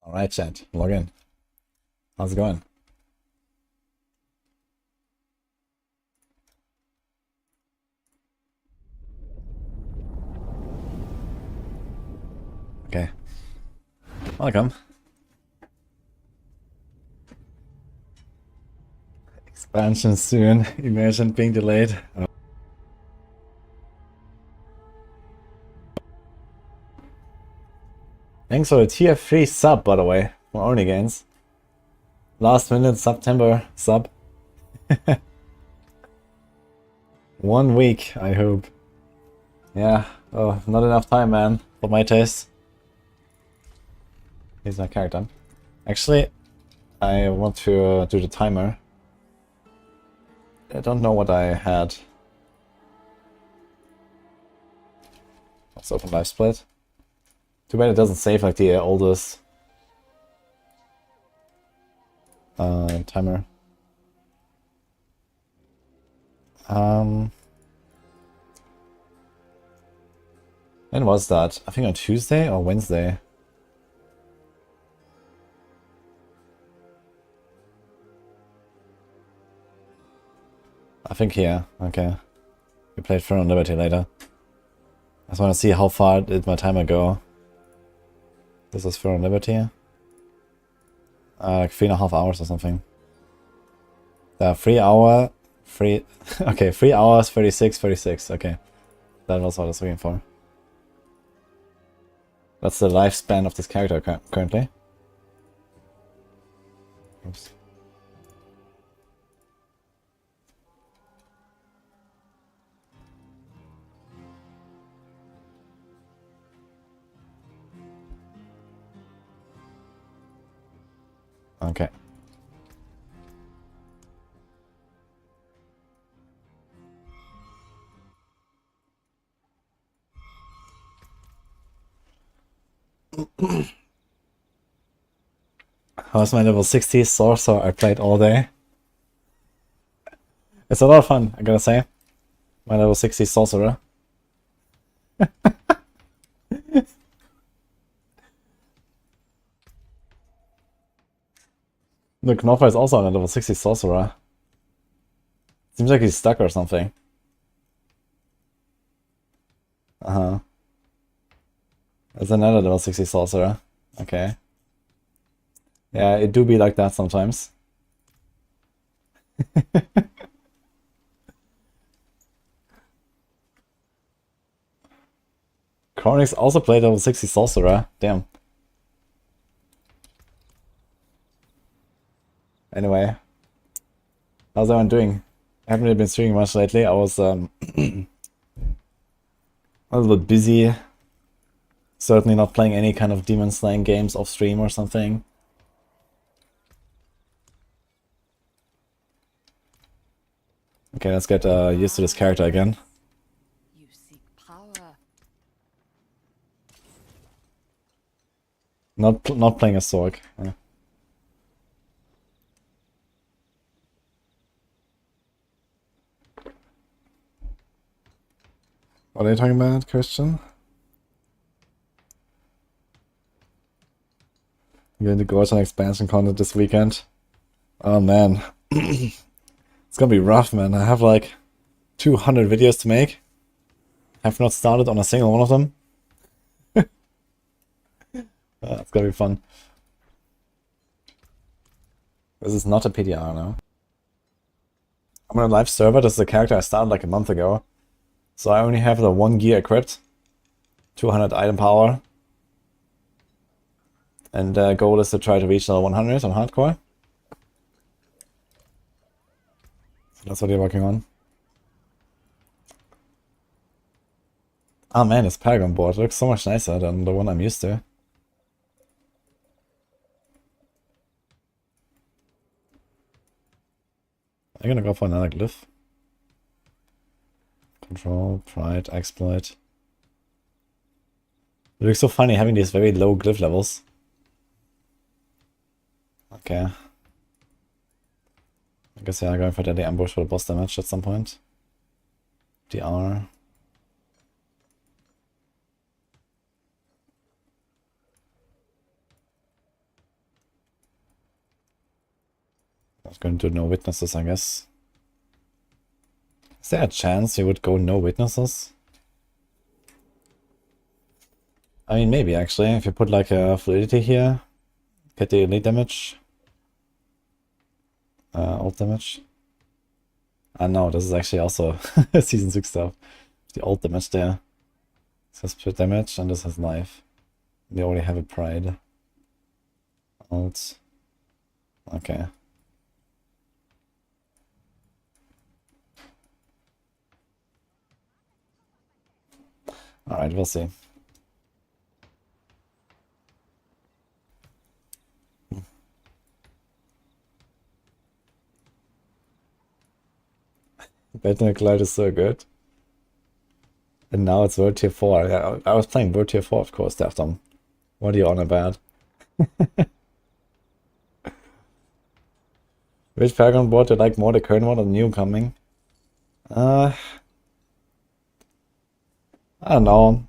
Alright, chat. Log in. How's it going? Okay. Welcome. Expansion soon. Imagine being delayed. Thanks for the tier 3 sub, by the way, from Only Gains. Last minute September sub. 1 week, I hope. Yeah, oh, not enough time, man, for my taste. Here's my character. Actually, I want to do the timer. I don't know what I had. Let's open live split. Too bad it doesn't save like the oldest timer. When was that? I think on Tuesday or Wednesday. I think here. Okay. We played Throne of Liberty later. I just want to see how far did my timer go. This is Throne of Liberty. Like 3.5 hours or something. 3 hour, 3, okay, 3 hours, 36. Okay. That was what I was looking for. That's the lifespan of this character currently. Oops. Okay. How's my level 60 sorcerer I played all day? It's a lot of fun, I gotta say. My level 60 sorcerer. The Knopper is also on a level 60 sorcerer. Seems like he's stuck or something. Uh-huh. There's another level 60 sorcerer. Okay. Yeah, it do be like that sometimes. Chronix also played level 60 sorcerer. Damn. Anyway. How's everyone doing? I haven't really been streaming much lately. I was a little bit busy. Certainly not playing any kind of demon slaying games off stream or something. Okay, let's get used to this character again. You seek power. Not playing a Sorg. Yeah. What are you talking about, Christian? I'm going to go out on expansion content this weekend. Oh man. It's gonna be rough, man. I have like 200 videos to make. Have not started on a single one of them. It's gonna be fun. This is not a PDR now. I'm on a live server. This is a character I started like a month ago. So I only have the 1 gear equipped. 200 item power. And goal is to try to reach level 100 on hardcore. So that's what you're working on. Oh man, this Paragon board looks so much nicer than the one I'm used to. I'm gonna go for another glyph. Control, Pride, Exploit. It looks so funny having these very low glyph levels. Okay. I guess yeah, going for deadly ambush for the boss damage at some point. DR. was going to do no witnesses, I guess. Is there a chance you would go no witnesses? I mean, maybe actually. If you put like a fluidity here, get the elite damage. Ult damage. No, this is actually also season 6 stuff. The ult damage there. This has split damage and this has knife. We already have a pride. Ult. Okay. Alright, we'll see. Battle Cloud is so good. And now it's World Tier 4. Yeah, I was playing World Tier 4, of course, Deftom. What are you on about? Which Paragon board do you like more, the current one or the new coming? I don't know.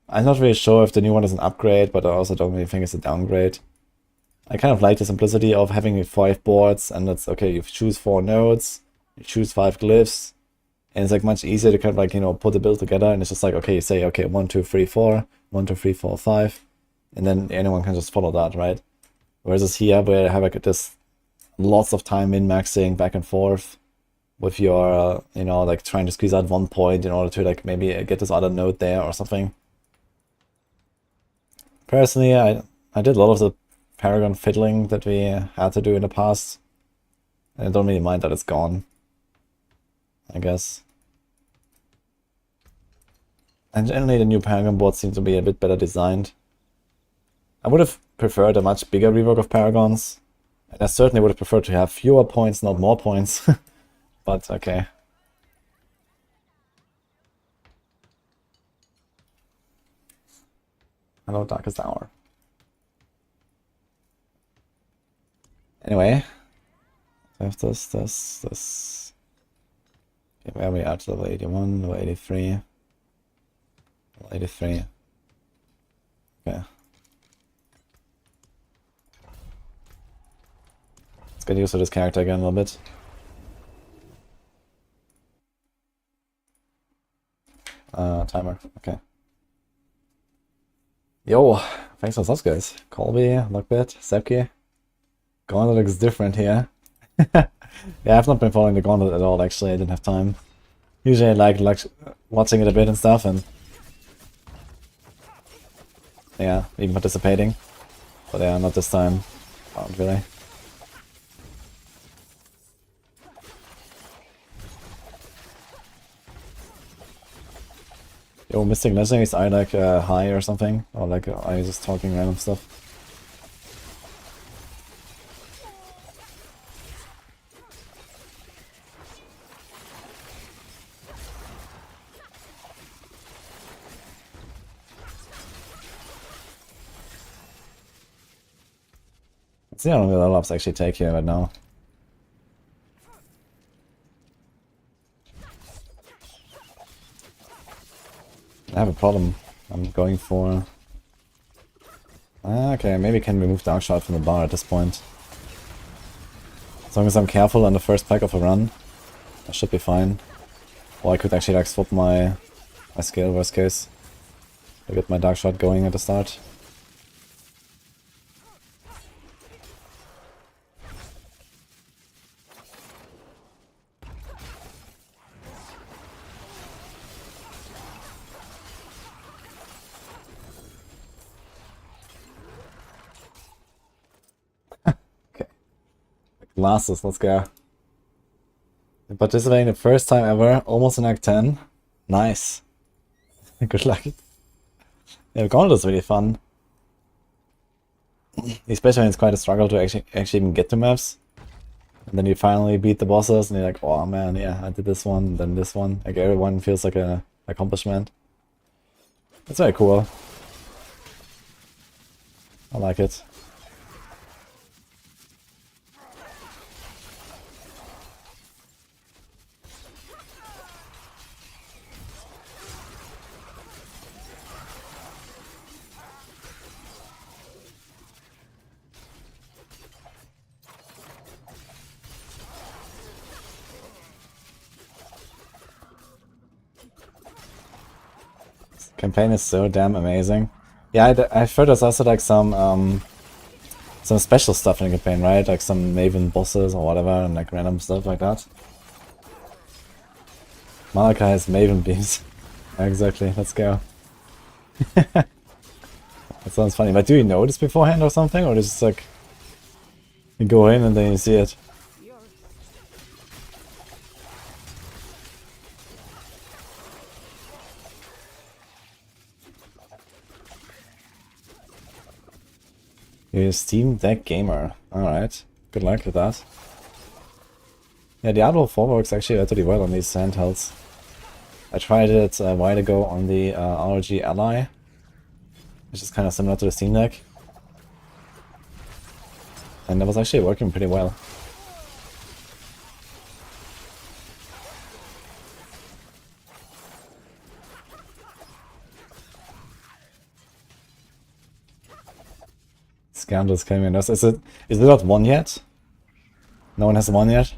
I'm not really sure if the new one is an upgrade, but I also don't really think it's a downgrade. I kind of like the simplicity of having 5 boards, and it's okay, you choose 4 nodes, you choose 5 glyphs, and it's like much easier to kind of like, you know, put the build together, and it's just like, okay, you say, okay, 1, 2, 3, 4, 1, 2, 3, 4, 5, and then anyone can just follow that, right? Whereas here, where I have like this lots of time min-maxing back and forth with your, you know, like trying to squeeze out 1 point in order to like maybe get this other node there or something. Personally, I did a lot of the Paragon fiddling that we had to do in the past. And I don't really mind that it's gone, I guess. And generally the new Paragon boards seem to be a bit better designed. I would have preferred a much bigger rework of Paragons. And I certainly would have preferred to have fewer points, not more points. But okay. Hello, Darkest Hour. Anyway, I have this. Okay, where are we at? Level 81, level 83. Level 83. Okay. Let's get used to this character again a little bit. Timer, okay. Yo, thanks for subs, guys. Colby, Lockbit, Sepke. Gauntlet looks different here. Yeah, I've not been following the Gauntlet at all, actually. I didn't have time. Usually I like watching it a bit and stuff, and yeah, even participating. But yeah, not this time. Not really. Yo, Mystic Legend, is I like high or something? Or like I just talking random stuff? Let's see how long the level ups actually take here right now. I have a problem. I'm going for... okay, maybe can remove Darkshot from the bar at this point. As long as I'm careful on the first pack of a run, I should be fine. Or I could actually like swap my skill, worst case. To get my Darkshot going at the start. Glasses, let's go. Participating the first time ever, almost in Act 10. Nice. Good luck. Yeah, Gauntlet is really fun. Especially when it's quite a struggle to actually even get to maps. And then you finally beat the bosses and you're like, oh man, yeah, I did this one, then this one. Like everyone feels like an accomplishment. That's very cool. I like it. Campaign is so damn amazing. Yeah, I've heard there's also like some special stuff in the campaign, right? Like some Maven bosses or whatever, and like random stuff like that. Malachi has Maven beams. Exactly, let's go. That sounds funny. But do you know this beforehand or something? Or is it just like you go in and then you see it? You're a Steam Deck gamer. Alright. Good luck with that. Yeah, Diablo 4 works actually relatively well on these handhelds. I tried it a while ago on the ROG Ally, which is kind of similar to the Steam Deck. And that was actually working pretty well. Scandals came in. Is it not one yet? No one has one yet?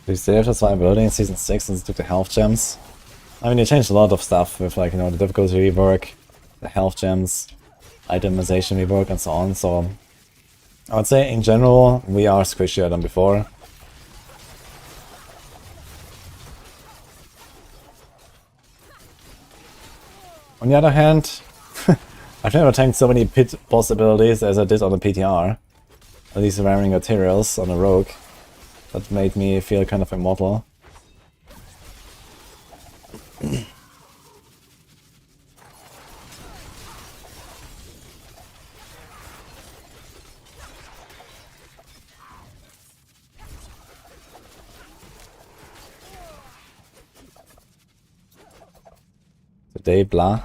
They saved us by building in Season 6 and took the health gems. I mean, they changed a lot of stuff with, like, you know, the difficulty rework, the health gems, itemization rework, and so on, so I would say, in general, we are squishier than before. On the other hand, I've never tanked so many pit possibilities as I did on the PTR. At least wearing materials on a rogue. That made me feel kind of immortal. Today, blah.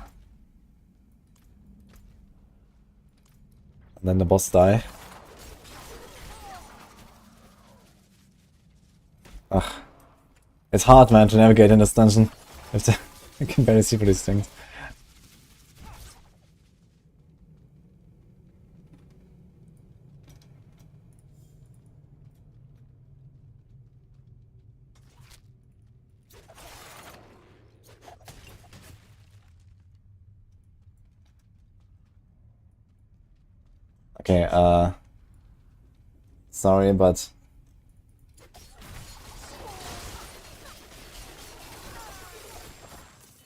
And then the boss die. Ugh. It's hard, man, to navigate in this dungeon. I can barely see for these things. Okay, sorry, but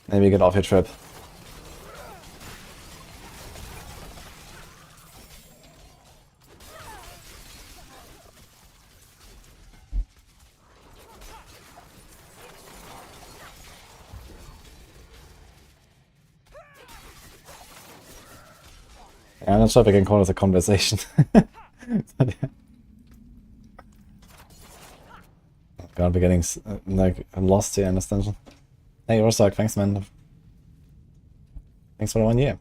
maybe get off your trip. Yeah, I'm not sure if I can call this a conversation. But, yeah. Oh God, we're getting like lost here in this dungeon. Hey, Orsak, thanks, man. Thanks for the 1 year.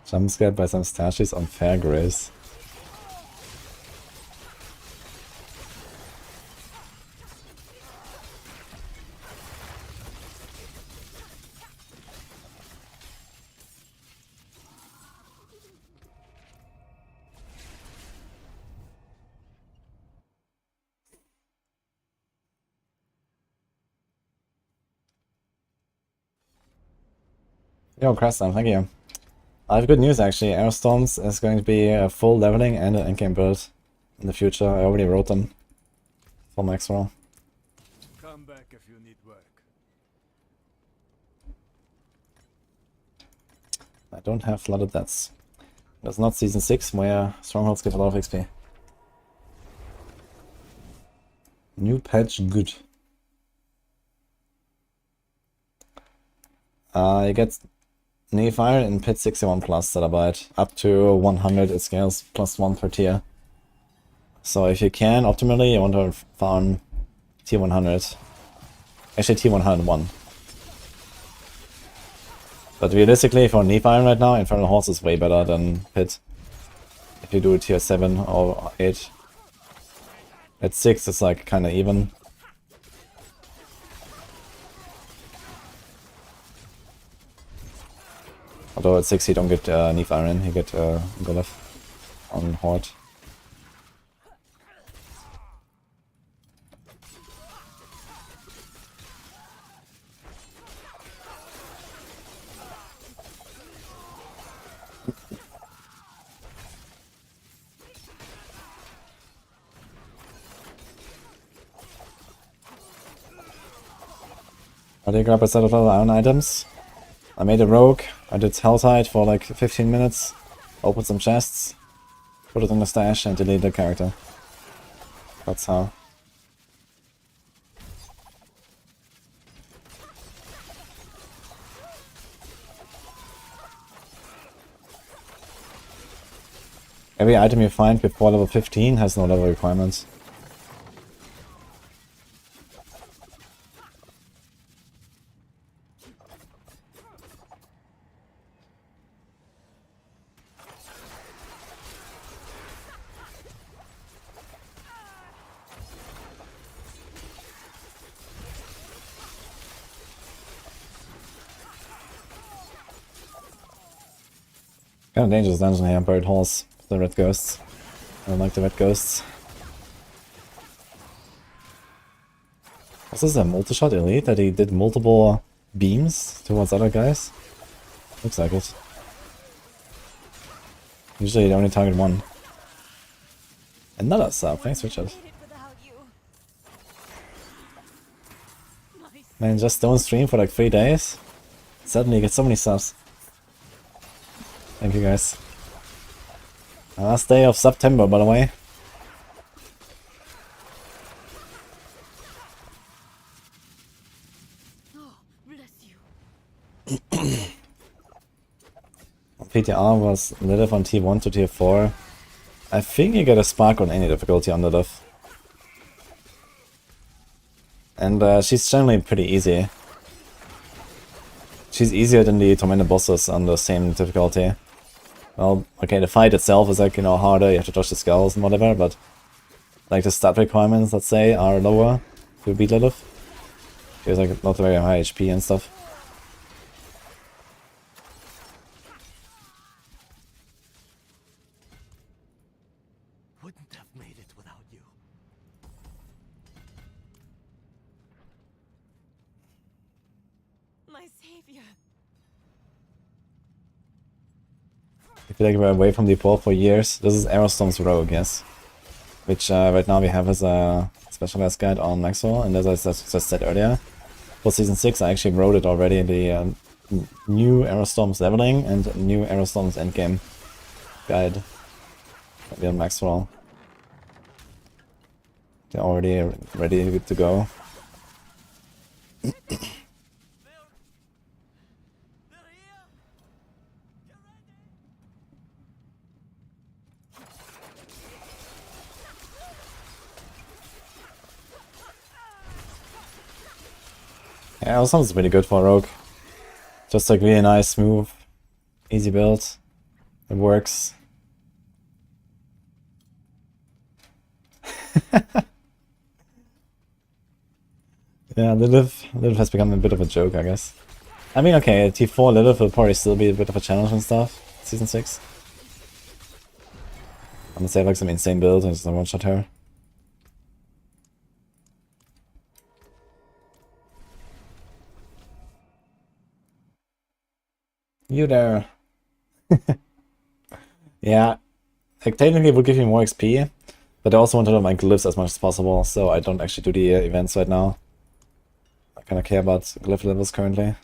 Jump scared by some stashes on Fair Grace. Yo, Creston, thank you. I have good news actually. Airstorms is going to be a full leveling and an endgame build in the future. I already wrote them for max roll. Come back if you need work. I don't have flooded deaths. That's not season 6 where strongholds give a lot of XP. New patch, good. You get Nephire in pit 61 plus Terabyte. Up to 100 it scales plus 1 per tier. So if you can, optimally, you want to farm tier 100. Actually tier 101. But realistically, for Nephire right now, Infernal Horse is way better than pit. If you do tier 7 or 8. At 6 it's like kinda even. Although at 6 you don't get Neve Iron, you get Golef on Horde. I did grab a set of other iron items. I made a rogue, I did Helltide for like 15 minutes, opened some chests, put it in the stash and deleted the character. That's how. Every item you find before level 15 has no level requirements. Kind of dangerous dungeon here, Bird Halls, the red ghosts. I don't like the red ghosts. Was this a multi-shot elite that he did multiple beams towards other guys? Looks like it. Usually they only target one. Another sub, thanks Richard. Man, just don't stream for like 3 days. Suddenly you get so many subs. Thank you guys. Last day of September, by the way. Oh, bless you. PTR was Lilith on T1 to Tier 4. I think you get a spark on any difficulty on Lilith. And she's generally pretty easy. She's easier than the Tormented bosses on the same difficulty. Well, okay, the fight itself is like, you know, harder, you have to dodge the skulls and whatever, but like the stat requirements, let's say, are lower to beat Lilith. She has like not very high HP and stuff. Wouldn't have made it without you. My savior. I feel like we're away from the pool for years. This is Aerostorm's Rogue, yes. Which right now we have as a specialized guide on Maxwell, and as I just said earlier, for Season 6 I actually wrote it already, the new Aerostorm's leveling and new Aerostorm's endgame guide. We have Maxwell. They're already ready to go. Yeah, it sounds really good for Rogue. Just like really nice, smooth, easy build. It works. Yeah, Lilith has become a bit of a joke, I guess. I mean, okay, T4 Lilith will probably still be a bit of a challenge and stuff, Season 6. Unless they have like some insane build and just one-shot her. You there. Yeah, like technically it would give you more XP, but I also want to do my glyphs as much as possible, so I don't actually do the events right now. I kinda care about glyph levels currently.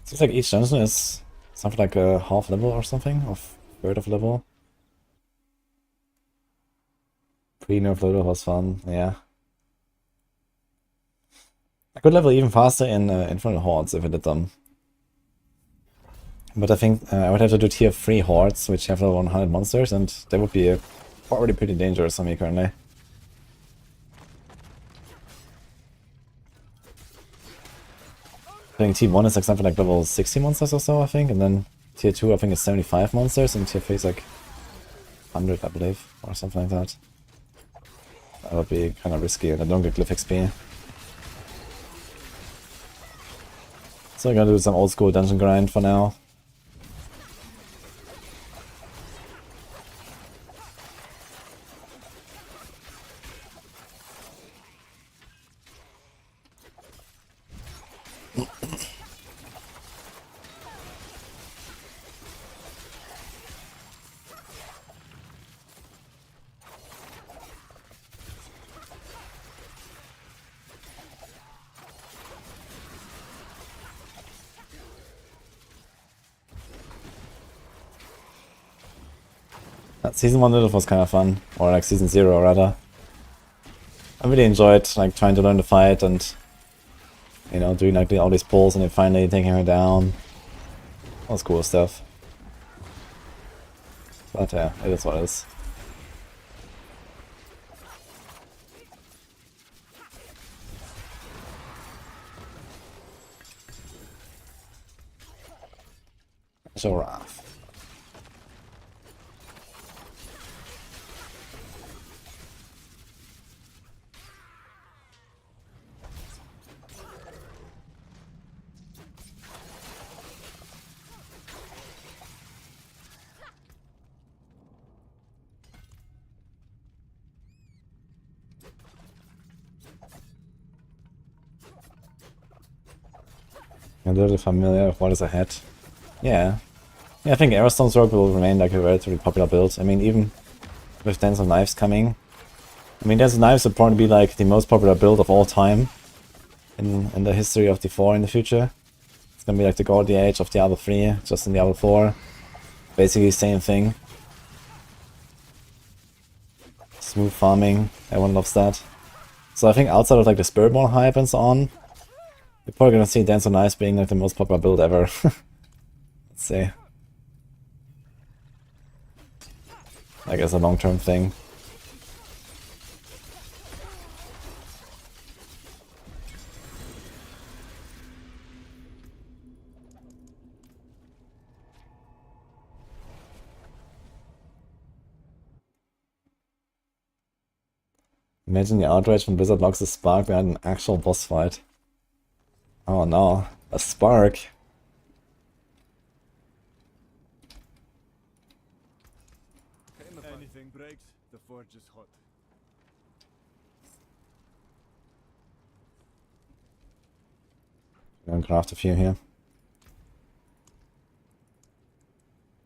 Seems like each dungeon is something like a half level or something, or third of level. Pre-nerf Loader was fun, yeah. I could level even faster in Infernal Hordes if I did them. But I think I would have to do tier 3 Hordes, which have level 100 monsters, and that would be already pretty dangerous on me currently. I think tier 1 is like something like level 60 monsters or so, I think, and then tier 2 I think is 75 monsters, and tier 3 is like 100, I believe, or something like that. That would be kind of risky, and I don't get glyph XP. So I'm gonna do some old school dungeon grind for now. Season 1 was kind of fun, or like Season 0 rather. I really enjoyed like trying to learn the fight and, you know, doing like all these pulls and then finally taking her down. That was cool stuff. But yeah, it is what it is. So rough. I'm a little familiar with what is ahead. Yeah. Yeah, I think Aerostone's Rogue will remain like a relatively popular build. I mean, even with Dance of Knives coming. I mean, Dance of Knives would probably be like the most popular build of all time in the history of D4 in the future. It's gonna be like the Golden Age of Diablo 3, just in Diablo 4. Basically same thing. Smooth farming, everyone loves that. So I think outside of like the Spiritborn hype and so on, you're probably gonna see Dance of Knives being like the most popular build ever. Let's see. Like as a long-term thing. Imagine the outrage when Blizzard locks a spark behind an actual boss fight. Oh no, a spark. Anything breaks, the forge is hot. I'm gonna craft a few here.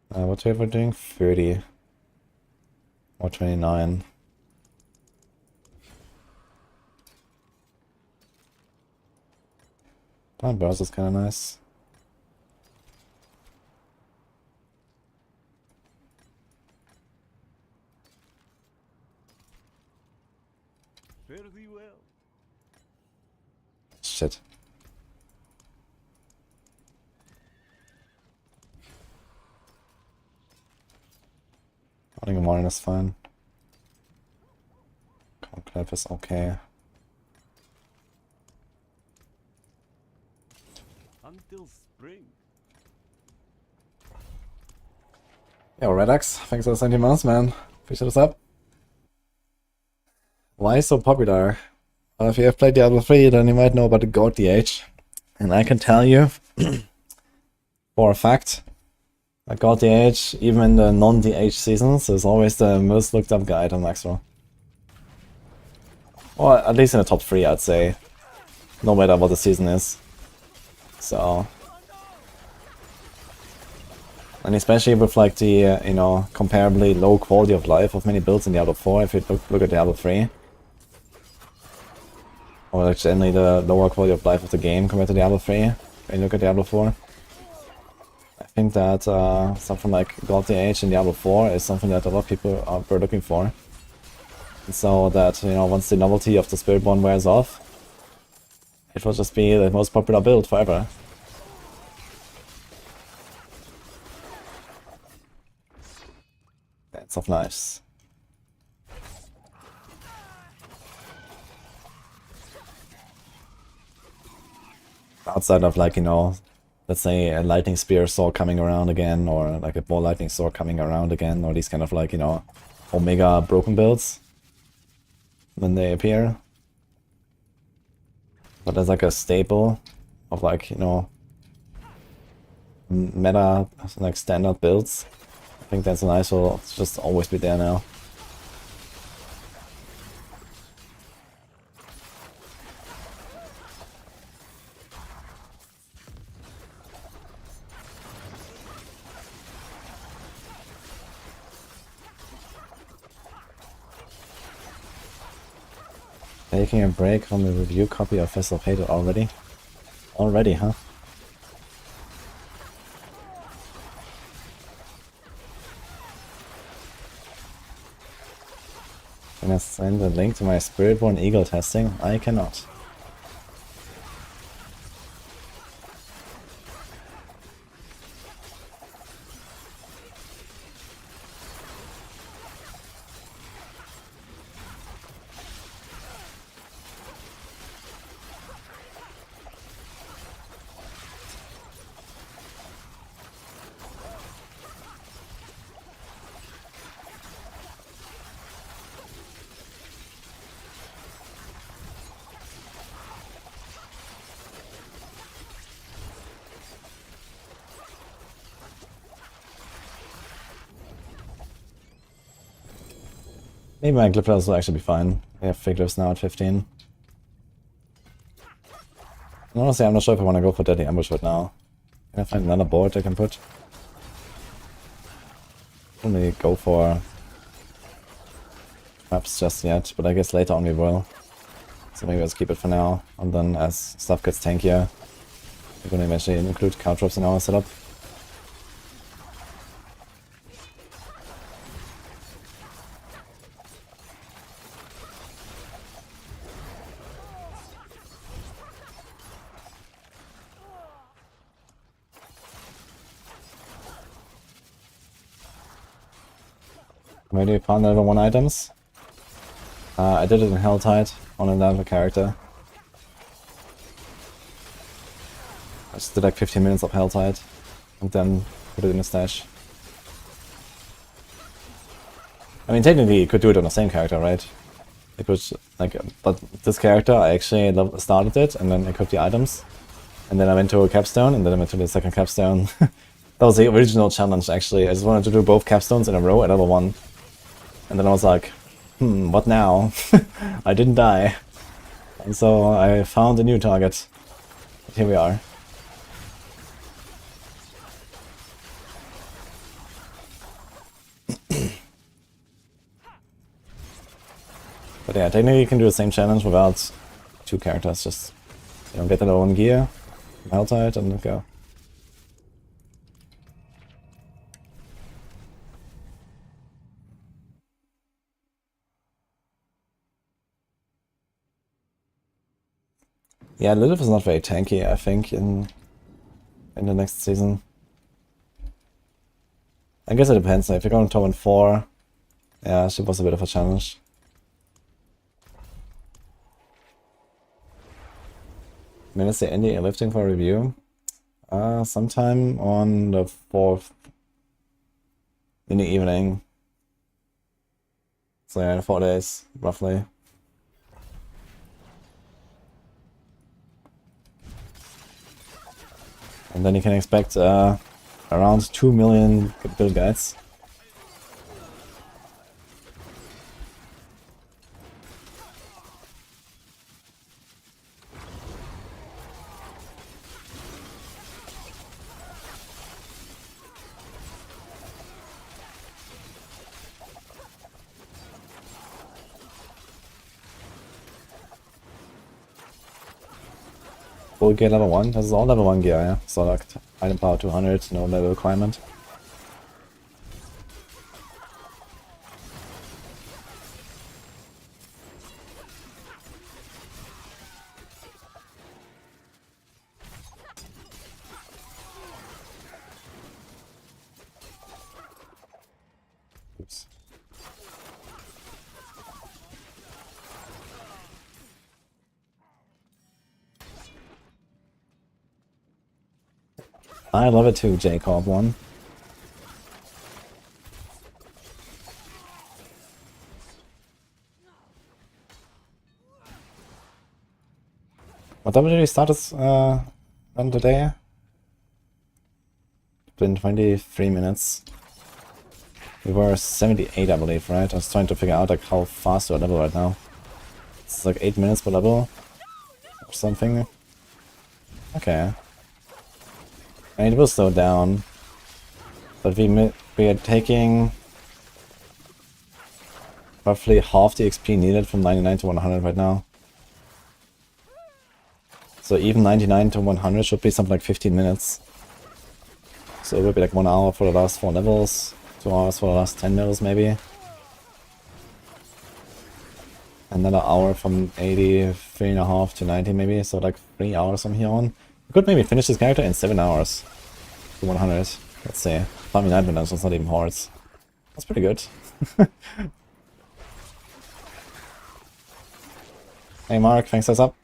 What are we doing? 30 or 29. Blind Burst is kind of nice. Fare thee well. Shit. Morning and morning is fine. Conclave is okay. Until spring. Yo, Redax, thanks for the 70 months, man. Appreciate what's up. Why so popular? Well, if you have played Diablo 3, then you might know about the God DH. And I can tell you, for a fact, that God DH, even in the non-DH seasons, is always the most looked up guide on Maxwell. Or at least in the top 3, I'd say. No matter what the season is. So... And especially with like the, you know, comparably low quality of life of many builds in Diablo 4, if you look at Diablo 3. Or like generally the lower quality of life of the game compared to Diablo 3, when you look at Diablo 4. I think that something like God DH in Diablo 4 is something that a lot of people were looking for. And so that, you know, once the novelty of the Spiritborn wears off, it will just be the most popular build forever. That's of nice. Outside of like, you know, let's say a lightning spear sword coming around again, or like a ball lightning sword coming around again, or these kind of like, you know, Omega broken builds when they appear. But as like a staple of like, you know, meta, like standard builds, I think that's nice, will just always be there now. Taking a break from the review copy of Fist of Hate already? Already, huh? Can I send a link to my Spiritborn Eagle testing? I cannot. Maybe my Glyphos will actually be fine. We have Figures now at 15. And honestly, I'm not sure if I want to go for Deadly Ambush right now. Can I find another board I can put? I don't really go for traps just yet, but I guess later on we will. So maybe let's keep it for now, and then as stuff gets tankier, we're gonna eventually include card drops in our setup. Where do you find level 1 items? I did it in Helltide on another character. I just did like 15 minutes of Helltide and then put it in a stash. I mean, technically you could do it on the same character, right? It was like, but this character I actually started it and then equipped the items. And then I went to a capstone and then I went to the second capstone. That was the original challenge actually. I just wanted to do both capstones in a row at level 1. And then I was like, what now? I didn't die. And so I found a new target. But here we are. But yeah, technically you can do the same challenge without 2 characters. Just, you know, get their own gear, Helltide, and go. Yeah, Lilith is not very tanky, I think, in the next season. I guess it depends. If you're going to 4, yeah, she was a bit of a challenge. When is the indie lifting for review? Sometime on the 4th in the evening. So yeah, 4 days, roughly. And then you can expect around 2 million build guides. Full gear level 1? This is all level 1 gear, yeah. So like item power 200, no level requirement. Oops. I love it too, Jacob one. What time did we start this run today? It's been 23 minutes. We were 78, I believe, right? I was trying to figure out like how fast we're level right now. It's like 8 minutes per level or something. Okay. And it will slow down. But we are taking roughly half the XP needed from 99 to 100 right now. So even 99 to 100 should be something like 15 minutes. So it will be like 1 hour for the last 4 levels, 2 hours for the last 10 levels maybe. Another hour from 83.5 to 90 maybe, so like 3 hours from here on. We could maybe finish this character in 7 hours to 100. Let's see. Farming Nightmare Dungeons, not even hordes. That's pretty good. Hey Mark, thanks for up.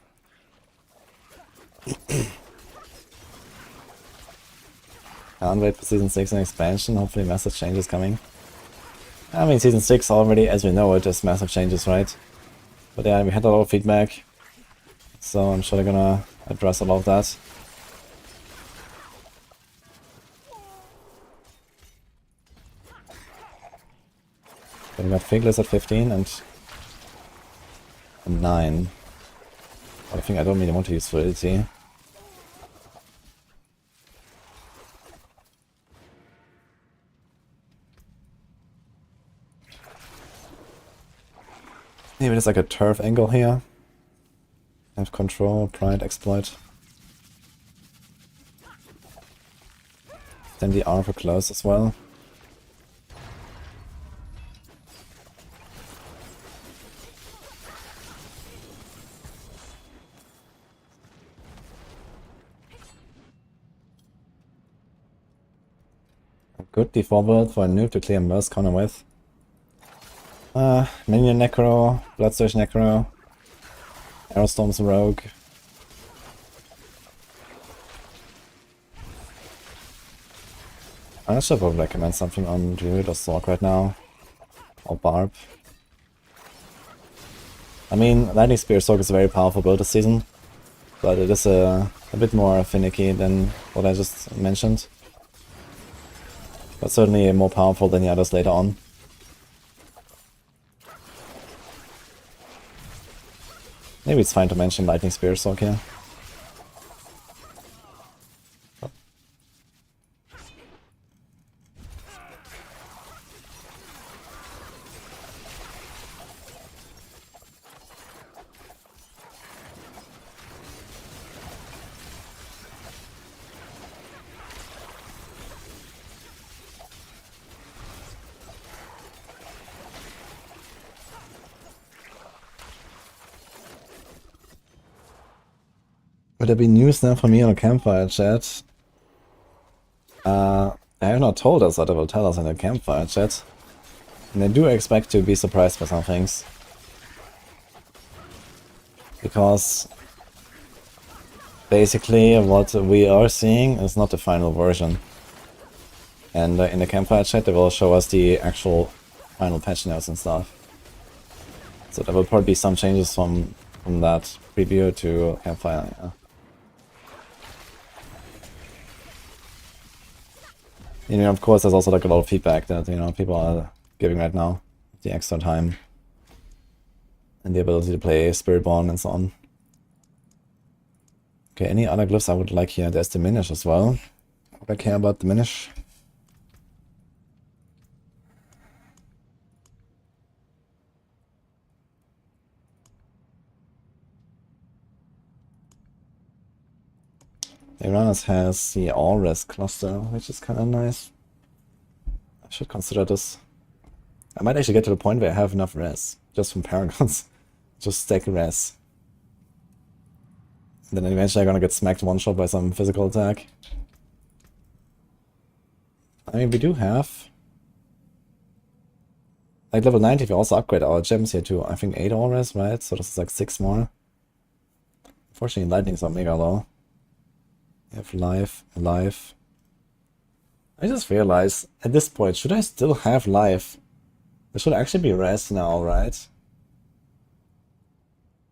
Can't wait for Season 6 and expansion, hopefully massive changes coming. I mean, Season 6 already, as we know it, is massive changes, right? But yeah, we had a lot of feedback, so I'm sure they're gonna address a lot of that. But we got Figless at 15 and 9. I think I don't really want to use Fluidity. Maybe there's like a turf angle here. Have control, pride, exploit. Then the R for close as well. A good default build for a noob to clear most counter with. Minion Necro, Bloodsurge Necro, Aerostorm's Rogue. I should probably recommend something on Druid or Sork right now. Or Barb. I mean, Lightning Spear Sork is a very powerful build this season. But it is a bit more finicky than what I just mentioned. But certainly more powerful than the others later on. Maybe it's fine to mention Lightning Spear Sork here. Will there be news now for me on Campfire chat? They have not told us what they will tell us in the Campfire chat. And I do expect to be surprised by some things. Because basically what we are seeing is not the final version. And in the Campfire chat they will show us the actual final patch notes and stuff. So there will probably be some changes from that preview to Campfire, yeah. You know, of course, there's also like a lot of feedback that, you know, people are giving right now. The extra time. And the ability to play Spiritborn and so on. Okay, any other glyphs I would like here? There's Diminish as well. Would I care about Diminish? Uranus has the all-res cluster, which is kind of nice. I should consider this. I might actually get to the point where I have enough res, just from Paragons. Just stack res. And then eventually I'm gonna get smacked one-shot by some physical attack. I mean, we do have... like level 90, we also upgrade our gems here too. I think 8 all-res, right? So this is like 6 more. Unfortunately, lightning's not mega low. We have life, alive, I just realized, at this point, should I still have life? There should actually be rest now, right?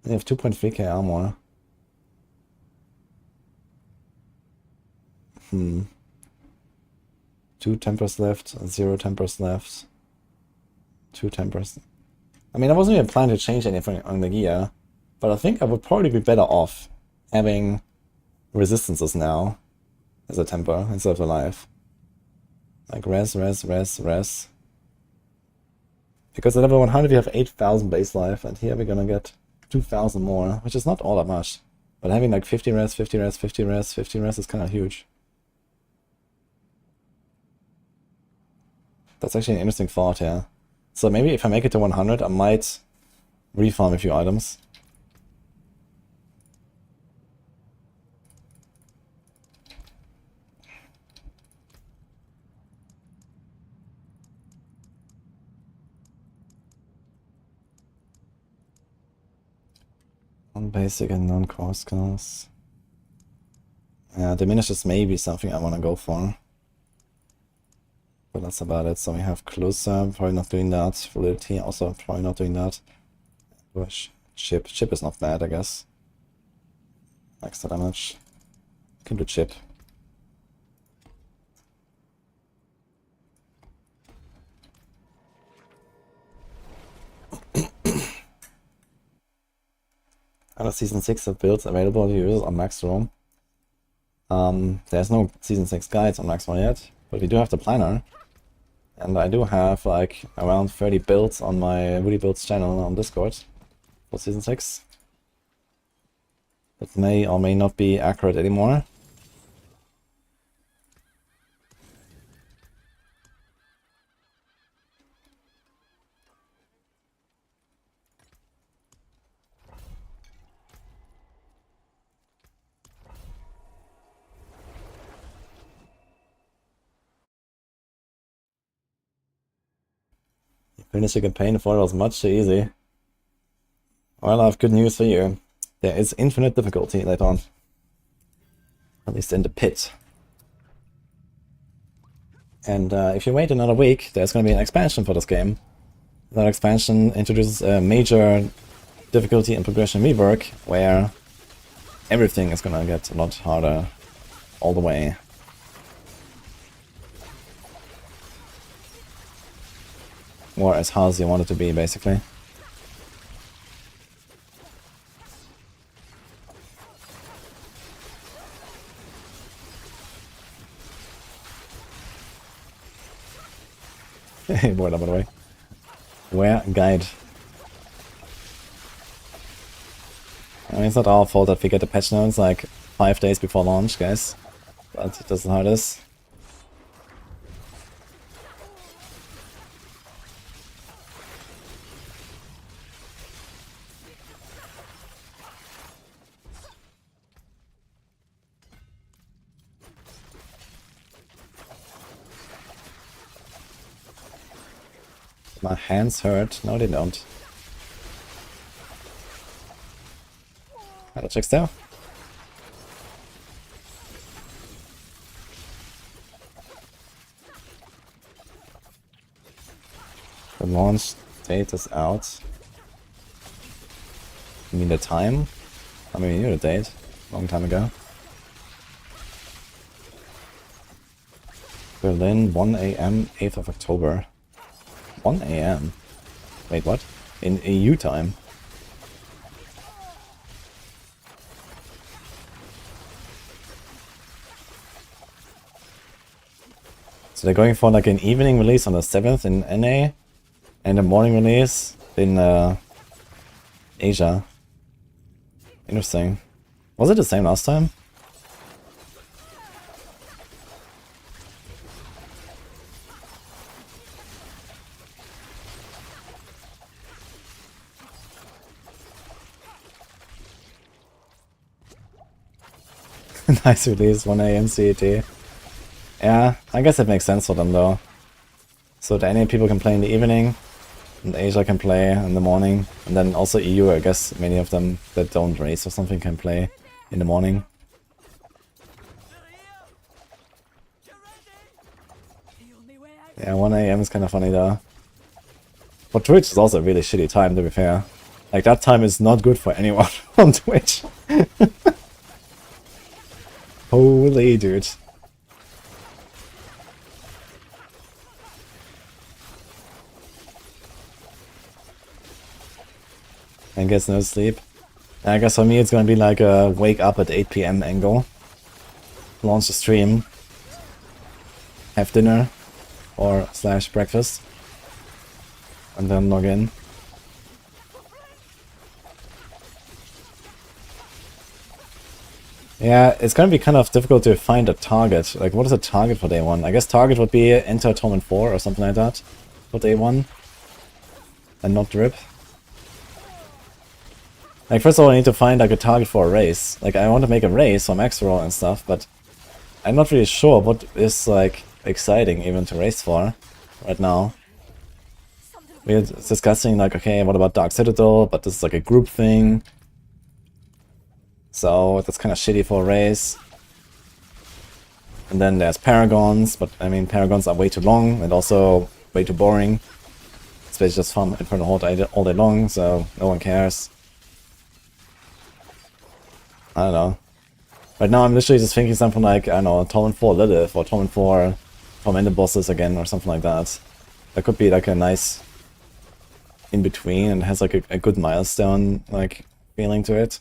I have 2.3k armor. 2 tempers left, 0 tempers left. 2 tempers. I mean, I wasn't even planning to change anything on the gear, but I think I would probably be better off having resistances now as a temper instead of the life. Like res. Because at level 100 we have 8,000 base life, and here we're gonna get 2,000 more, which is not all that much. But having like 50 res, 50 res, 50 res, 50 res is kind of huge. That's actually an interesting thought here. So maybe if I make it to 100, I might refarm a few items. Non-basic and non-core skills. Yeah, diminishes maybe something I want to go for. But that's about it. So we have closer, probably not doing that. Validity, also probably not doing that. Push. Chip. Chip is not bad, I guess. Extra damage. Can do chip. Other Season 6 of builds available to use on Max Roam. There's no Season 6 guides on Max Roam yet, but we do have the planner. And I do have like around 30 builds on my Woody Builds channel on Discord for Season 6. That may or may not be accurate anymore. Finish the campaign before it was much too easy. Well, I have good news for you. There is infinite difficulty later on. At least in the pit. And if you wait another week, there's going to be an expansion for this game. That expansion introduces a major difficulty and progression rework, where everything is going to get a lot harder all the way. Or as hard as you want it to be, basically. Hey, boy, by the way. Where guide? I mean, it's not our fault that we get the patch notes like 5 days before launch, guys. But this is how it is. My hands hurt. No, they don't. Hello, checks there. The launch date is out. You mean the time? I mean, you knew the date. Long time ago. Berlin, 1 AM, 8th of October. 1 AM? Wait, what? In EU time? So they're going for like an evening release on the 7th in NA and a morning release in Asia. Interesting. Was it the same last time? Nice release, 1 AM CET. Yeah, I guess it makes sense for them though. So the NA people can play in the evening, and Asia can play in the morning, and then also EU, I guess many of them that don't race or something can play in the morning. Yeah, 1 AM is kind of funny though. For Twitch, it's also a really shitty time, to be fair. Like, that time is not good for anyone on Twitch. Holy dude. I guess no sleep. I guess for me it's gonna be like a wake up at 8 PM angle. Launch the stream. Have dinner. Or / breakfast. And then log in. Yeah, it's gonna be kind of difficult to find a target. Like, what is a target for day 1? I guess target would be enter Torment 4 or something like that for day 1. And not drip. Like, first of all, I need to find like a target for a race. Like, I want to make a race for max roll and stuff, but I'm not really sure what is like exciting even to race for right now. We're discussing like, okay, what about Dark Citadel? But this is like a group thing. So that's kind of shitty for a race. And then there's Paragons, but I mean Paragons are way too long and also way too boring. It's basically just farm Infernal Horde all day long, so no one cares. I don't know. Right now I'm literally just thinking something like, I don't know, Torment 4 Lilith or Torment 4 Tormented Bosses again or something like that. That could be like a nice in between and has like a good milestone like feeling to it.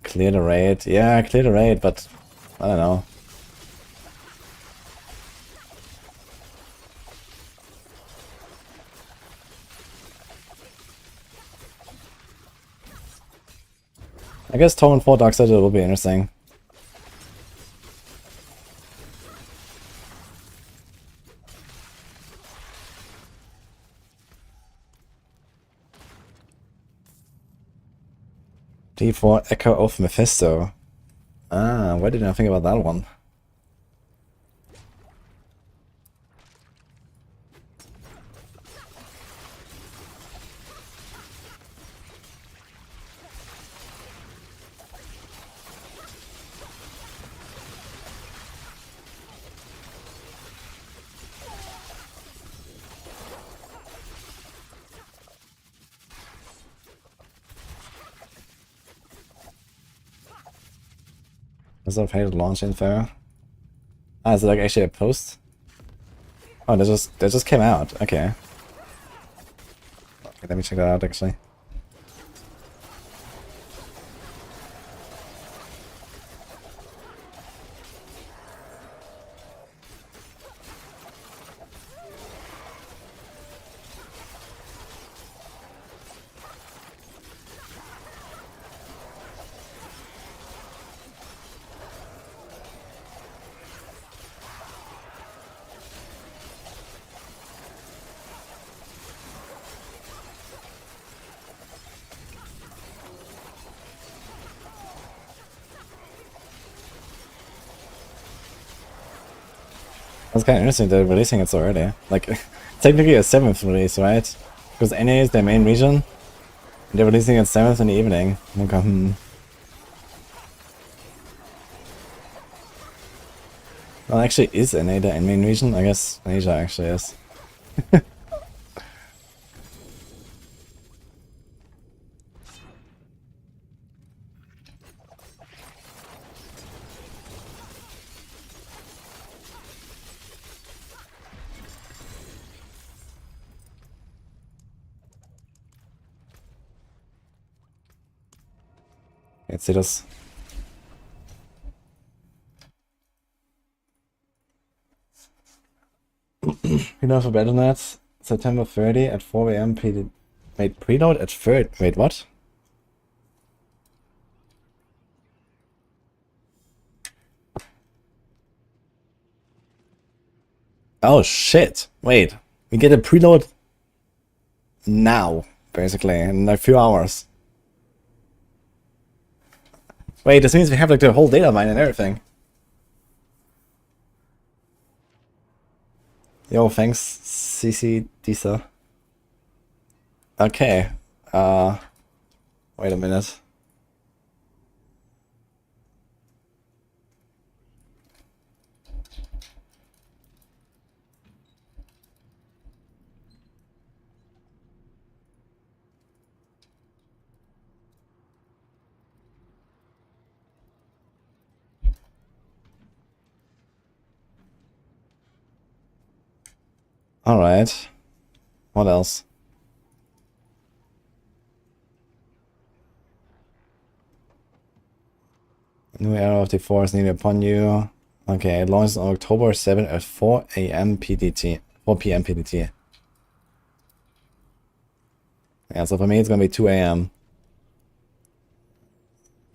Clear the raid. Yeah, clear the raid, but I don't know. I guess Torment 4 Dark Citadel will be interesting. D4 Echo of Mephisto. Ah, why didn't I think about that one? Does that hated launch info? Ah, is it like actually a post? Oh, that just came out. Okay. Okay, let me check that out actually. That's kind of interesting, they're releasing it so early. Like, technically a 7th release, right? Because NA is their main region. And they're releasing it 7th in the evening. Okay, Well, actually, is NA the main region? I guess Asia actually is. Jetzt seht das. Preload for Battle.net, September 30 at 4 AM. Wait, preload at 3rd? Wait, what? Oh shit! Wait, we get a preload now, basically, in like a few hours. Wait, this means we have like the whole data mine and everything. Yo, thanks, CC Disa. Okay, wait a minute. Alright. What else? New era of the force needed upon you. Okay, it launches on October 7th at 4 a.m. PDT. 4 p.m. PDT. Yeah, so for me it's gonna be 2 a.m.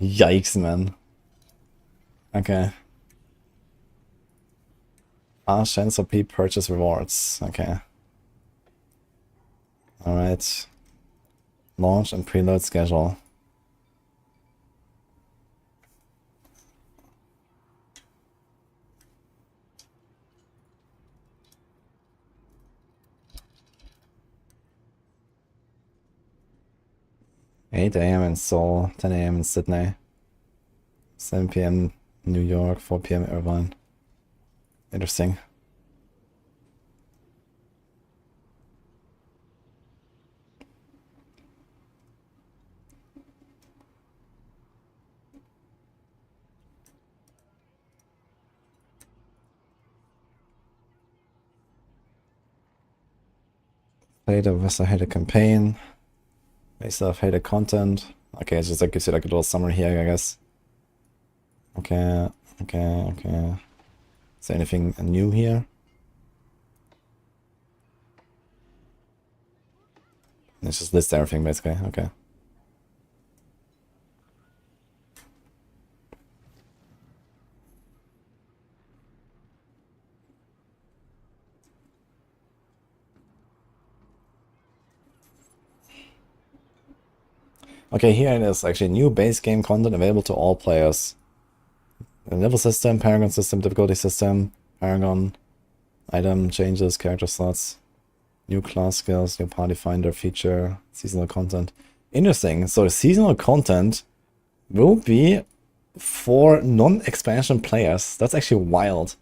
Yikes, man. Okay. Fast chance of pre-purchase rewards. Okay. Alright. Launch and preload schedule. $8 a.m. in Seoul, 10 a.m. in Sydney, 7 p.m. New York, 4 p.m. Irvine. Interesting. Play the Vesta-hated campaign. Based off hated content. Okay, it's just like gives you like a little summary here, I guess. Okay, okay. Is there anything new here? It's just list everything basically, okay. Okay, here it is actually new base game content available to all players. A level system, Paragon system, difficulty system, Paragon, item changes, character slots, new class skills, new party finder feature, seasonal content. Interesting. So the seasonal content will be for non-expansion players. That's actually wild.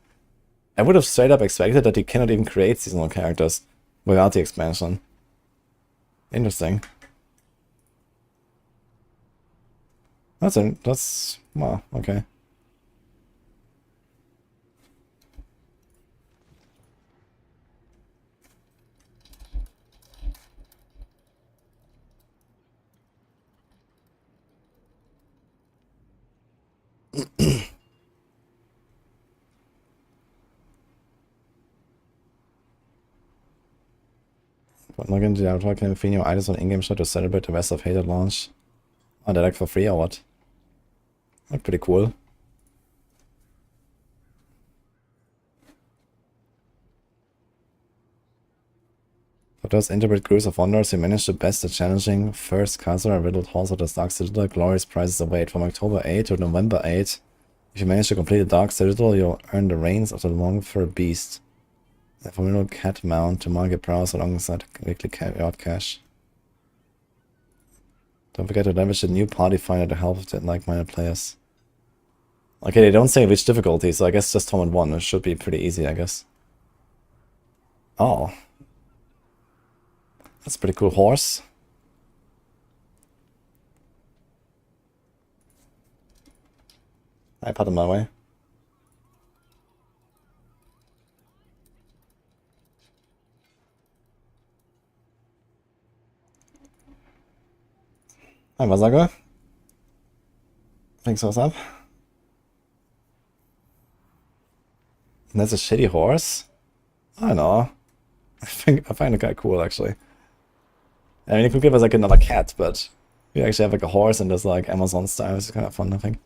I would have straight up expected that you cannot even create seasonal characters without the expansion. Interesting. That's wow, okay. But log into Diablo can free new items on in-game shop to celebrate the West of Hated launch. Oh, they're like for free or what? Like pretty cool. For those interpret Cruise of Wonders, you managed to best the challenging first castle and riddled halls of the Dark Citadel. Glorious prizes await from October 8 to November 8. If you manage to complete the Dark Citadel, you'll earn the reins of the long-fur beast. A formidable cat mount to market browse alongside weekly yard cash. Don't forget to leverage the new party finder to help the like-minded players. Okay, they don't say which difficulty, so I guess just Tom and 1. It should be pretty easy, I guess. Oh. That's a pretty cool horse. I put him my way. Hi, Wasago. Thanks, what's up? And that's a shitty horse? I don't know. I find it kind of cool, actually. I mean, you could give us like another cat, but we actually have like a horse and there's like Amazon style, which is kind of fun, I think.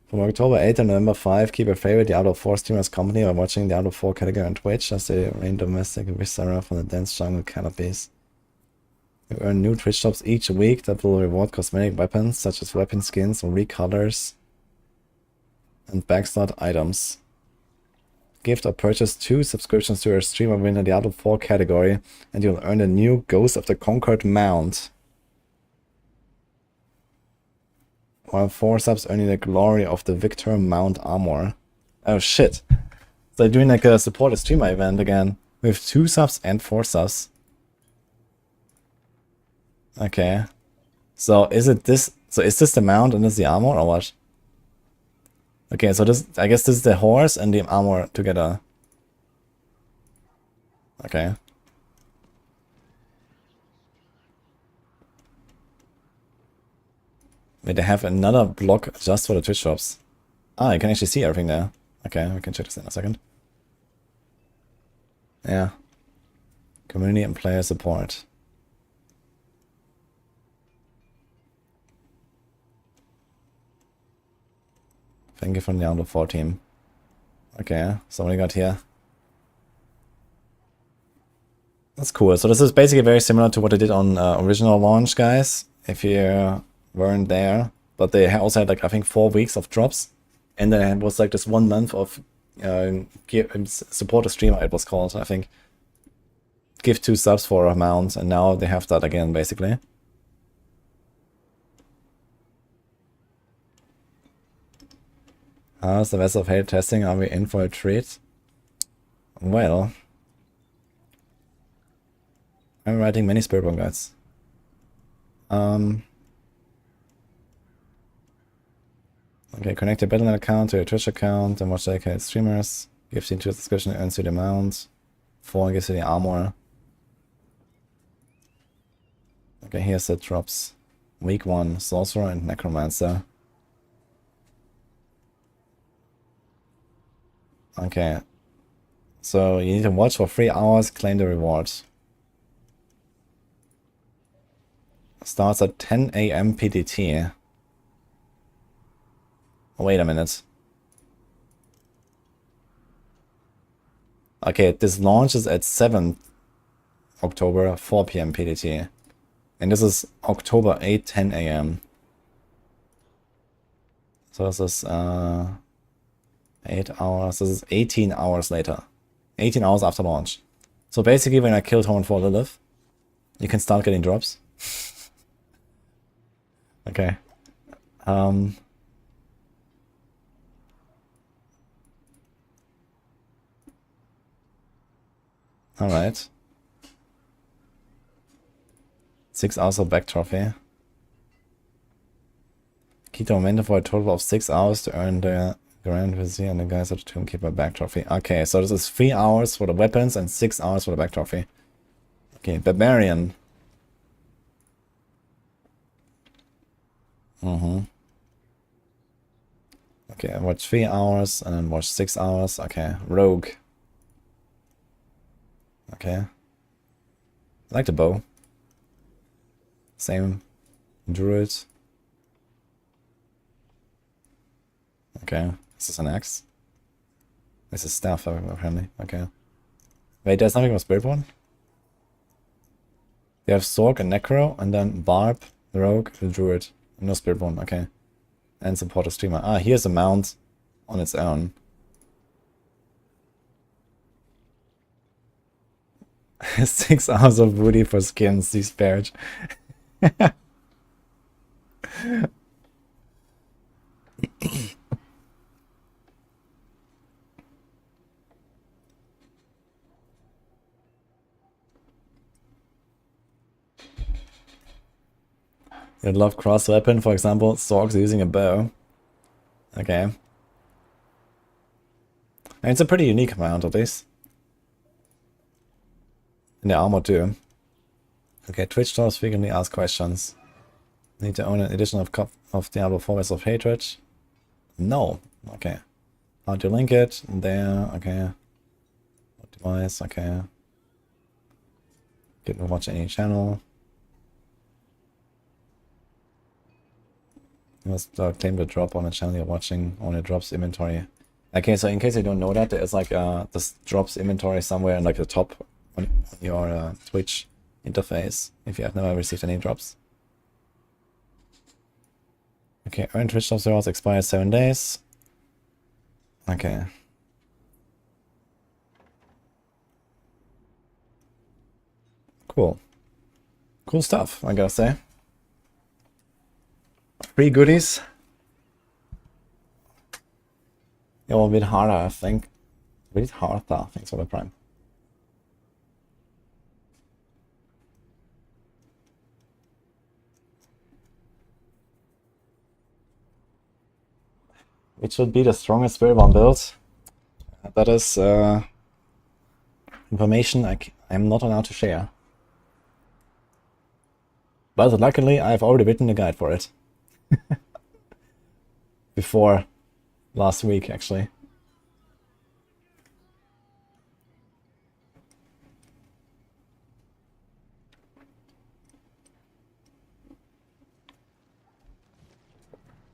From October 8 to November 5, keep your favorite Diablo 4 streamers company by watching Diablo 4 category on Twitch as they rain domestic Viscera from the dense jungle canopies. You earn new Twitch shops each week that will reward cosmetic weapons such as weapon skins or recolors and backslot items. Gift or purchase 2 subscriptions to your streamer win the Diablo 4 category and you'll earn a new Ghost of the Conquered mount. While 4 subs earning the glory of the Victor mount armor. Oh shit. So they're doing like a support a streamer event again with 2 subs and 4 subs. Okay. So is it this? So is this the mount and this the armor or what? Okay, so this, I guess this is the horse and the armor together. Okay. Wait, they have another block just for the Twitch shops. Ah, you can actually see everything there. Okay, we can check this in a second. Yeah. Community and player support. Thank you from the Diablo 4 team. Okay, so what do we got here? That's cool. So this is basically very similar to what they did on original launch, guys. If you weren't there. But they also had like, I think 4 weeks of drops. And then it was like this 1 month of support a streamer, it was called, I think. Give 2 subs for a mount, and now they have that again, basically. How's the Vessel of Hate testing? Are we in for a treat? Well, I'm writing many Spiritborn guides. Okay, connect your Battle.net account to your Twitch account and watch dedicated streamers. Gives you into the description, earns you the mount. 4 gives you the armor. Okay, here's the drops. Week 1, Sorcerer and Necromancer. Okay. So you need to watch for 3 hours, claim the reward. Starts at 10 AM PDT. Wait a minute. Okay, this launches at 7th October, 4 PM PDT. And this is October 8, 10 AM. So this is 8 hours. This is 18 hours later. 18 hours after launch. So basically when I killed Horn for Lilith, you can start getting drops. Okay. Alright. 6 hours of back trophy. Keep the momentum for a total of 6 hours to earn the Grand Vizier and the Guys of the Tombkeeper back trophy. Okay, so this is 3 hours for the weapons and 6 hours for the back trophy. Okay, Barbarian. Okay, watch 3 hours and then watch 6 hours. Okay, Rogue. Okay. I like the bow. Same. Druid. Okay, this is an axe. This is staff, apparently. Okay. Wait, there's nothing about Spiritborn? They have Sork and Necro, and then Barb, Rogue, and Druid. No Spiritborn, okay. And support a streamer. Ah, here's a mount on its own. 6 hours of Woody for skins, these spared. You'd love cross weapon, for example, Sorks using a bow. Okay. And it's a pretty unique amount of this. And the armor too. Okay, Twitch stars frequently ask questions. Need to own an edition of Diablo 4 West of Hatred? No. Okay. How to link it? There, okay. What device? Okay. Get to watch any channel. You must claim the drop on the channel you're watching on the drops inventory. Okay, so in case you don't know that, there's like this drops inventory somewhere in like the top on your Twitch interface if you have never received any drops. Okay, earn Twitch drops rewards expire 7 days. Okay. Cool. Cool stuff, I gotta say. Free goodies. Yeah, well, a bit harder, I think. A bit harder, thanks for the prime. It should be the strongest Spiritborn build. That is information I'm not allowed to share. But luckily, I've already written a guide for it. Before last week, actually.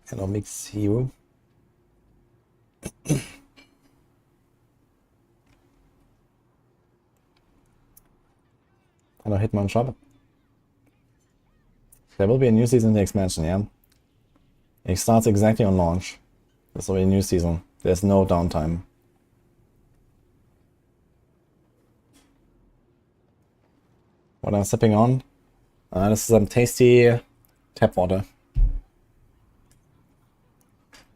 Hello, Mix you. Hello, Hitman Shop. There will be a new season in the expansion, yeah? It starts exactly on launch. There's already a new season. There's no downtime. What I'm sipping on? This is some tasty tap water.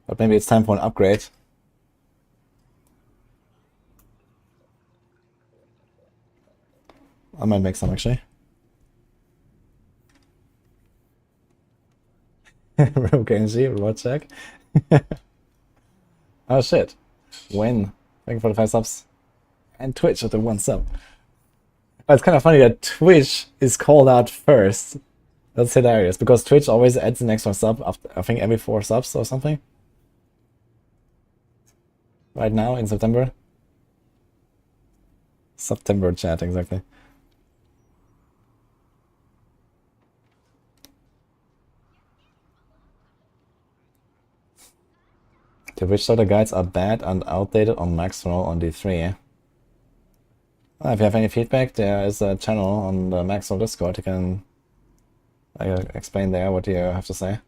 But maybe it's time for an upgrade. I might make some, actually. Genji, reward check. Oh shit. When? Thank you for the 5 subs. And Twitch with the 1 sub. But it's kind of funny that Twitch is called out first. That's hilarious, because Twitch always adds an extra sub after, I think, every 4 subs or something. Right now, in September. September chat, exactly. The Witch Starter guides are bad and outdated on max roll on D3. If you have any feedback, there is a channel on the max roll Discord. You can explain there what you have to say.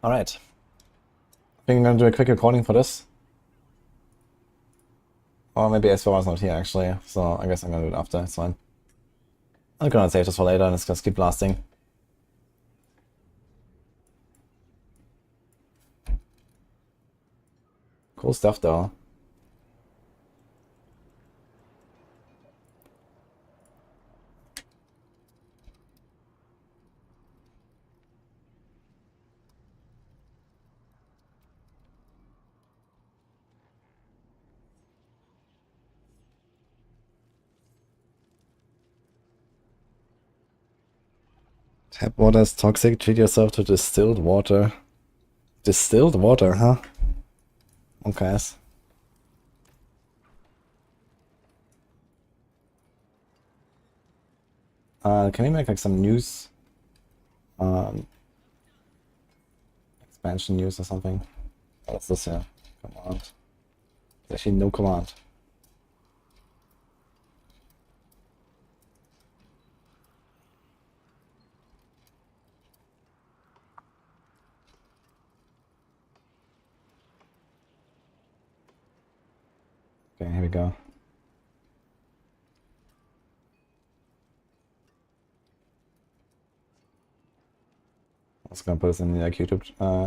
Alright. I think I'm gonna do a quick recording for this. Or maybe S4 is not here actually, so I guess I'm gonna do it after, it's fine. I'm gonna save this for later and it's gonna keep blasting. Cool stuff though. Tap water is toxic, treat yourself to distilled water. Distilled water, huh? Okay. Can we make like some news? Expansion news or something? What's this here? Command. There's actually no command. Okay, here we go. I was gonna put this in the YouTube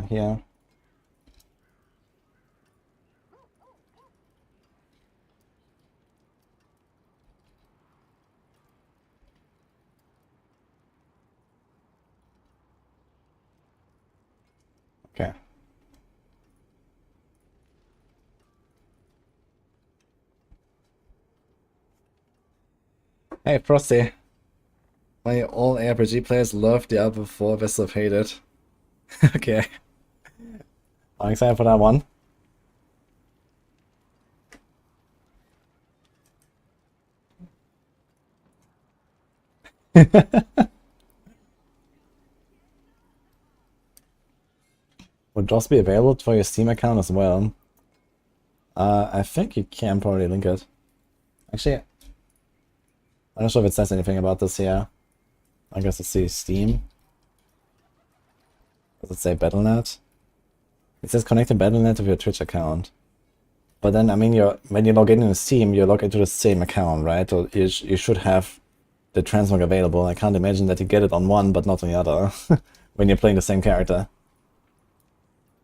here. Okay. Hey Frosty. Why all RPG players love Diablo 4 Vessel of Hate it. Okay. I'm excited for that one. Would JOS be available for your Steam account as well? I think you can probably link it. Actually, I'm not sure if it says anything about this here. I guess let's see Steam. Does it say Battle.net? It says connecting Battle.net with your Twitch account. But then, I mean, when you log in Steam, you log into the same account, right? So you should have the transmog available. I can't imagine that you get it on one, but not on the other, when you're playing the same character.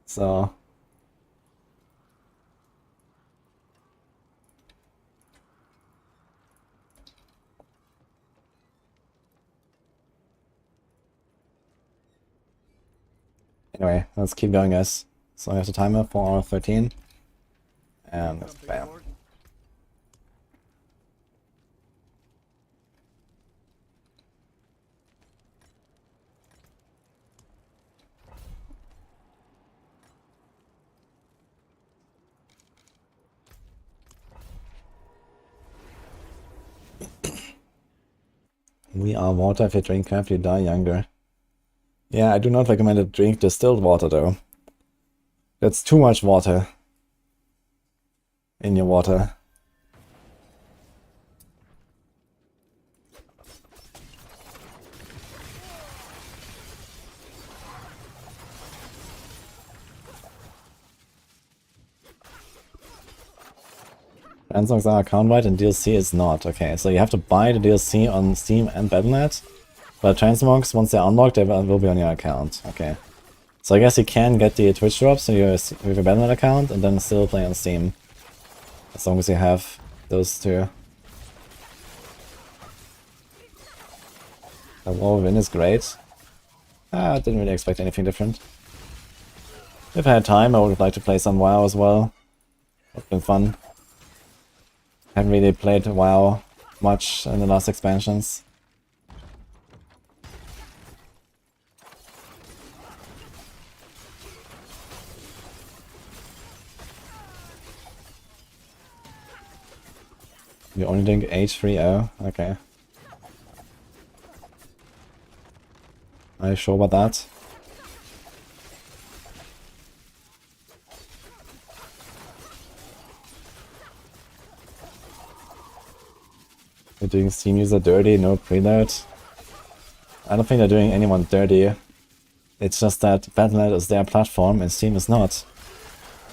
So... Anyway, let's keep going, guys. So I have the timer, 4 hour 13. And Something bam. more? We are water. If you drink crap, you die younger. Yeah, I do not recommend to drink distilled water though. That's too much water in your water. Fansongs are account-wide and DLC is not. Okay, so you have to buy the DLC on Steam and Battle.net. But transmogs, once they're unlocked, they will be on your account. Okay. So I guess you can get the Twitch drops with your Battle.net account and then still play on Steam. As long as you have those two. A WoW win is great. I didn't really expect anything different. If I had time, I would like to play some WoW as well. It's been fun. Haven't really played WoW much in the last expansions. You only drink H3O? Okay. Are you sure about that? You're doing Steam user dirty, no preload? I don't think they're doing anyone dirty. It's just that Battle.net is their platform and Steam is not.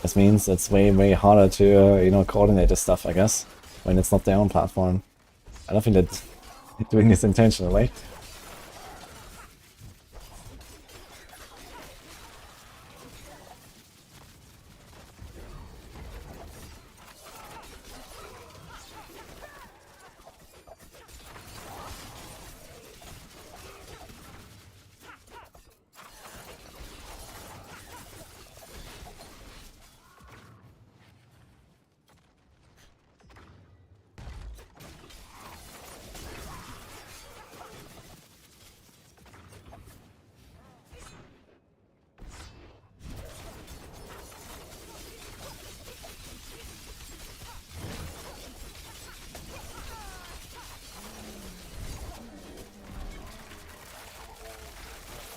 This means it's way harder to, you know, coordinate this stuff, I guess, when it's not their own platform. I don't think they're doing this intentionally.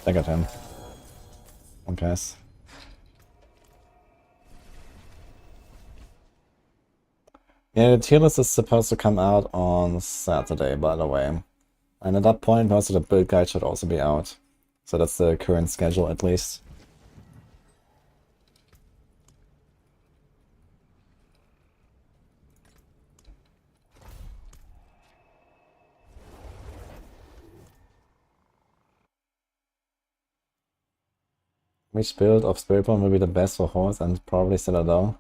I got him. One pass. Yeah, the tier list is supposed to come out on Saturday, by the way. And at that point, most of the build guide should also be out. So that's the current schedule, at least. Which build of Spiritborn will be the best for Horse and probably Citadel?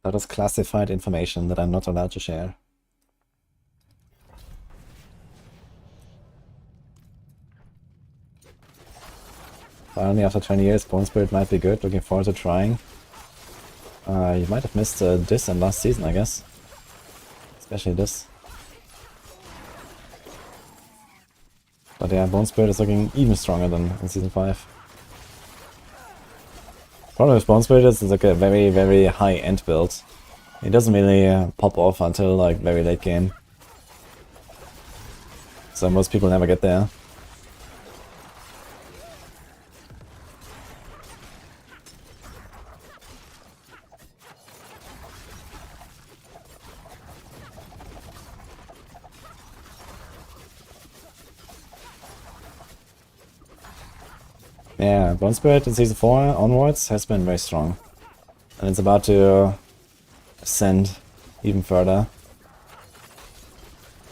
That is classified information that I'm not allowed to share. Finally, after 20 years, Bone Spirit might be good. Looking forward to trying. You might have missed this in last season, I guess. Especially this. But yeah, Bone Spirit is looking even stronger than in Season 5. Problem with Bone Spirit is it's like a very high end build. It doesn't really pop off until like very late game. So most people never get there. Yeah, Bone Spirit in Season 4 onwards has been very strong. And it's about to ascend even further.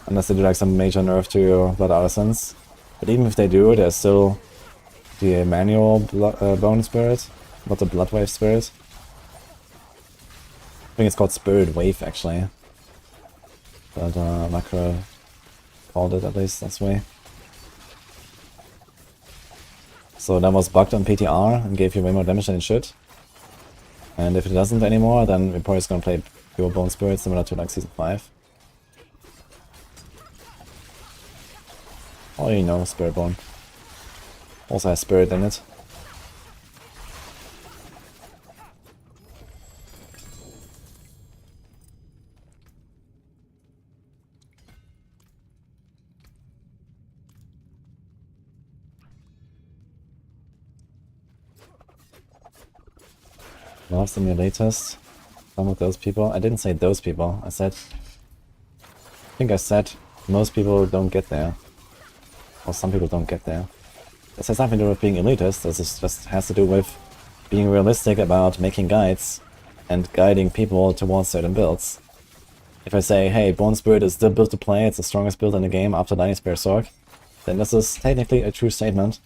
Unless they do like some major nerf to Blood Artisans. But even if they do, there's still the manual Bone Spirit, not the Blood Wave Spirit. I think it's called Spirit Wave actually. But Macro called it at least, that's way. So that was bugged on PTR and gave you way more damage than it should. And if it doesn't anymore, then we're probably just gonna play pure Bone Spirit, similar to like Season 5. Oh, you know, Spiritborn. Also has Spirit in it. Love simulators. Some of those people. I didn't say those people. I think I said most people don't get there. Or some people don't get there. This has nothing to do with being elitist. This just has to do with being realistic about making guides and guiding people towards certain builds. If I say, hey, Bone Spirit is the build to play, it's the strongest build in the game after Lightning Spear Sork, then this is technically a true statement.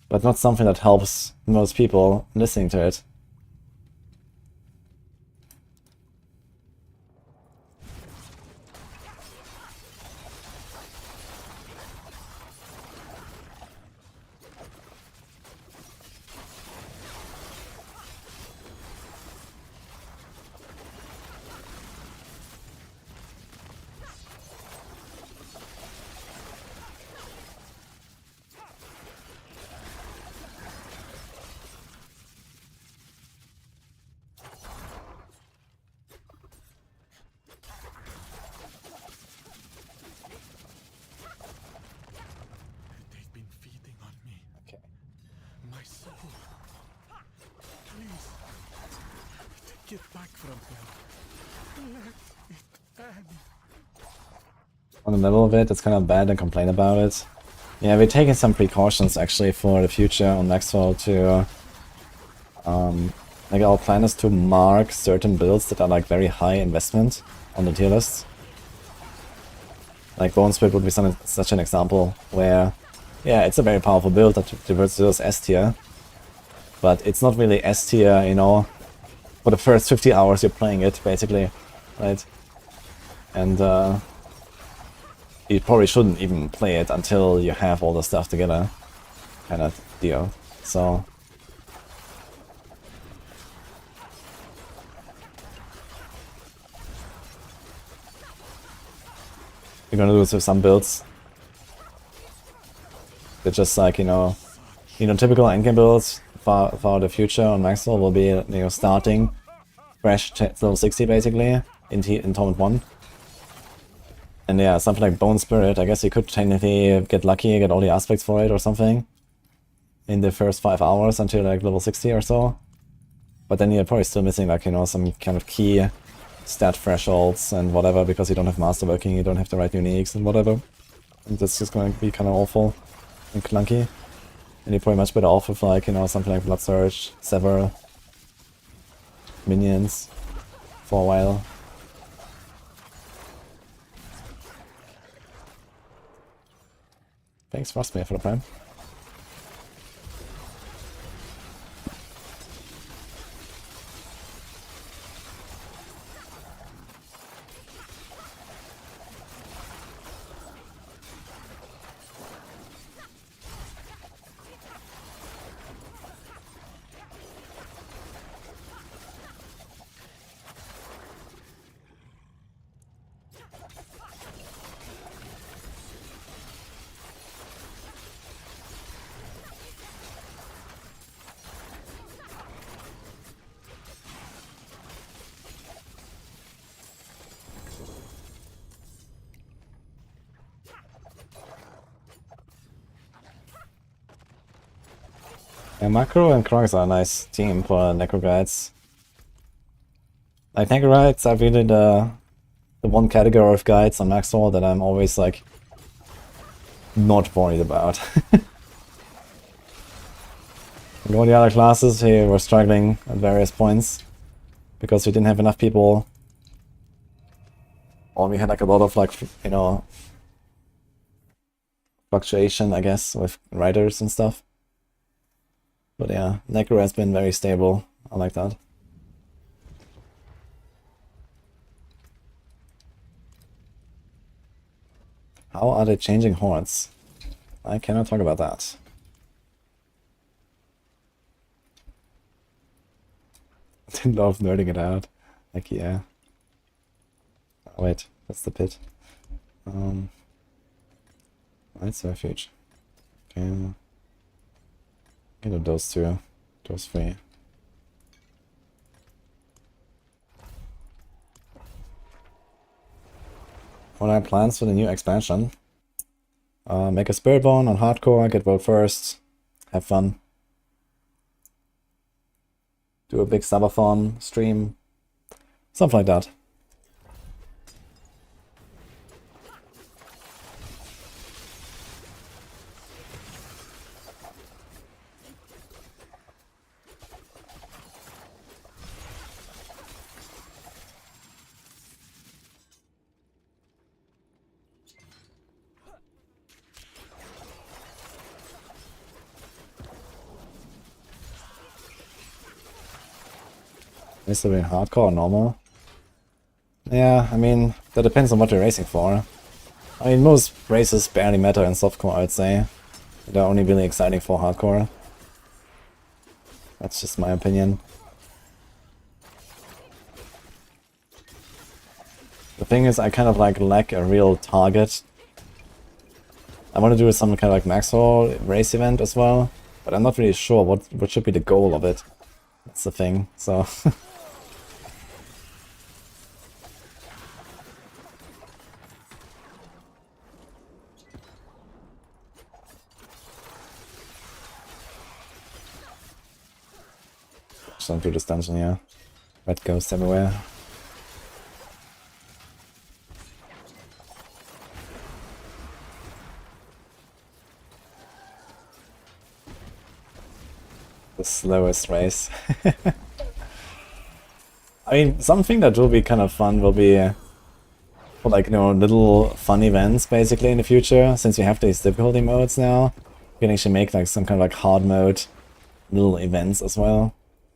But not something that helps most people listening to it. They've been feeding on me. Okay. My soul. Please. Take it back from them. Let it end. On the middle of it, it's kind of bad to complain about it. Yeah, we're taking some precautions actually for the future on Maxwell to... like our plan is to mark certain builds that are like very high investment on the tier list. Like Bone Spirit would be such an example where, yeah, it's a very powerful build that reverts to those S tier. But it's not really S tier, you know, for the first 50 hours you're playing it, basically, right? And you probably shouldn't even play it until you have all the stuff together, kind of deal. So we're gonna do this with some builds. They're just like, you know, typical endgame builds for the future on Maxwell will be, you know, starting fresh level 60 basically in Torment 1. And yeah, something like Bone Spirit, I guess you could technically get lucky, get all the aspects for it or something in the first 5 hours until like level 60 or so. But then you're probably still missing like, you know, some kind of key stat thresholds and whatever, because you don't have masterworking, you don't have the right uniques and whatever. And that's just going to be kind of awful and clunky. And you're probably much better off with like, you know, something like Blood Surge, Sever, Minions for a while. Thanks, Frostmare, for the prime. Yeah, Macro and Krogs are a nice team for Necro Guides. Like, Necro Guides are really the one category of guides on Maxwell that I'm always, like, not worried about. Like, all the other classes here were struggling at various points because we didn't have enough people, or we had, like, a lot of, like, you know, fluctuation, I guess, with writers and stuff. But yeah, Necro has been very stable. I like that. How are they changing hordes? I cannot talk about that. Love nerding it out. Like, yeah. Oh, wait, that's the pit. That's refuge. Okay. Get those two. Those three. What are plans for the new expansion? Make a Spiritborn on hardcore, get world first, have fun. Do a big subathon stream. Something like that. Is it in hardcore or normal? Yeah, I mean, that depends on what you're racing for. I mean, most races barely matter in softcore, I'd say. They're only really exciting for hardcore. That's just my opinion. The thing is, I kind of like lack a real target. I want to do some kind of like Maxwell race event as well, but I'm not really sure what should be the goal of it. That's the thing, so... Just through this dungeon, yeah. Red ghosts everywhere. The slowest race. I mean, something that will be kind of fun will be for like, you know, little fun events basically in the future. Since we have these difficulty modes now, we can actually make like some kind of like hard mode little events as well.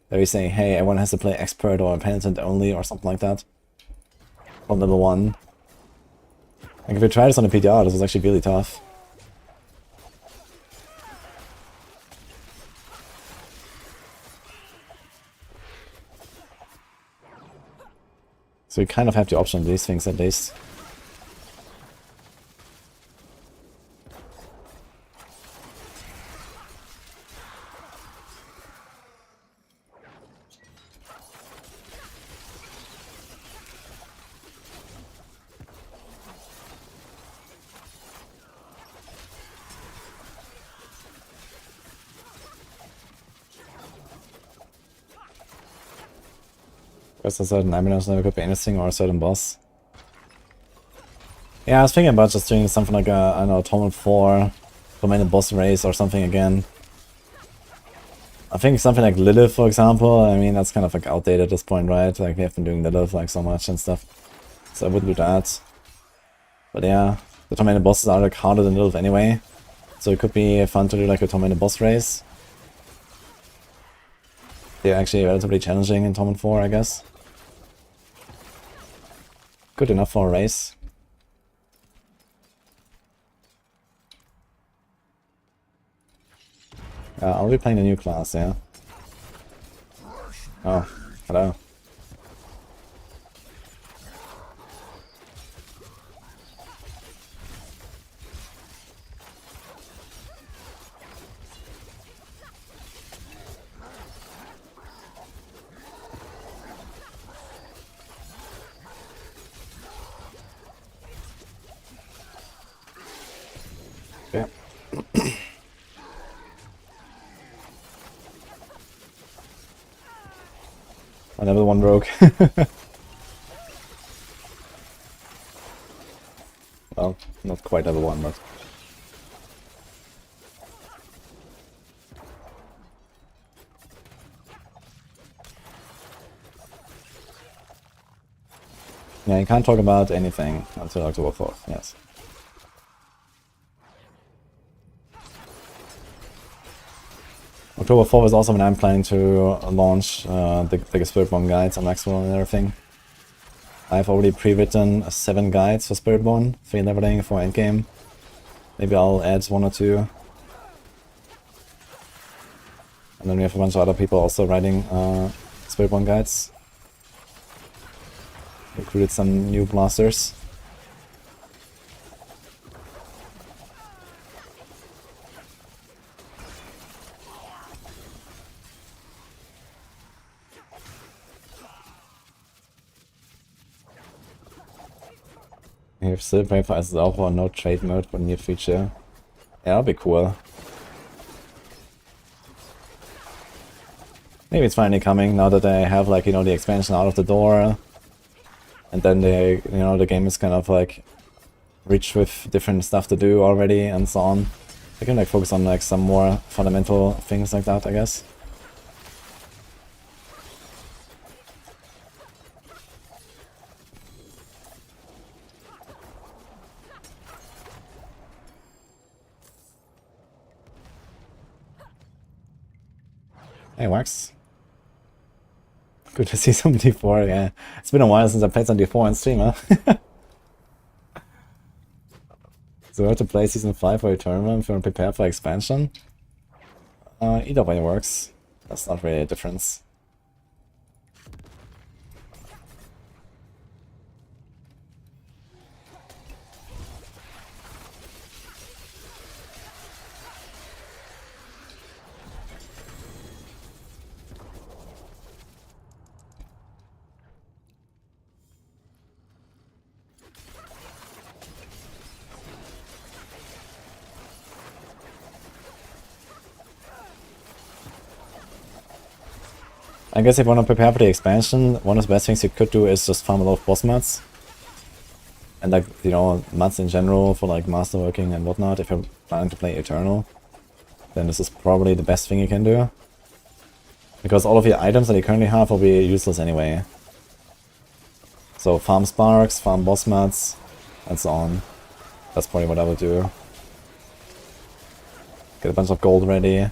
Where we say, hey, everyone has to play expert or penitent only or something like that. From level 1. Like if we tried this on a PTR, this was actually really tough. So we kind of have the option of these things at least. There's a certain eminence level, could be anything or a certain boss. Yeah, I was thinking about just doing something like a, I don't know, Torment 4, Tormented boss race or something again. I think something like Lilith, for example, I mean, that's kind of like outdated at this point, right? Like, we have been doing Lilith like so much and stuff. So I would do that. But yeah, the Tormented bosses are like harder than Lilith anyway. So it could be fun to do like a Tormented boss race. They're actually relatively challenging in Torment 4, I guess. Good enough for a race. I'll be playing a new class, yeah. Oh, hello. Okay. I level 1 rogue. Well, not quite level 1, but... Yeah, you can't talk about anything until October 4th, yes. October 4th is also when I'm planning to launch the Spiritborn guides on Maxwell and everything. I've already pre-written 7 guides for Spiritborn, 3 leveling, 4 endgame. Maybe I'll add 1 or 2. And then we have a bunch of other people also writing Spiritborn guides. Recruited some new blasters. If still Paper is auch no trade mode for near future. Yeah, that'll be cool. Maybe it's finally coming now that they have like, you know, the expansion out of the door. And then they, you know, the game is kind of like rich with different stuff to do already and so on. They can like focus on like some more fundamental things like that, I guess. Hey Wax. Good to see some D4, yeah. It's been a while since I played some D4 on stream, huh? So we have to play Season 5 for a tournament if you want to prepare for expansion. Either way works. That's not really a difference. I guess if you want to prepare for the expansion, one of the best things you could do is just farm a lot of boss mats. And like, you know, mats in general for like masterworking and whatnot. If you're planning to play Eternal, then this is probably the best thing you can do. Because all of your items that you currently have will be useless anyway. So farm sparks, farm boss mats, and so on. That's probably what I would do. Get a bunch of gold ready.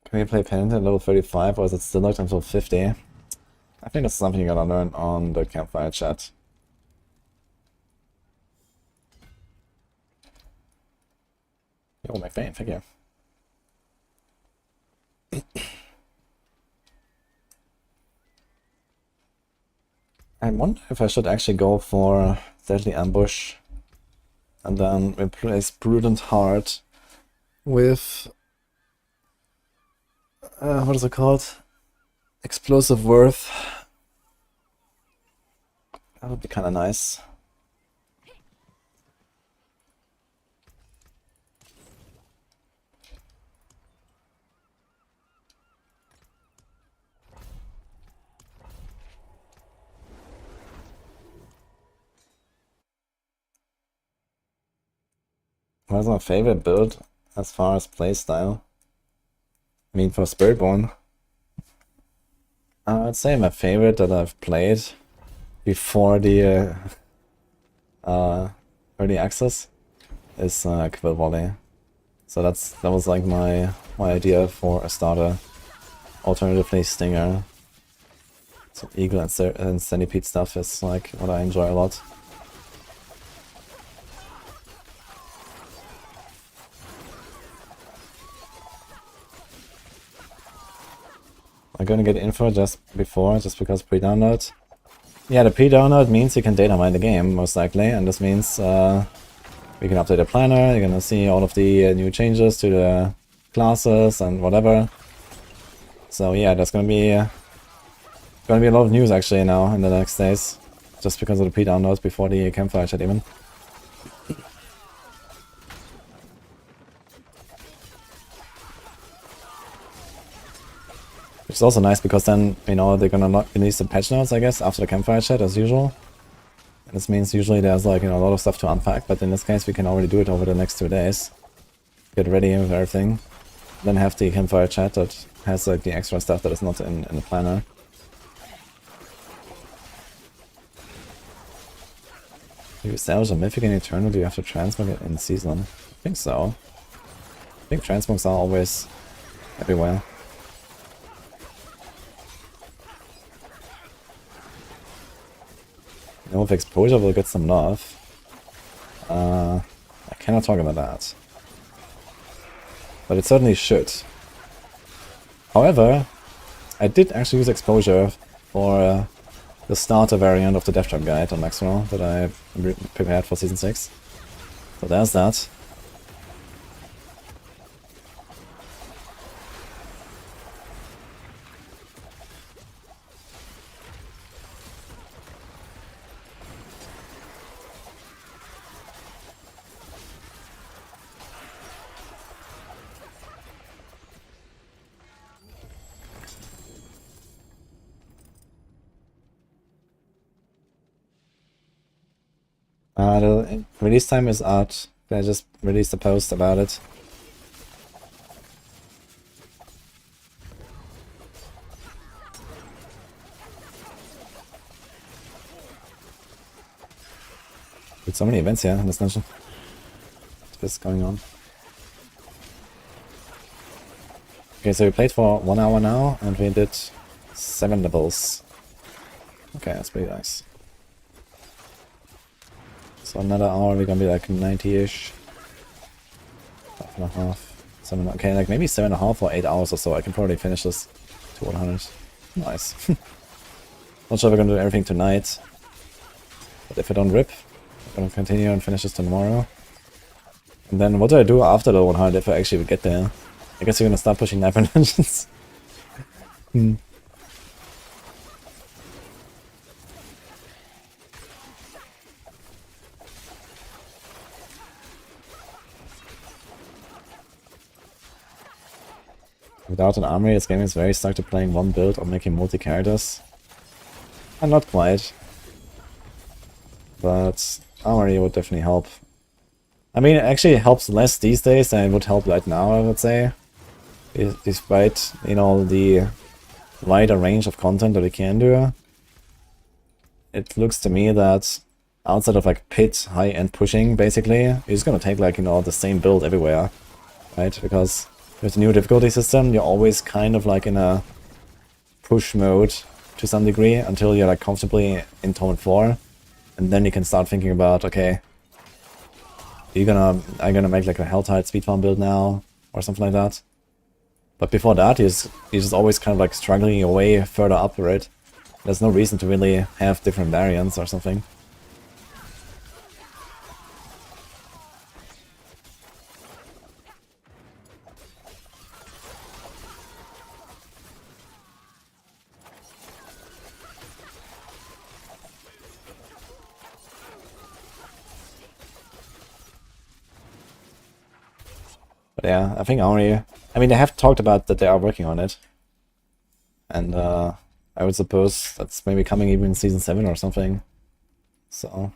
Can we play Penitent at level 35 or is it still locked until 50? I think that's something you're gonna learn on the campfire chat. Yo, McVeigh, thank you. I wonder if I should actually go for Deadly Ambush and then replace Prudent Heart with what is it called? Explosive Worth. That would be kind of nice. What's my favorite build as far as playstyle? I mean, for Spiritborn, I'd say my favorite that I've played before the early access is Quill Volley. So that was like my idea for a starter. Alternatively, Stinger. So Eagle and Centipede stuff is like what I enjoy a lot. I'm gonna get info just because pre-download. Yeah, the pre-download means you can data mine the game, most likely, and this means we can update the planner, you're gonna see all of the new changes to the classes and whatever. So yeah, there's gonna be a lot of news actually now in the next days, just because of the pre-downloads before the campfire chat even. Which is also nice because then, you know, they're gonna not release the patch notes, I guess, after the campfire chat as usual. And this means usually there's like, you know, a lot of stuff to unpack, but in this case we can already do it over the next 2 days. Get ready with everything. Then have the campfire chat that has like the extra stuff that is not in the planner. If you establish a mythic in Eternal, do you have to transfer it in season? I think so. I think transmogs are always everywhere. You know, if exposure will get some love. I cannot talk about that. But it certainly should. However, I did actually use exposure for the starter variant of the Death Trap guide on Maxwell that I prepared for Season 6. So there's that. The release time is out. I just released a post about it. With so many events here in this dungeon. What's going on? Okay, so we played for 1 hour now, and we did 7 levels. Okay, that's pretty nice. So another hour, we're gonna be like 90-ish. 5.5. 7, okay, like maybe 7.5 or 8 hours or so. I can probably finish this to 100. Nice. Not sure we're gonna do everything tonight. But if I don't rip, I'm gonna continue and finish this tomorrow. And then what do I do after the 100 if I actually get there? I guess you're gonna start pushing knife dungeons. Without an armory, this game is very stuck to playing one build or making multi-characters. And not quite. But armory would definitely help. I mean, it actually helps less these days than it would help right now, I would say. Despite, you know, the wider range of content that we can do. It looks to me that outside of like pit, high-end pushing, basically, you're just gonna take like, you know, the same build everywhere. Right? Because with the new difficulty system, you're always kind of like in a push mode to some degree until you're like comfortably in Tome 4. And then you can start thinking about, okay, are you gonna make like a Helltide speed farm build now? Or something like that. But before that, you're just always kind of like struggling your way further up, right? There's no reason to really have different variants or something. But yeah, I think I mean, they have talked about that they are working on it. And I would suppose that's maybe coming even in Season 7 or something. So...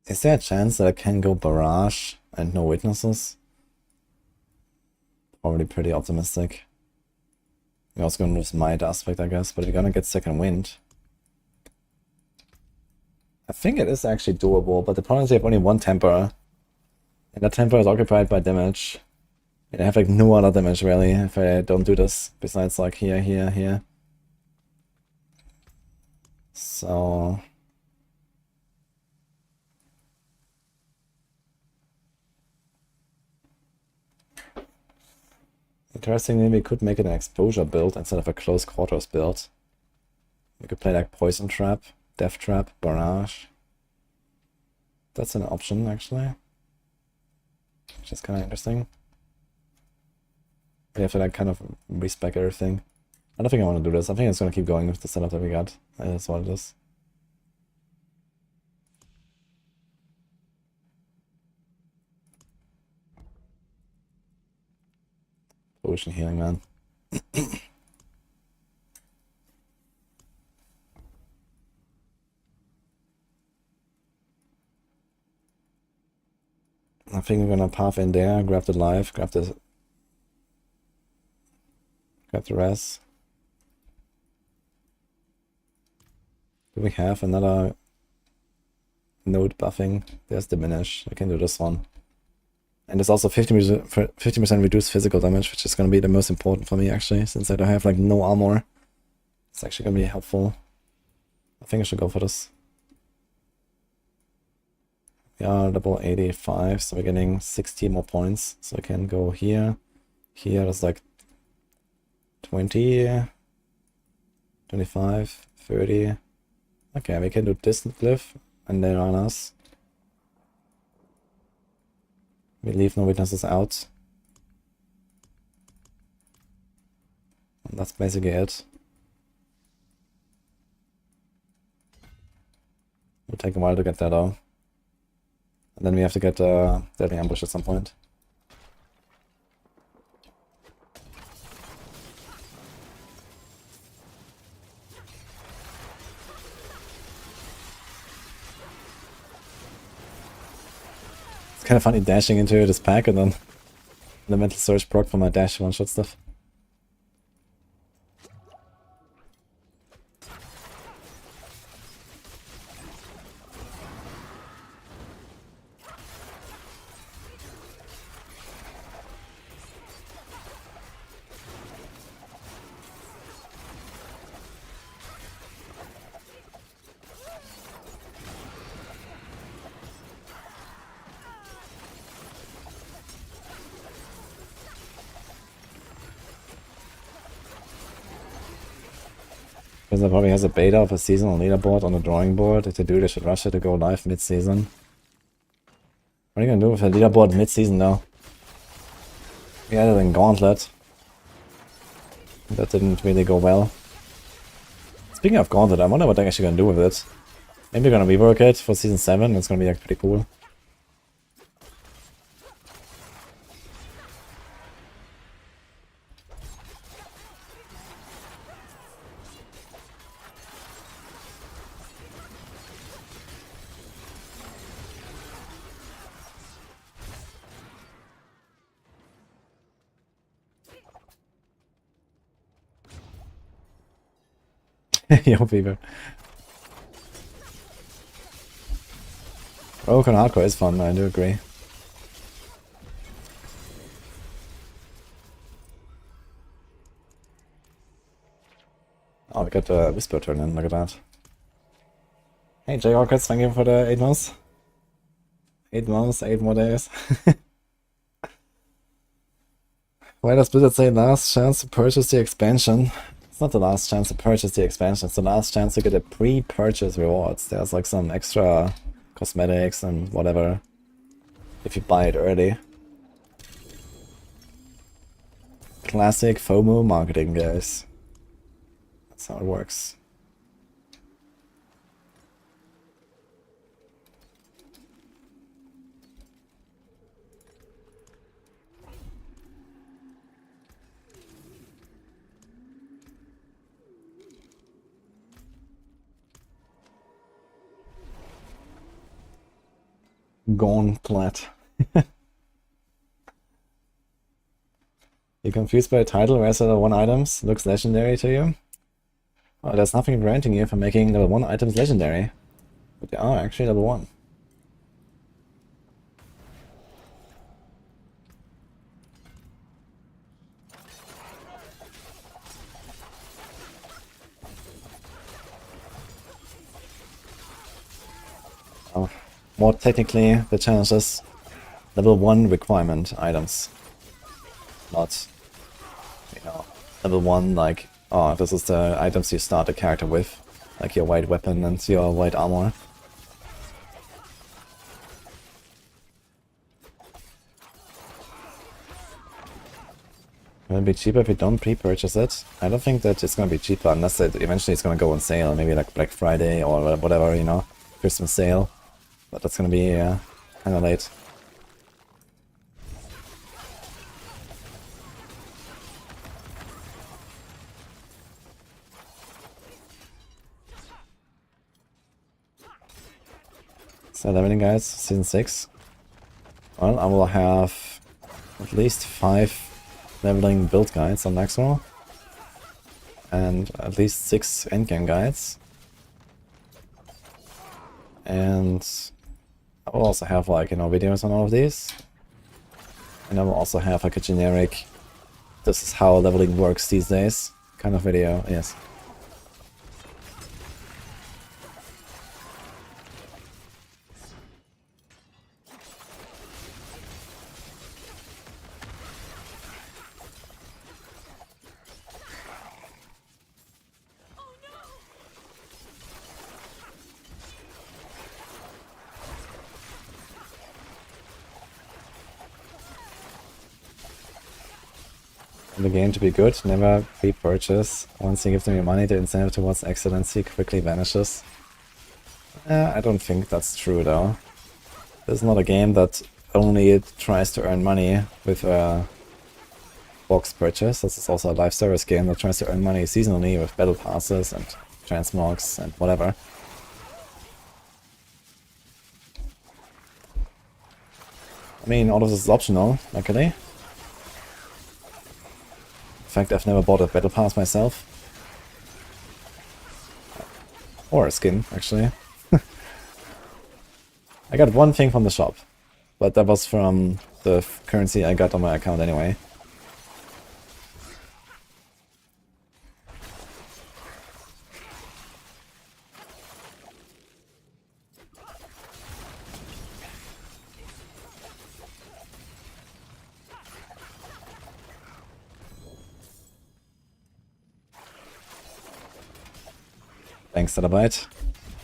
Is there a chance that I can go barrage and no witnesses? Probably pretty optimistic. We're also gonna lose might aspect, I guess, but we're gonna get second wind. I think it is actually doable, but the problem is you have only one temper. And that temper is occupied by damage. And I have like no other damage really if I don't do this, besides like here, here, here. So... Interestingly, we could make it an exposure build instead of a close quarters build. We could play like Poison Trap, Death Trap, Barrage. That's an option actually. Which is kind of interesting. We have to like kind of respec everything. I don't think I want to do this. I think it's going to keep going with the setup that we got. That's what it is. Potion healing, man. think we're gonna path in there, grab the life, grab the res. Do we have another node buffing? There's diminish. I can do this one. And there's also 50% reduced physical damage, which is gonna be the most important for me actually, since I don't have like no armor. It's actually gonna be helpful. I think I should go for this. We are level 85, so we're getting 60 more points. So I can go here. Here there's like 20, 25, 30. Okay, we can do distant glyph and then on us. We leave no witnesses out. And that's basically it. It'll take a while to get there though. And then we have to get deadly ambush at some point. It's kind of funny dashing into this pack and then the mental surge proc for my dash one-shot stuff. Because probably has a beta of a seasonal leaderboard on the drawing board. If they do, they should rush it to go live mid-season. What are you gonna do with a leaderboard mid-season now? We added in Gauntlet. That didn't really go well. Speaking of Gauntlet, I wonder what they're actually gonna do with it. Maybe they're gonna rework it for season 7. It's gonna be like pretty cool. Yo, fever. Broken hardcore is fun, I do agree. Oh, we got the Whisper turn in, look at that. Hey J Rockets, thank you for the 8 months. 8 months, 8 more days. Why does Blizzard say last chance to purchase the expansion? It's not the last chance to purchase the expansion, it's the last chance to get a pre-purchase rewards. There's like some extra cosmetics and whatever if you buy it early. Classic FOMO marketing, guys. That's how it works. Gauntlet. You're confused by the title, where's level 1 items? Looks legendary to you? Oh, there's nothing preventing you from making level 1 items legendary. But they are actually level 1. Oh. More technically, the challenge is level 1 requirement items. Not, you know, level 1 like, oh, this is the items you start the character with. Like your white weapon and your white armor. Will it be cheaper if you don't pre-purchase it? I don't think that it's gonna be cheaper unless it eventually it's gonna go on sale. Maybe like Black Friday or whatever, you know, Christmas sale. But that's gonna be kinda late. Is that everything, guys? Season 6? Well, I will have at least 5 leveling build guides on Maxwell. And at least 6 endgame guides. And I will also have, like, you know, videos on all of these. And I will also have like a generic, this is how leveling works these days kind of video, yes. The game to be good, never pre-purchase. Once you give them your money, the incentive towards excellency quickly vanishes. I don't think that's true though. This is not a game that only tries to earn money with a box purchase. This is also a live service game that tries to earn money seasonally with battle passes and transmogs and whatever. I mean, all of this is optional, luckily. In fact, I've never bought a battle pass myself. Or a skin, actually. I got one thing from the shop, but that was from the currency I got on my account anyway. Thanks, Terabyte.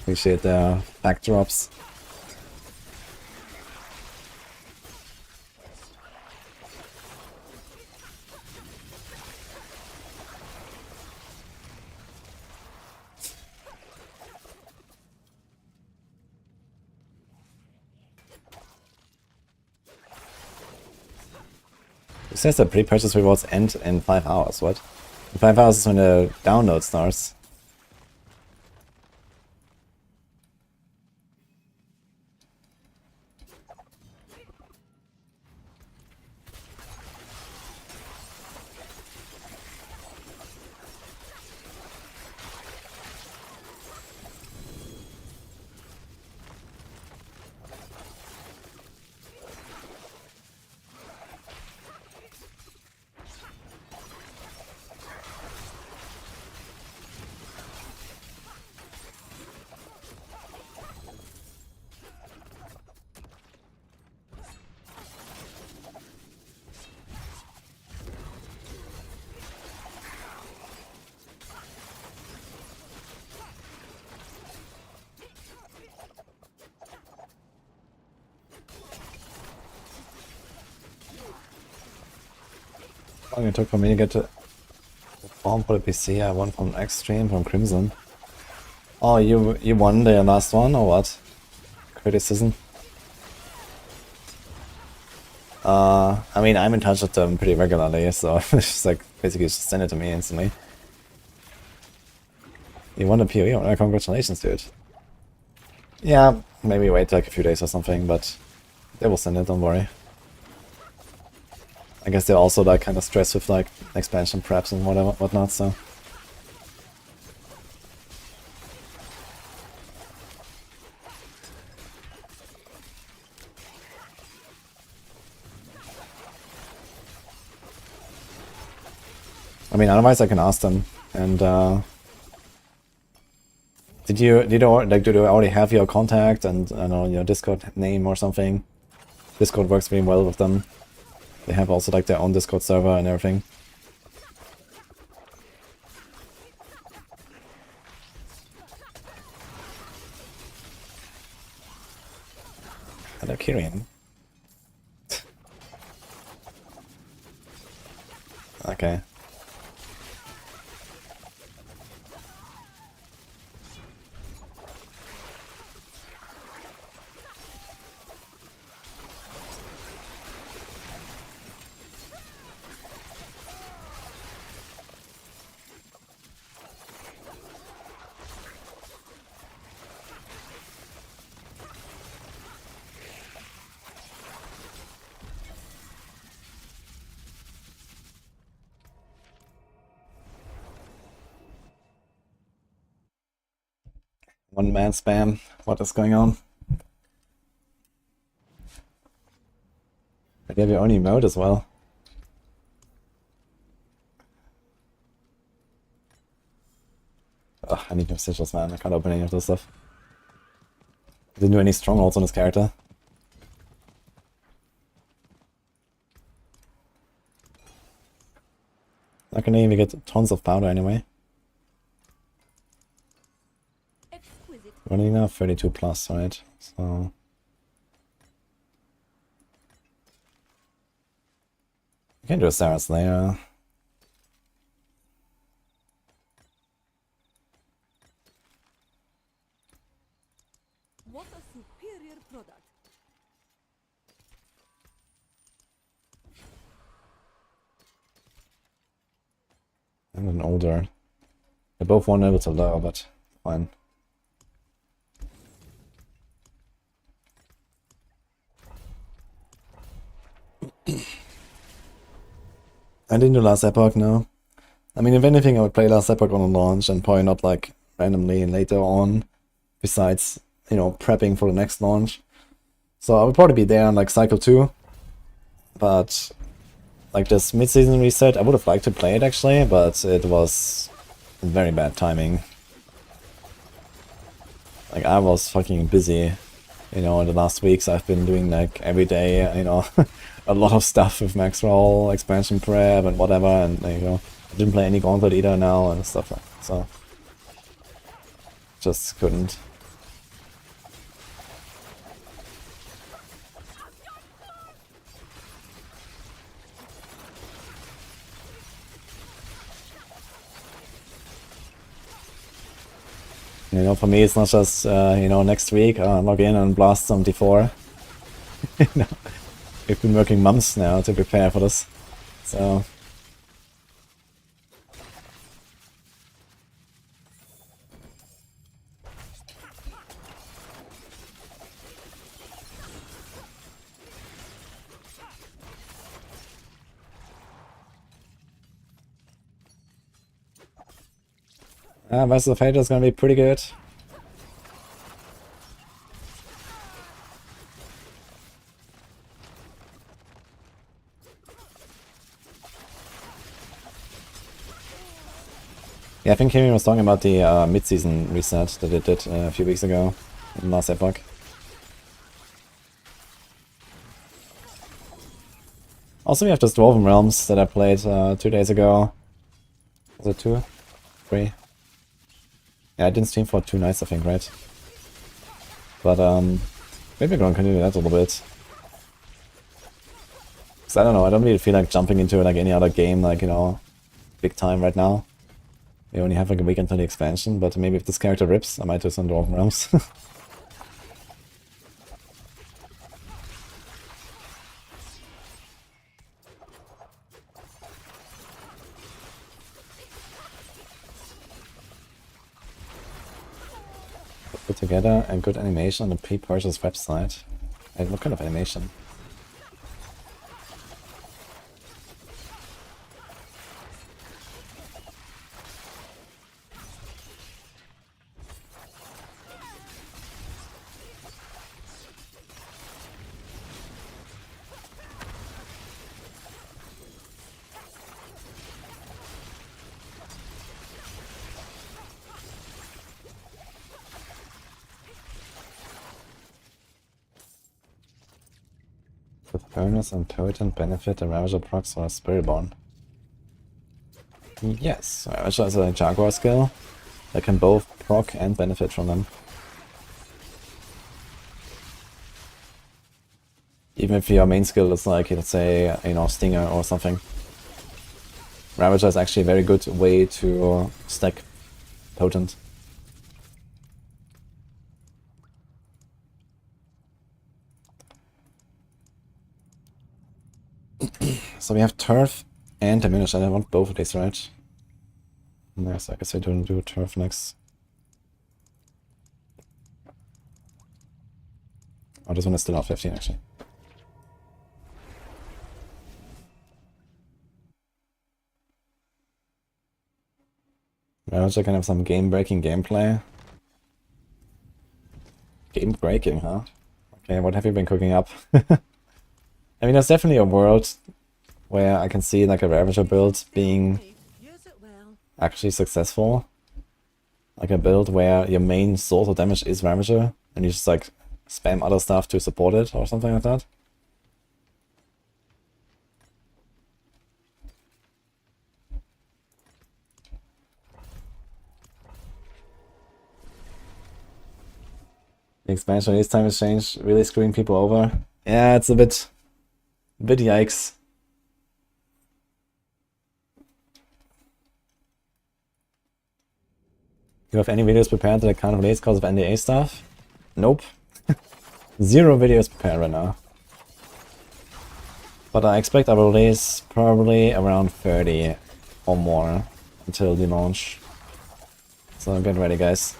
Appreciate the pack drops. It says that pre-purchase rewards end in 5 hours, what? In 5 hours is when the download starts. How long it took for me to get to the form for the PC? I won from Extreme, from Crimson. Oh, you won the last one, or what? Criticism? I mean, I'm in touch with them pretty regularly, so it's just like, basically just send it to me instantly. You won the PoE? Oh, congratulations, dude. Yeah, maybe wait like a few days or something, but they will send it, don't worry. I guess they're also like kind of stressed with like expansion preps and whatnot, so. I mean, otherwise I can ask them. And do they already have your contact and I don't know, your Discord name or something? Discord works really well with them. They have also like their own Discord server and everything. Hello, Kyrian. Okay. One man spam. What is going on? But you have your own emote as well. Ugh, I need new sigils, man. I can't open any of this stuff. I didn't do any strongholds on this character. I can even get tons of powder anyway. Exquisite. Running now 32 plus, right? So you can do a Sarah Slayer. What a superior product. And an older. They're both one level too low, but fine. I didn't do last epoch, no. I mean, if anything, I would play last epoch on launch and probably not like randomly later on, besides, you know, prepping for the next launch. So I would probably be there on like cycle 2, but like this mid-season reset, I would have liked to play it actually, but it was very bad timing. Like I was fucking busy, you know, in the last weeks I've been doing like every day, you know, a lot of stuff with max roll, expansion prep and whatever, and you know, I didn't play any gauntlet either now and stuff like that, so just couldn't. You know, for me it's not just, you know, next week, log in and blast 74. You know, we've been working months now to prepare for this, so... Versus the Fader is gonna be pretty good. Yeah, I think Kimmy was talking about the mid-season reset that it did a few weeks ago in last epoch. Also, we have this Dwarven Realms that I played 2 days ago. Was it 2? 3? Yeah, I didn't stream for 2 nights, I think, right? But maybe we're gonna continue that a little bit. Cause I don't know, I don't really feel like jumping into like any other game, like, you know, big time right now. We only have like a week until the expansion, but maybe if this character rips, I might do some Dwarven Realms. Put together a good animation on the pre-purchase website. And what kind of animation? With Furnace and Potent benefit the Ravager procs or Spiritborn. Yes, Ravager is a Jaguar skill that can both proc and benefit from them. Even if your main skill is like, let's say, you know, Stinger or something. Ravager is actually a very good way to stack Potent. So we have Turf and Diminish, and I want both of these, right? Yes, I guess I don't do Turf next. Oh, this one is still not 15 actually. Ravager can have some game-breaking gameplay. Game breaking, huh? Okay, what have you been cooking up? I mean, there's definitely a world where I can see like a Ravager build being Use it well. actually successful. Like a build where your main source of damage is Ravager, and you just like spam other stuff to support it or something like that. The expansion release time has changed, really screwing people over. Yeah, it's a bit yikes. You have any videos prepared that I can't release because of NDA stuff? Nope. 0 videos prepared right now. But I expect I will release probably around 30 or more until the launch. So get ready, guys.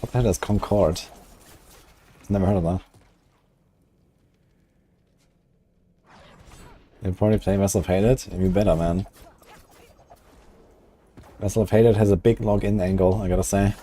What the hell is Concord? Never heard of that. You probably play Vessel of Hated? You better, man. Vessel of Hated has a big login angle, I gotta say.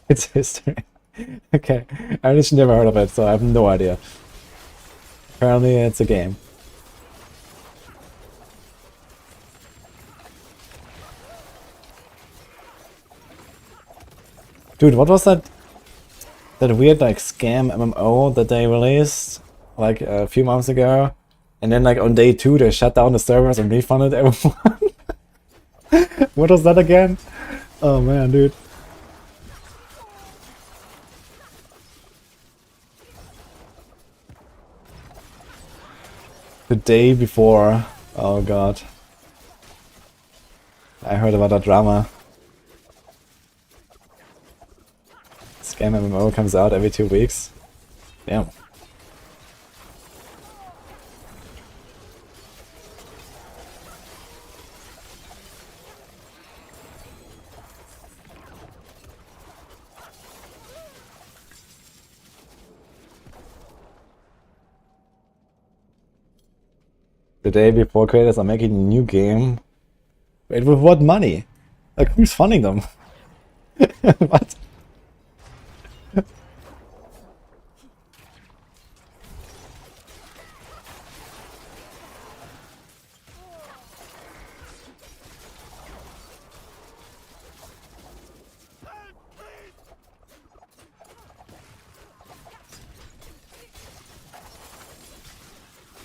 It's history. Okay, I just never heard of it, so I have no idea. Apparently it's a game. Dude, what was that weird like scam MMO that they released like a few months ago? And then like on day 2 they shut down the servers and refunded everyone? What was that again? Oh man, dude. The day before. Oh god. I heard about that drama. Scam MMO comes out every 2 weeks. Damn. The day before creators are making a new game. Wait, with what money? Like, who's funding them? What?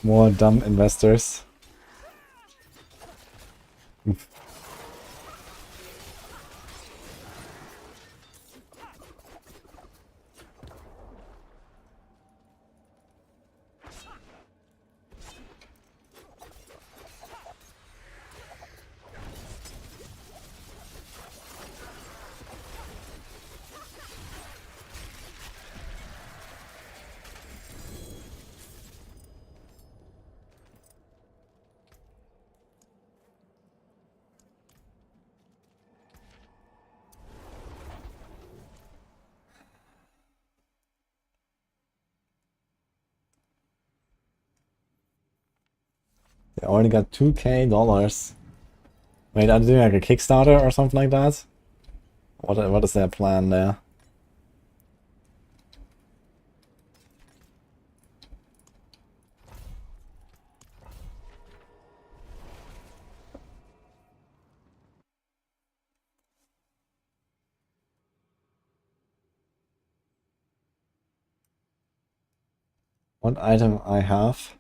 More dumb investors. They already got $2,000. Wait, are they doing like a Kickstarter or something like that? What is their plan there? What item I have?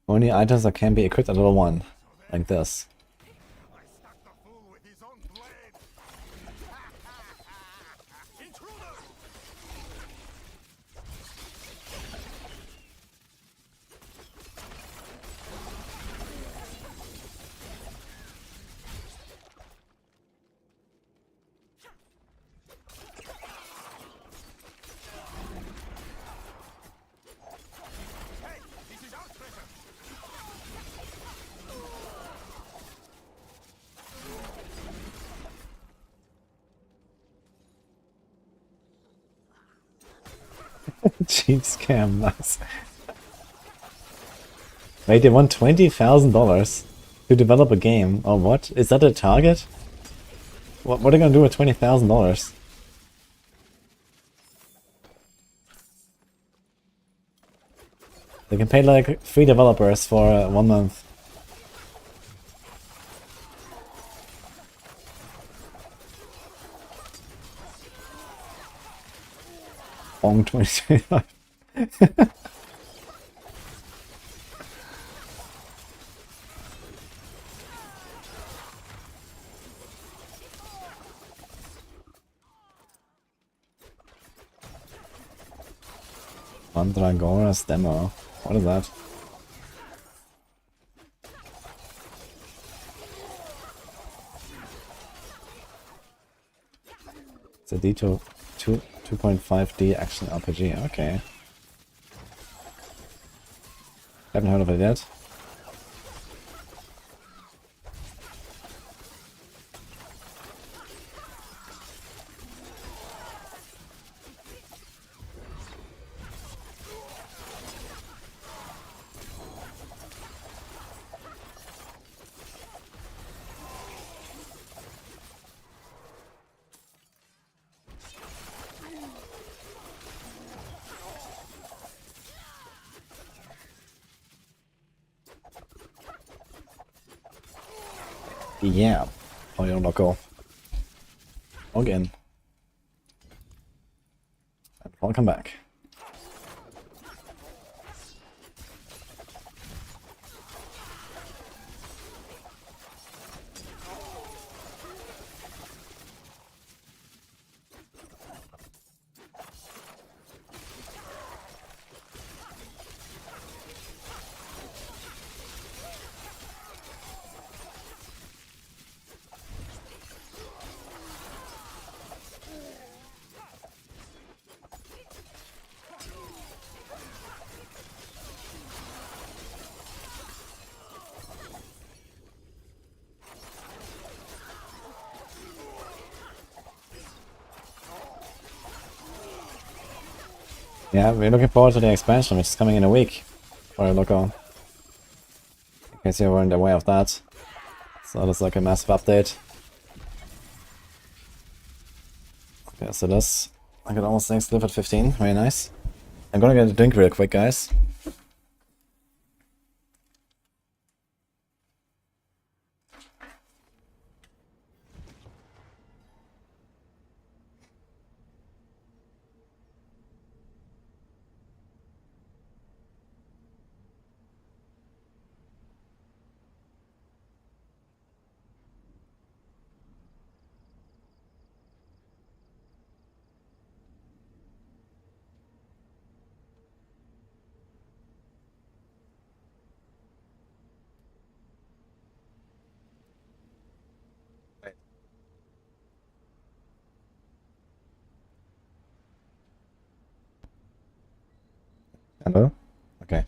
Only items that can be equipped at level 1. Like this. I stuck the fool with his own blade. Intruder! Hey, this is our treasure. Cheap scam, nice. Wait, they want $20,000 to develop a game. Oh, what? Is that a target? What are they gonna do with $20,000? They can pay like 3 developers for 1 month. On 2025. Mandragora's demo. What is that? It's a D2 2.5D action RPG. Okay. Haven't heard of it yet. Yeah. Oh, you're not go. Log in. And welcome back. Yeah, we're looking forward to the expansion, which is coming in a week. For a look on. In case you weren't aware of that. So that's like a massive update. Okay, so this. I got almost things live at 15. Very nice. I'm gonna get a drink real quick, guys. Hello? Okay.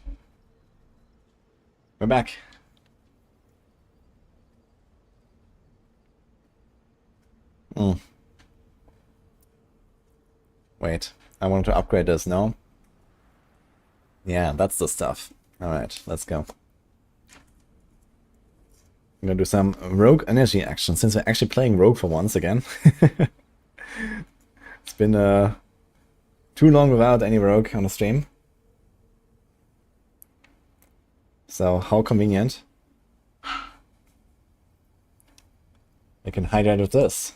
We're back. Wait, I wanted to upgrade this, no? Yeah, that's the stuff. Alright, let's go. I'm gonna do some rogue energy action, since we're actually playing rogue for once again. It's been too long without any rogue on the stream. So, how convenient. I can hydrate with this.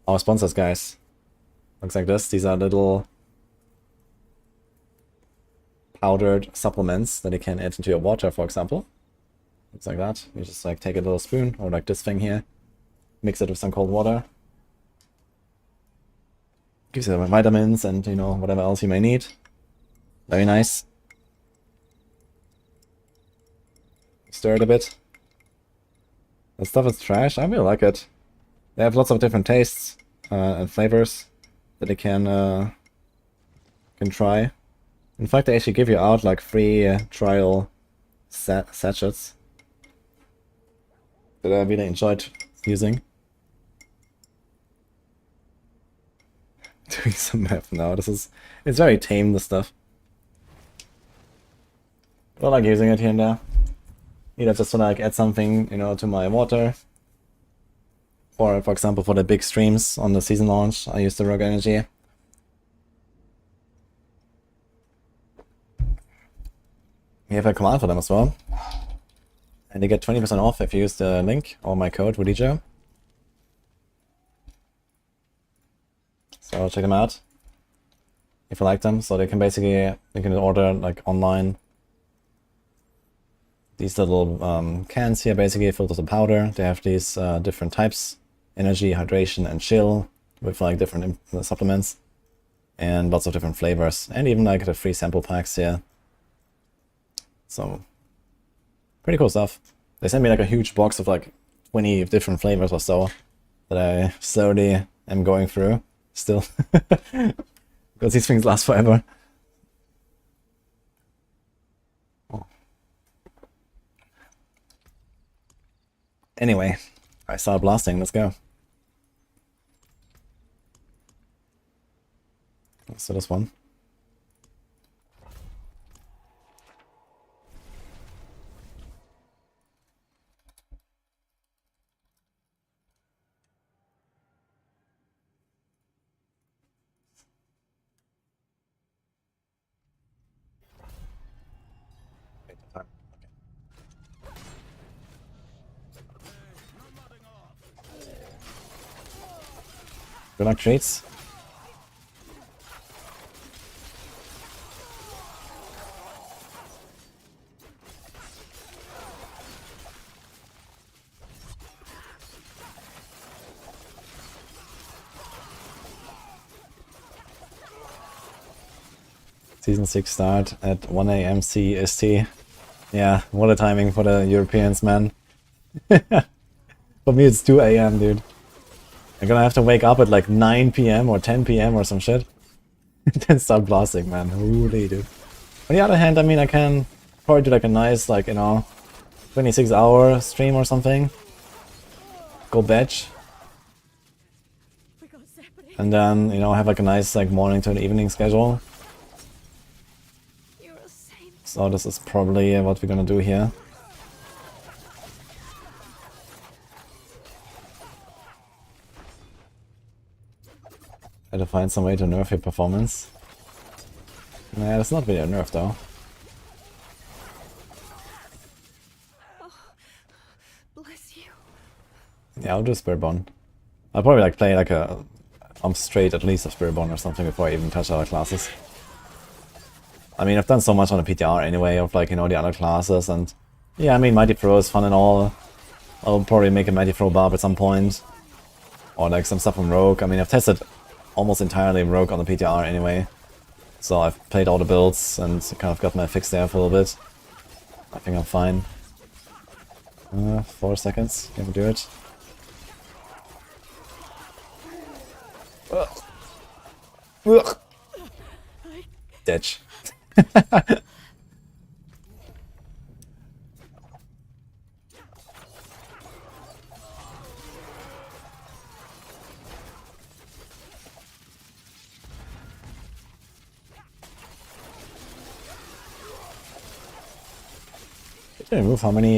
Our sponsors, guys. Looks like this. These are little powdered supplements that you can add into your water, for example. Looks like that. You just like take a little spoon, or like this thing here, mix it with some cold water. Gives you vitamins and, you know, whatever else you may need. Very nice. Stir it a bit. The stuff is trash. I really like it. They have lots of different tastes and flavors that you can try. In fact, they actually give you out like free trial sachets that I really enjoyed using. Doing some math now. It's very tame, this stuff. But I like using it here and there. Either just to like add something, you know, to my water. Or for example, for the big streams on the season launch, I use the Rogue Energy. We have a command for them as well. And you get 20% off if you use the link or my code wudijo. So check them out if you like them. So they can basically, you can order like online these little cans here, basically filled with the powder. They have these different types: energy, hydration, and chill, with like different supplements and lots of different flavors, and even like the free sample packs here. So pretty cool stuff. They sent me like a huge box of like 20 different flavors or so that I slowly am going through still. Because these things last forever. Anyway, I start blasting, let's go. So this one. Good luck, treats. Season 6 start at 1 AM CST. Yeah, what a timing for the Europeans, man. For me it's 2 AM, dude. I'm gonna have to wake up at like 9 PM or 10 PM or some shit. Then start blasting, man. Holy, dude. On the other hand, I mean, I can probably do like a nice, like, you know, 26-hour stream or something. Go batch. We got separated. And then, you know, have like a nice like morning to an evening schedule. You're a saint. So this is probably what we're gonna do here. Try to find some way to nerf your performance. Nah, that's not really a nerf though. Bless you. Yeah, I'll do Spiritborn. I'll probably like play like a straight at least of Spiritborn or something before I even touch other classes. I mean, I've done so much on the PTR anyway of like, you know, the other classes, and yeah, I mean, Mighty Throw is fun and all. I'll probably make a Mighty Throw barb at some point. Or like some stuff from Rogue. I mean, I've tested almost entirely Rogue on the PTR anyway. So I've played all the builds and kind of got my fix there for a little bit. I think I'm fine. 4 seconds, can we do it? Ugh. Ditch. Did I remove how many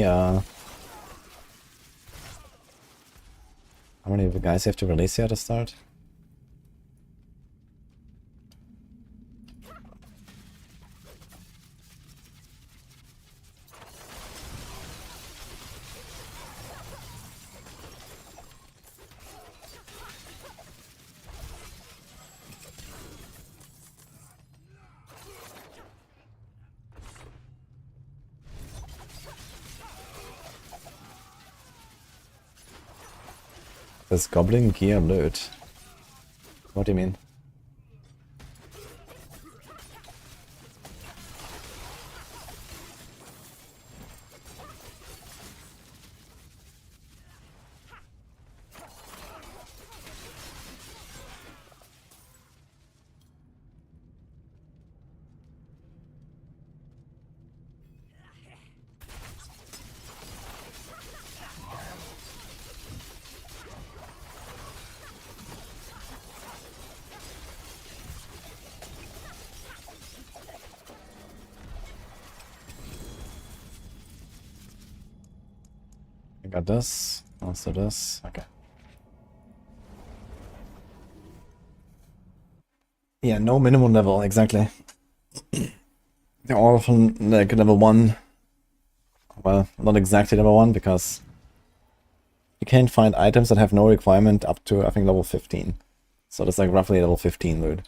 guys you have to release here at the start? This goblin gear loot. What do you mean? I got this, also this, okay. Yeah, no minimum level, exactly. They're all from like level 1. Well, not exactly level 1, because you can't find items that have no requirement up to, I think, level 15. So that's like roughly level 15 loot.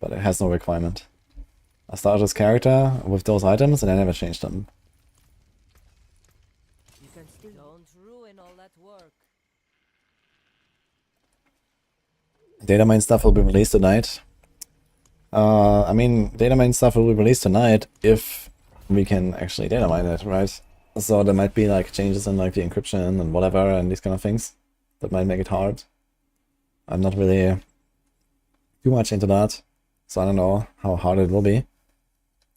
But it has no requirement. I started this character with those items and I never changed them. You can still don't ruin all that work. Data mine stuff will be released tonight. I mean, data mine stuff will be released tonight if we can actually data mine it, right? So there might be like changes in like the encryption and whatever and these kind of things that might make it hard. I'm not really too much into that, so I don't know how hard it will be.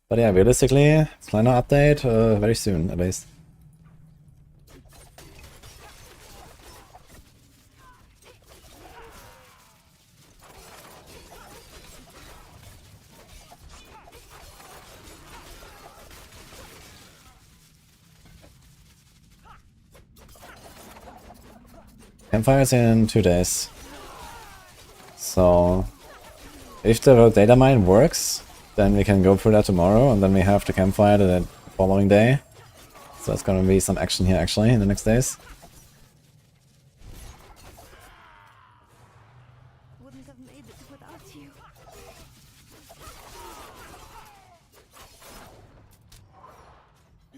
But yeah, realistically, Slender update very soon at least. Campfires in 2 days. So if the data mine works, then we can go through that tomorrow, and then we have the campfire the following day. So it's gonna be some action here actually in the next days. Wouldn't have made it without you.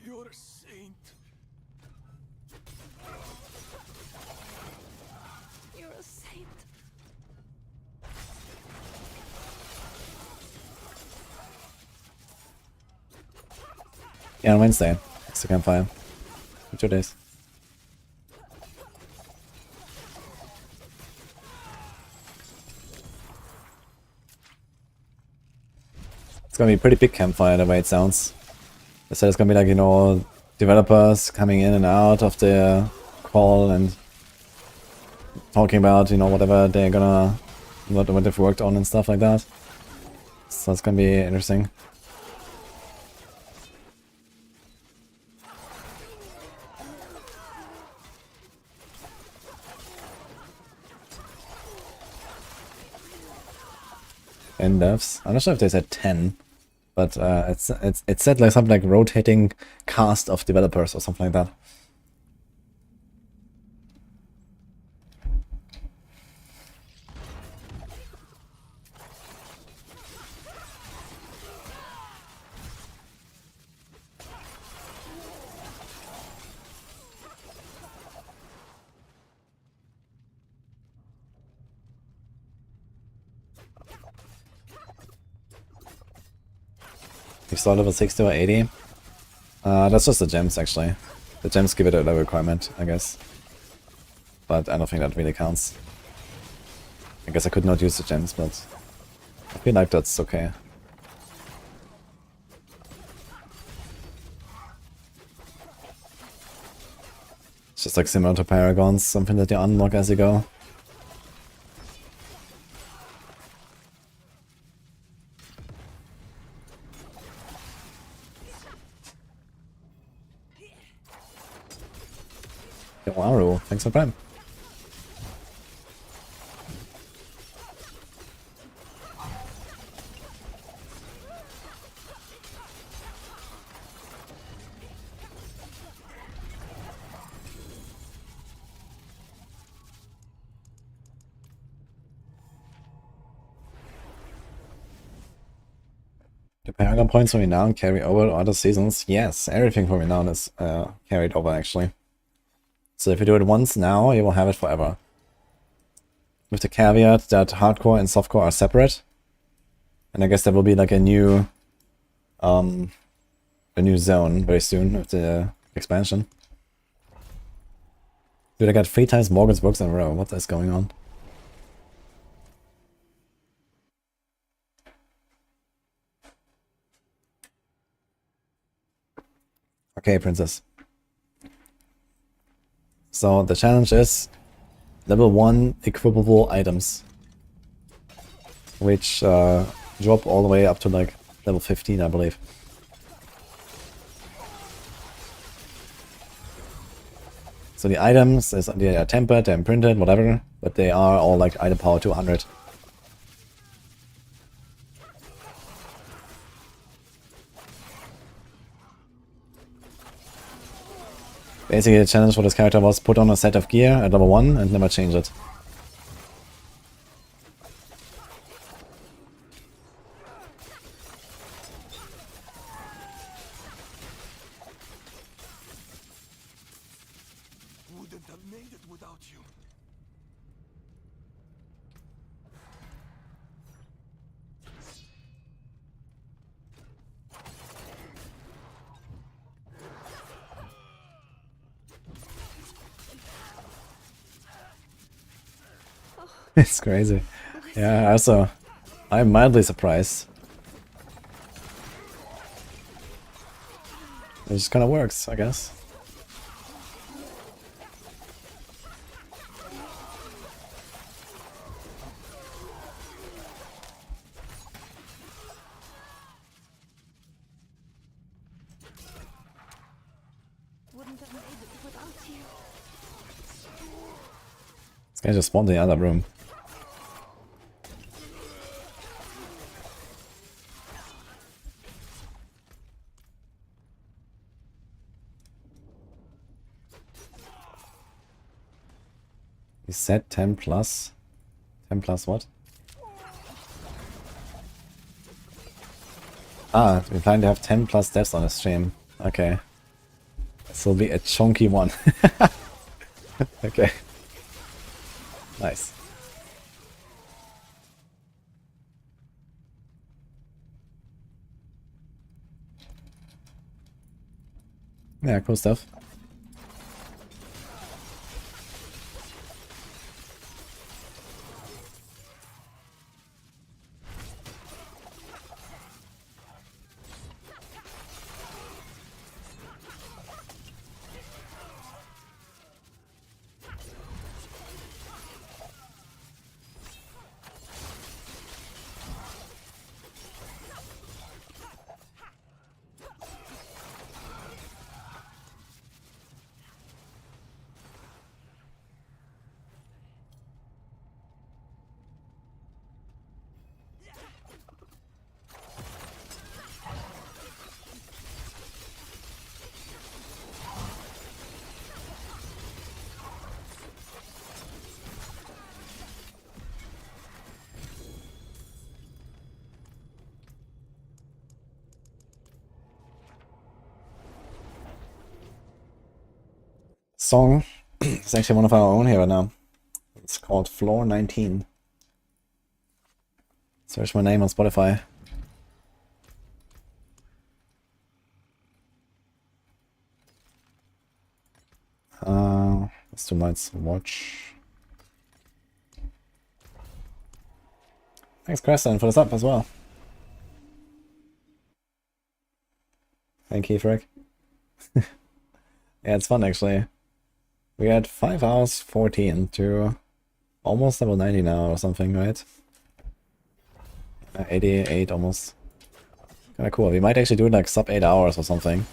You're a saint. You're a saint. Yeah, on Wednesday. It's the campfire. In 2 days. It's gonna be a pretty big campfire the way it sounds. They said it's gonna be like, you know, developers coming in and out of the call and talking about, you know, whatever they're gonna, what they've worked on and stuff like that. So it's gonna be interesting. And devs. I'm not sure if they said 10, but it said like something like rotating cast of developers or something like that. You saw level 60 or 80? That's just the gems actually. The gems give it a requirement, I guess. But I don't think that really counts. I guess I could not use the gems, but I feel like that's okay. It's just like similar to Paragons, something that you unlock as you go. Wow, thanks for Prime. The Paragon points from renown carry over to other seasons. Yes, everything from renown is carried over actually. So if you do it once now, you will have it forever. with the caveat that hardcore and softcore are separate. And I guess there will be like a new zone very soon with the expansion. Dude, I got 3 times Morgan's books in a row. What is going on? Okay, princess. So the challenge is level 1 equipable items, which drop all the way up to like level 15, I believe. So the items, they are tempered, they're imprinted, whatever, but they are all like item power 200. Basically the challenge for this character was put on a set of gear at level 1 and never change it. Wouldn't have made it without you. It's crazy. Yeah, also, I'm mildly surprised. It just kind of works, I guess. Wouldn't have made it without you. This guy just spawned in the other room. He said 10 plus. 10 plus what? Ah, we plan to have 10 plus deaths on the stream. Okay. This will be a chunky one. Okay. Nice. Yeah, cool stuff. Song is actually one of our own here right now. It's called Floor 19. Search my name on Spotify. Let's do Night's Watch. Thanks, Creston, for the sub as well. Thank you, Frick. Yeah, it's fun actually. We had 5 hours 14 to almost level 90 now or something, right? 88 almost. Kinda cool. We might actually do it like sub 8 hours or something.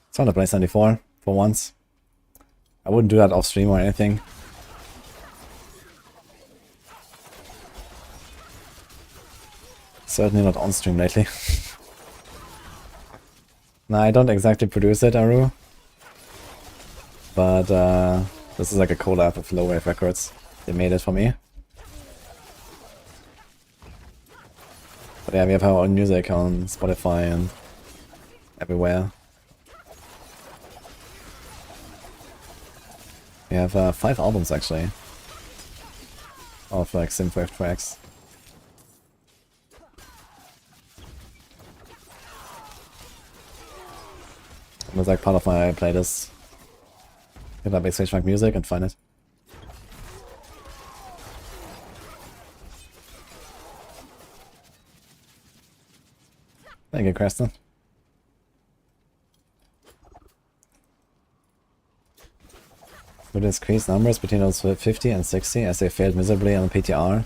It's fun to play 74 for once. I wouldn't do that off stream or anything. Certainly not on stream lately. Nah, I don't exactly produce it, Aru. But this is like a collab with Low Wave Records. They made it for me. But yeah, we have our own music on Spotify and everywhere. We have 5 albums actually of like synthwave tracks. And it's like part of my playlist. Hit up Backstage Track Music and find it. Thank you, Creston. Would increase numbers between those 50 and 60 as they failed miserably on PTR?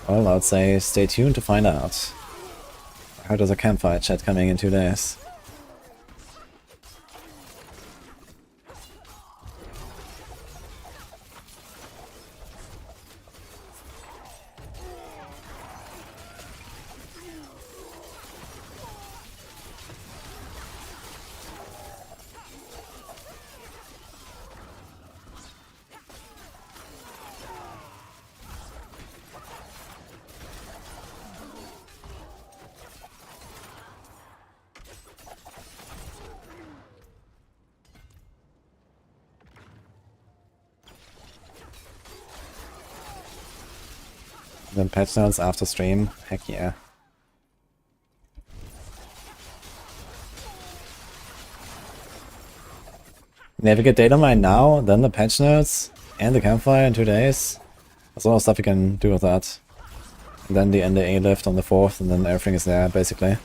Well, I would say stay tuned to find out. I heard there's a campfire chat coming in 2 days. Then patch notes after stream. Heck yeah. Navigate data mine now, then the patch notes, and the campfire in 2 days. There's a lot of stuff you can do with that. And then the NDA lift on the 4th, and then everything is there, basically.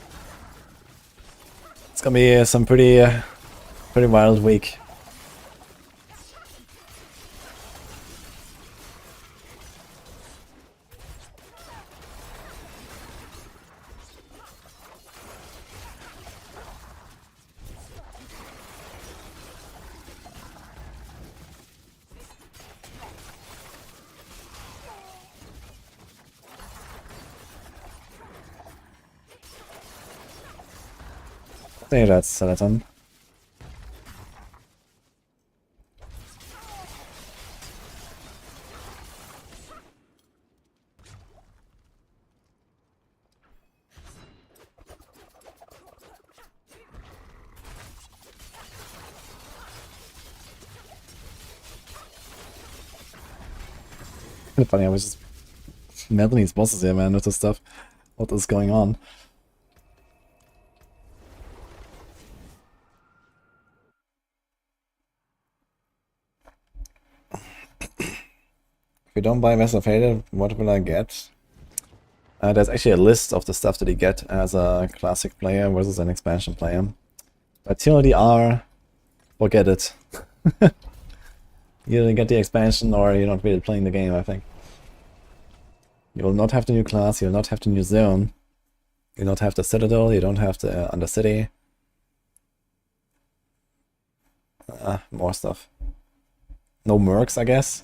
It's gonna be some pretty wild week. I think that's Skeleton. Funny, I was just meddling these bosses here, man, with this stuff. What is going on? If you don't buy Vessel Faded, what will I get? There's actually a list of the stuff that you get as a classic player versus an expansion player. But TLDR, forget it. You either get the expansion or you're not really playing the game, I think. You will not have the new class, you will not have the new zone. You don't have the Citadel, you don't have the Undercity. More stuff. No mercs, I guess.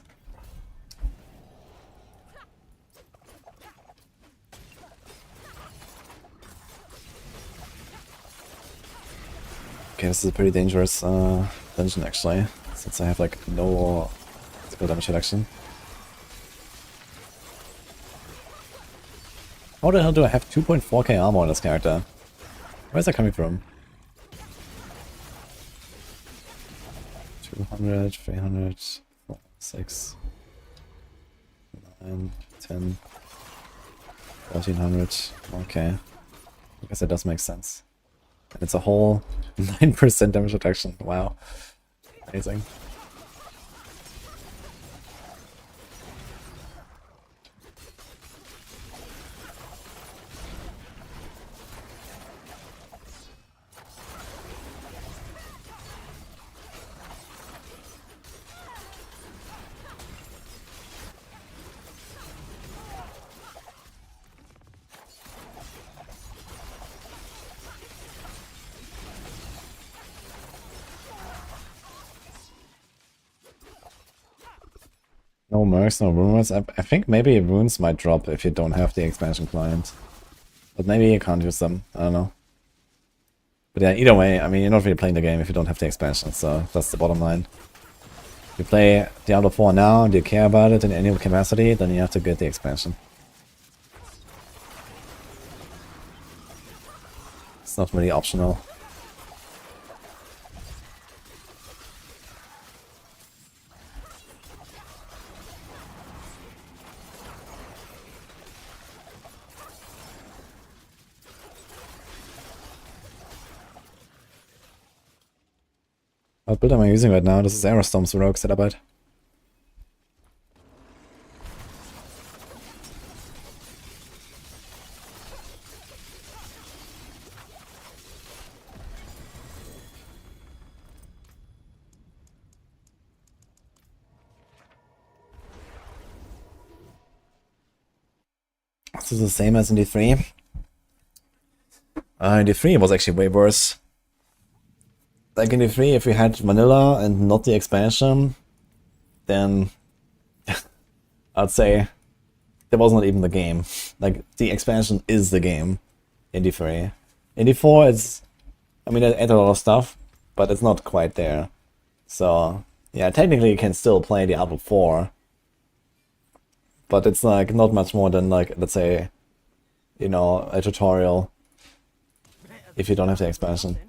Okay, this is a pretty dangerous dungeon actually, since I have like no physical damage reduction. How the hell do I have 2.4k armor on this character? Where is that coming from? 200, 300, 4, 6, 9, 10, 1400. Okay. I guess that does make sense. And it's a whole 9% damage reduction. Wow. Amazing. No mercs, no rumors. I think maybe runes might drop if you don't have the expansion client. But maybe you can't use them. I don't know. But yeah, either way, I mean, you're not really playing the game if you don't have the expansion, so that's the bottom line. If you play Diablo 4 now and you care about it in any capacity, then you have to get the expansion. It's not really optional. What build am I using right now? This is Aerostorm's Rogue setup. This is the same as in D3. In D3 it was actually way worse. Like in D3, if we had vanilla and not the expansion, then I'd say that was not even the game. Like, the expansion is the game in D3. In D4, it's... I mean, they add a lot of stuff, but it's not quite there. So, yeah, technically you can still play Diablo 4. But it's, like, not much more than, like, let's say, you know, a tutorial. If you don't have the expansion.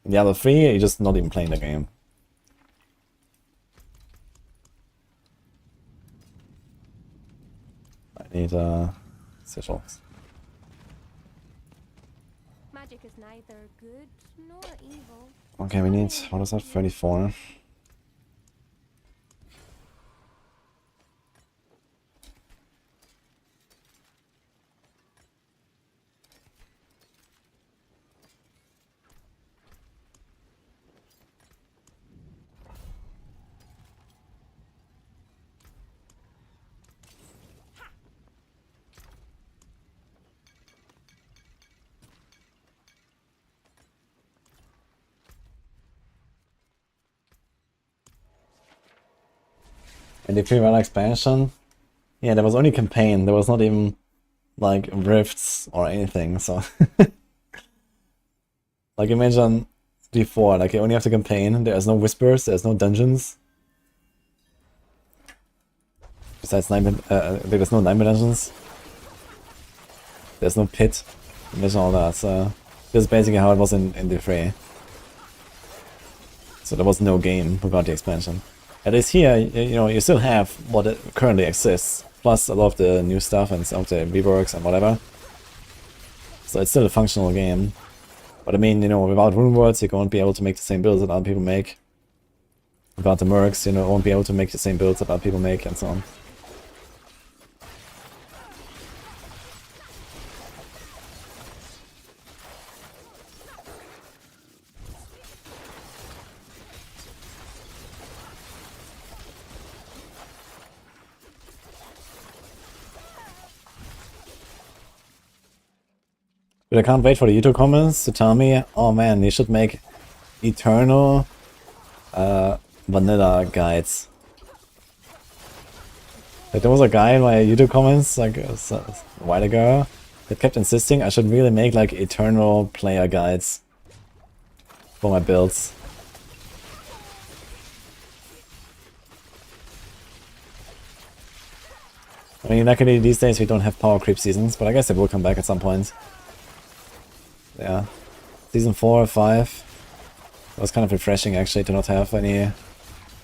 In Diablo 3, you're just not even playing the game. I need sigils. Magic is neither good nor evil. Okay, we need, what is that, 34? And the pre-run expansion, yeah, there was only campaign. There was not even like rifts or anything. So, like imagine D4, like you only have the campaign. There's no whispers. There's no dungeons. Besides there's no nightmare dungeons. There's no pit. Imagine all that. So this is basically how it was in D3. So there was no game without the expansion. At least here, you know, you still have what it currently exists, plus a lot of the new stuff and some of the reworks and whatever. So it's still a functional game. But I mean, you know, without rune words, you won't be able to make the same builds that other people make. Without the mercs, you know, won't be able to make the same builds that other people make, and so on. But I can't wait for the YouTube comments to tell me, oh man, you should make eternal vanilla guides. Like, there was a guy in my YouTube comments like a while ago that kept insisting I should really make like eternal player guides for my builds. I mean, luckily these days we don't have power creep seasons, but I guess it will come back at some point. Yeah, season 4 or 5. It was kind of refreshing actually to not have any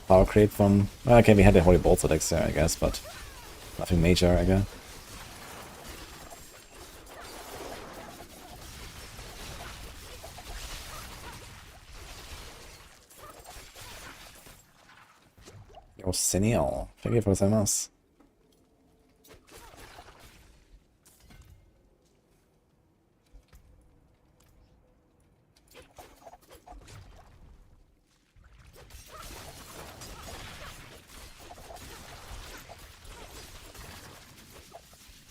power creep from... Okay, we had the Holy Bolts decks there, I guess, but nothing major, I guess. Yo, Senil, thank you for the us.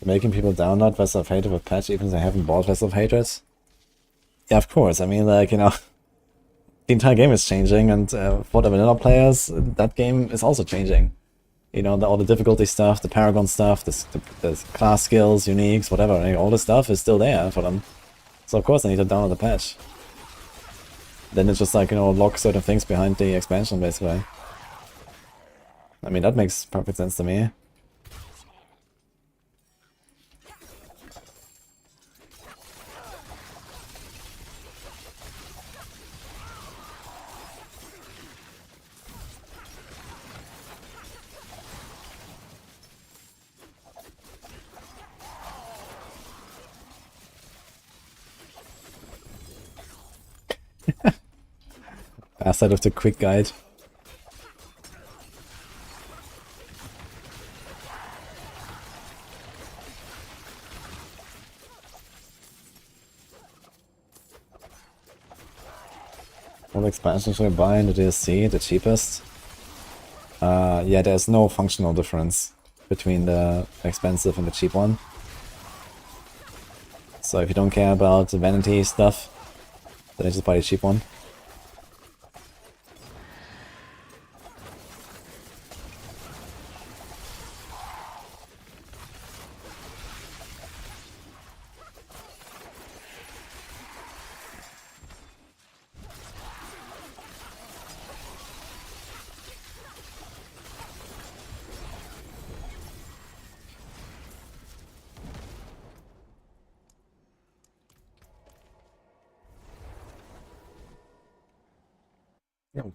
Making people download Vessel of Hatred with patch even if they haven't bought Vessel of Hatred? Yeah, of course. I mean, like, you know, the entire game is changing, and for the vanilla players, that game is also changing. You know, all the difficulty stuff, the Paragon stuff, the class skills, uniques, whatever, all the stuff is still there for them. So of course I need to download the patch. Then it's just like, you know, lock certain things behind the expansion, basically. I mean, that makes perfect sense to me. Aside of the quick guide. What expansion should I buy in the DLC? The cheapest? Yeah, there's no functional difference between the expensive and the cheap one. So if you don't care about the vanity stuff, then I just buy the cheap one.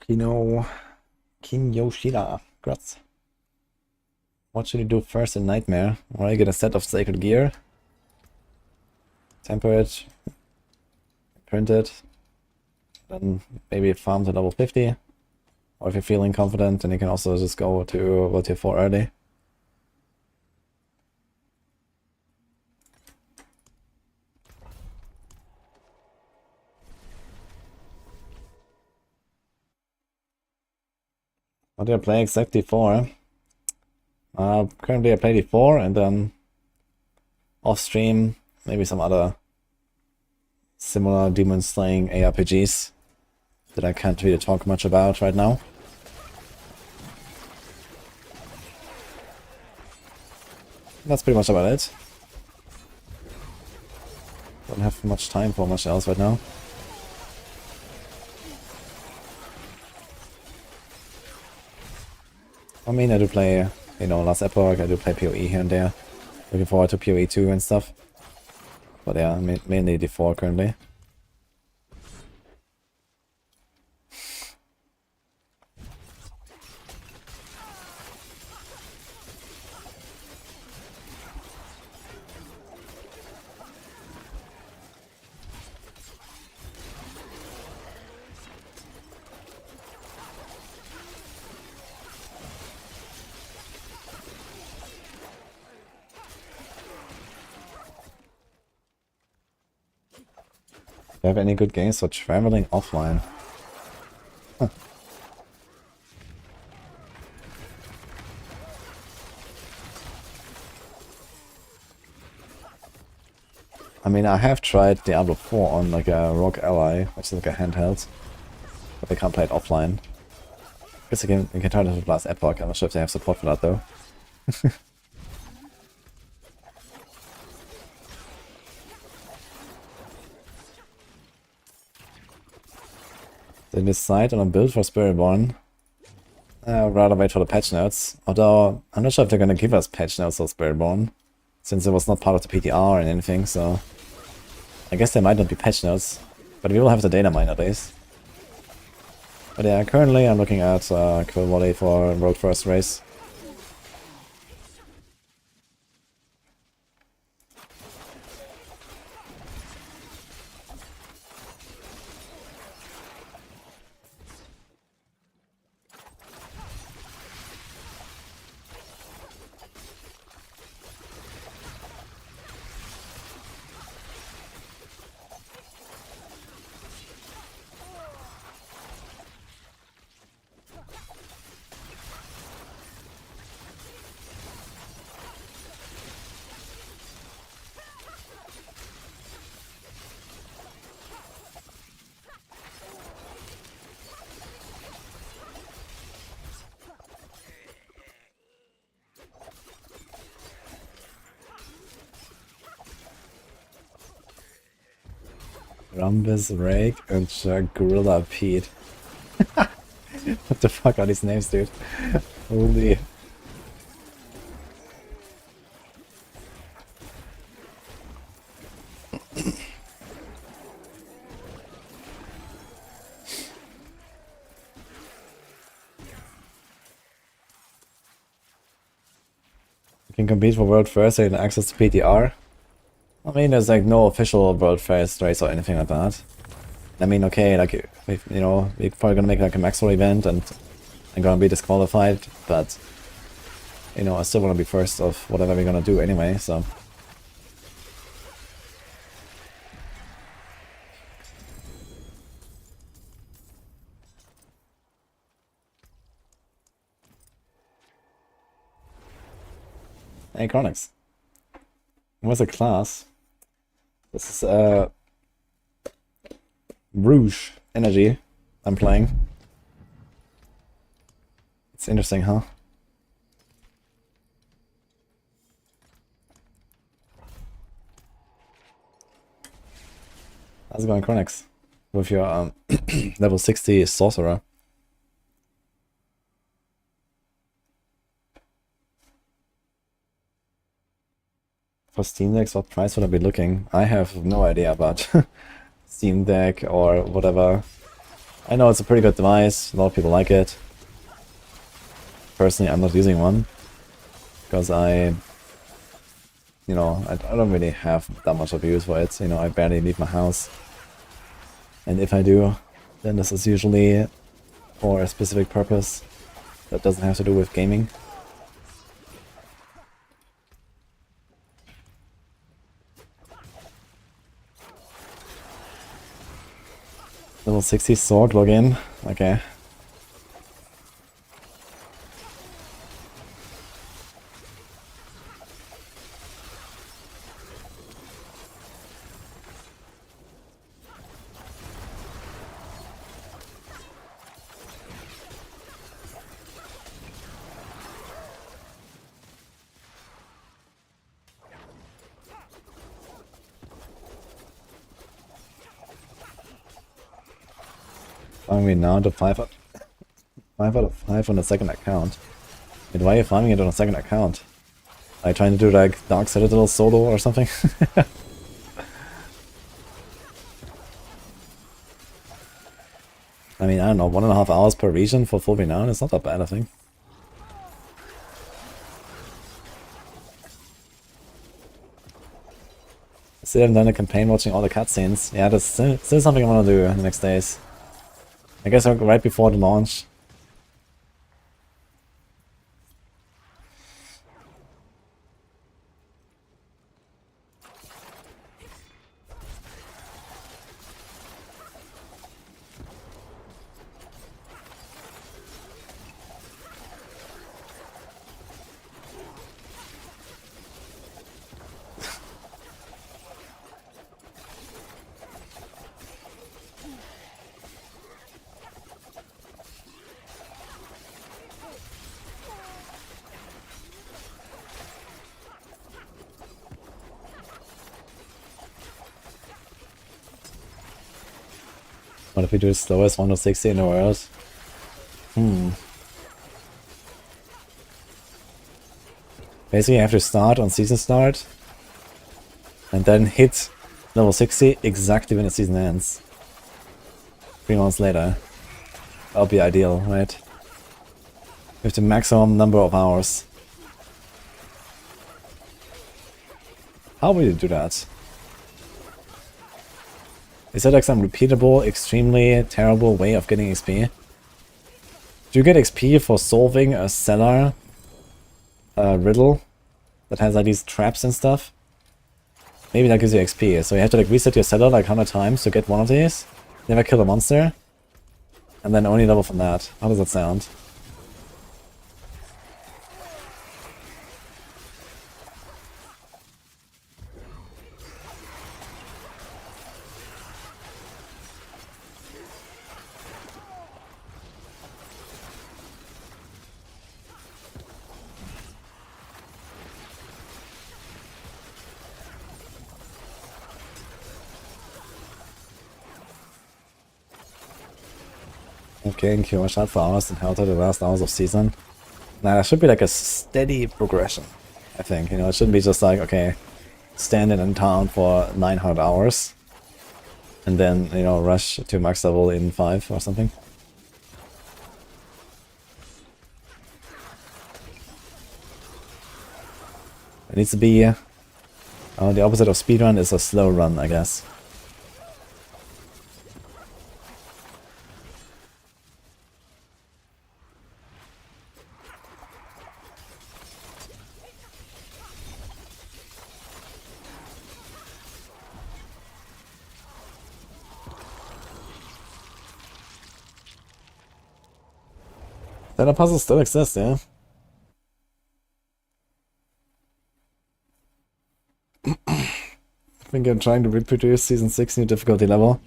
Yo, Kinyoshida, congrats. What should you do first in Nightmare? Well, I get a set of Sacred Gear. Temper it. Print it. Then maybe farm to level 50. Or if you're feeling confident, then you can also just go to tier 4 early. What do I play exactly for? Currently I play D4 and then off stream maybe some other similar demon slaying ARPGs that I can't really talk much about right now. That's pretty much about it. Don't have much time for much else right now. I mean, I do play, you know, Last Epoch, I do play PoE here and there. Looking forward to PoE 2 and stuff. But yeah, mainly D4 currently. Do you have any good games for traveling offline? Huh. I mean, I have tried Diablo 4 on like a Rogue Ally, which is like a handheld, but I can't play it offline. I guess you can try it with Last Epoch. I'm not sure if they have support for that though. They decide on a build for Spiritborn. I'd rather wait for the patch notes. Although, I'm not sure if they're gonna give us patch notes for Spiritborn, since it was not part of the PTR and anything, so... I guess there might not be patch notes, but we will have the data mine at least. But yeah, currently I'm looking at Quill Volley for Road First race. Rumbus, Rake, and Gorilla Pete. What the fuck are these names, dude? Holy. You can compete for World First and access to PTR. I mean, there's like no official World First race or anything like that. I mean, okay, like, you know, we're probably gonna make like a maxwell event and I'm gonna be disqualified, but, you know, I still wanna be first of whatever we're gonna do anyway, so. Hey, Chronix. What's a class? This is, Rouge Energy I'm playing. It's interesting, huh? How's it going, Chronix? With your level 60 sorcerer. For Steam Decks, what price would I be looking? I have no idea about Steam Deck or whatever. I know it's a pretty good device, a lot of people like it. Personally, I'm not using one. Because you know, I don't really have that much of use for it. You know, I barely leave my house. And if I do, then this is usually for a specific purpose that doesn't have to do with gaming. Level 60 Sorg login. Okay. Farming it now to 5 out of 5 on the second account. Wait, why are you farming it on a second account? Are you trying to do like Dark Citadel solo or something? I mean, I don't know, 1.5 hours per region for full renown is not that bad, I think. I still haven't done a campaign watching all the cutscenes. Yeah, that's still something I want to do in the next days. I guess right before the launch. What if we do the slowest 1 to 60 in the world? Basically, you have to start on season start and then hit level 60 exactly when the season ends. 3 months later. That'll be ideal, right? With the maximum number of hours. How will you do that? Is that like some repeatable, extremely terrible way of getting XP? Do you get XP for solving a cellar riddle that has like these traps and stuff? Maybe that gives you XP. So you have to like reset your cellar like 100 times to get one of these. Never kill a monster. And then only level from that. How does that sound? Okay, and Cure shot for hours and held out the last hours of season. Now, there should be like a steady progression, I think. You know, it shouldn't be just like, okay, standing in town for 900 hours and then, you know, rush to max level in 5 or something. It needs to be... the opposite of speedrun is a slow run, I guess. Better puzzles still exist, yeah. I think I'm trying to reproduce Season 6 new difficulty level.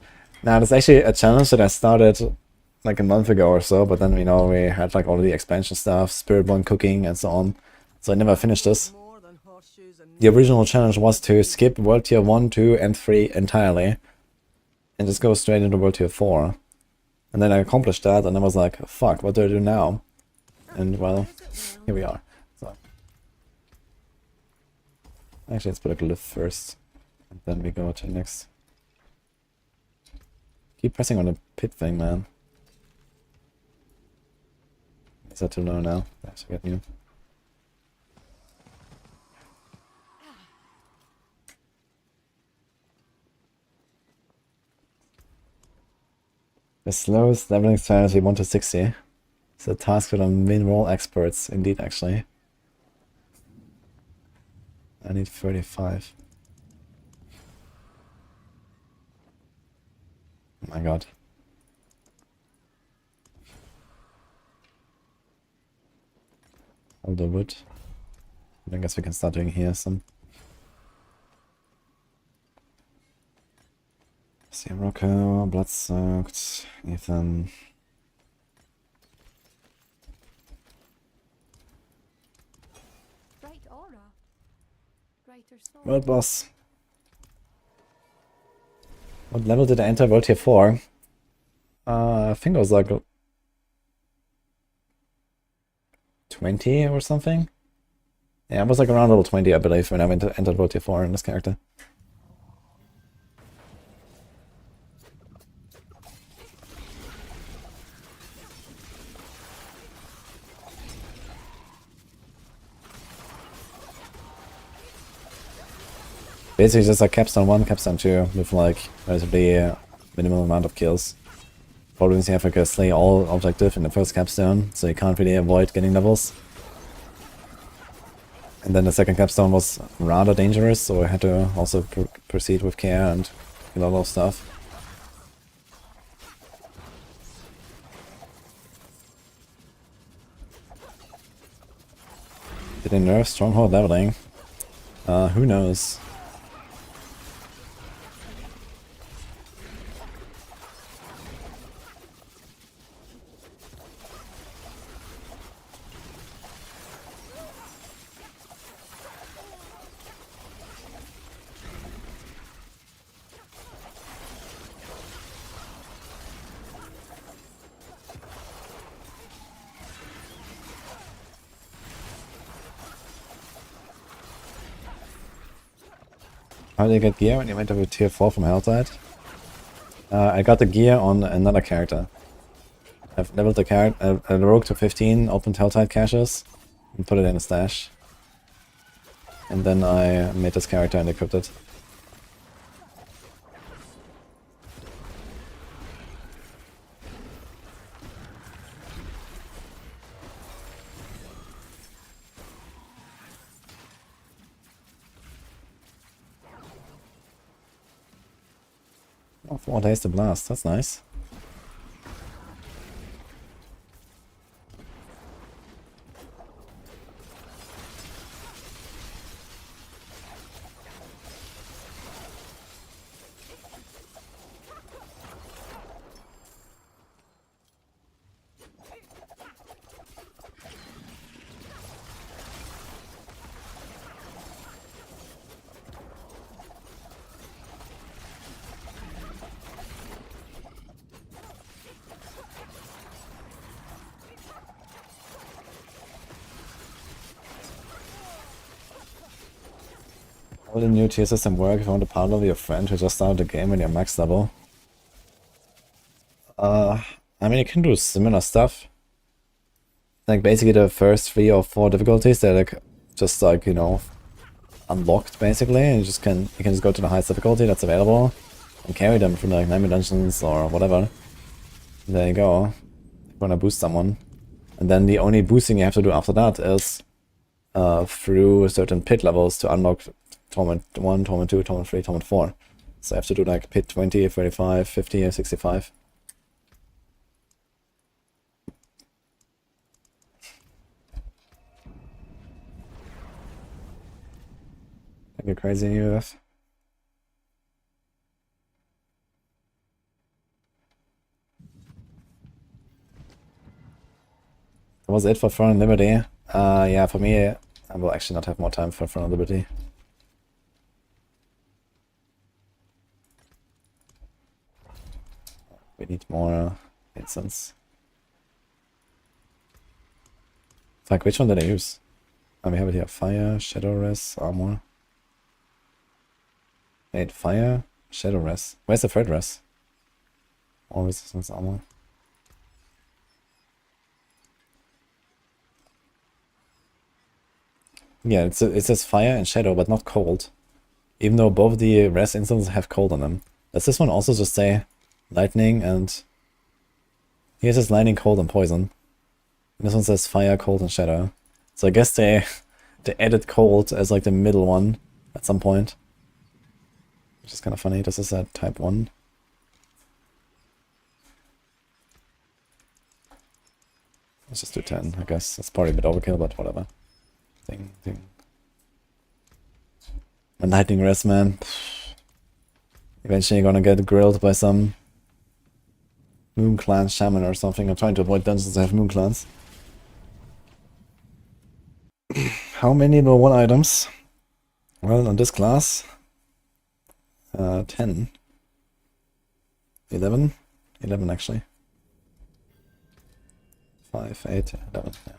Now, there's actually a challenge that I started like a month ago or so, but then, you know, we had like all the expansion stuff, Spiritborn cooking, and so on. So I never finished this. More than horseshoes and The original challenge was to skip World Tier 1, 2, and 3 entirely, and just go straight into World Tier 4. And then I accomplished that, and I was like, fuck, what do I do now? And well, here we are. So actually, let's put a glyph first, and then we go to next. Keep pressing on the pit thing, man. Is that too low now? I have to get new. The slowest leveling strategy 1 to 60. It's a task for the mineral experts, indeed, actually. I need 35. Oh my god. All the wood. I guess we can start doing here some. Rocco, Blood-Soaked, Ethan. Bright aura. Brighter soul. World boss. What level did I enter World Tier 4? I think it was like 20 or something. Yeah, it was like around level 20, I believe, when I entered World Tier 4 in this character. Basically just like capstone 1, capstone 2 with like relatively minimal amount of kills. Probably means you have like a slay all objective in the first capstone, so you can't really avoid getting levels. And then the second capstone was rather dangerous, so I had to also proceed with care and kill a lot of stuff. Did they nerf stronghold leveling? Who knows? How did you get gear when you went over tier 4 from Helltide? I got the gear on another character. I've leveled the character, a rogue to 15, opened Helltide caches, and put it in a stash. And then I made this character and equipped it. Oh, 4 days to blast, that's nice. How will the new tier system work if you want to partner with your friend who just started the game when you're max level? I mean, you can do similar stuff. Like, basically the first 3 or 4 difficulties, they're like, just like, you know, unlocked, basically, and you can just go to the highest difficulty that's available and carry them through like nightmare dungeons or whatever. There you go. You're gonna boost someone. And then the only boosting you have to do after that is through certain pit levels to unlock Torment 1, Torment 2, Torment 3, Torment 4. So I have to do like pit 20, 35, 50, 65. Like a crazy UF. That was it for Throne and Liberty. Yeah, for me, I will actually not have more time for Throne and Liberty. We need more incense. Fuck, which one did I use? Oh, we have it here. Fire, Shadow Res, Armor. Wait, Fire, Shadow Res. Where's the third Res? All Resistance Armor. Yeah, it says Fire and Shadow, but not Cold. Even though both the Res instances have Cold on them. Does this one also just say Lightning and... Here it says Lightning, Cold, and Poison. And this one says Fire, Cold, and Shadow. So I guess they added Cold as like the middle one at some point. Which is kind of funny. This is a type 1. Let's just do 10, I guess. That's probably a bit overkill, but whatever. Ding, ding. A Lightning Res, man. Eventually you're gonna get grilled by some Moon Clan Shaman or something. I'm trying to avoid dungeons that have Moon Clans. How many level 1 items? Well, on this class, 10. 11? 11 actually. 5, 8, 11, yeah.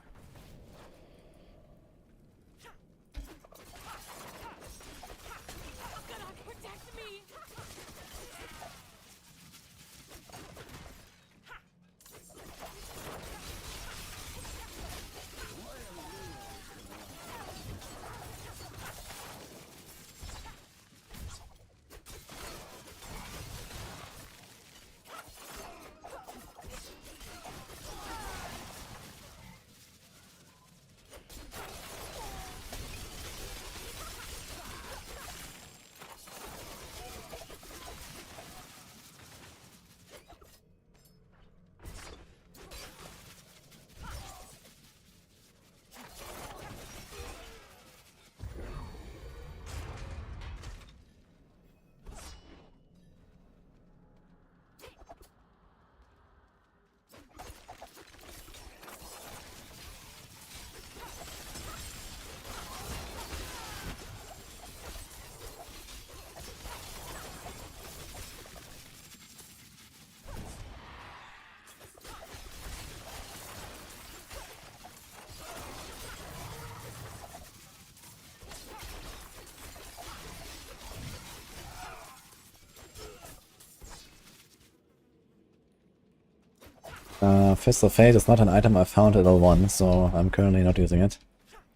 Fist of Fate is not an item I found at L1, so I'm currently not using it.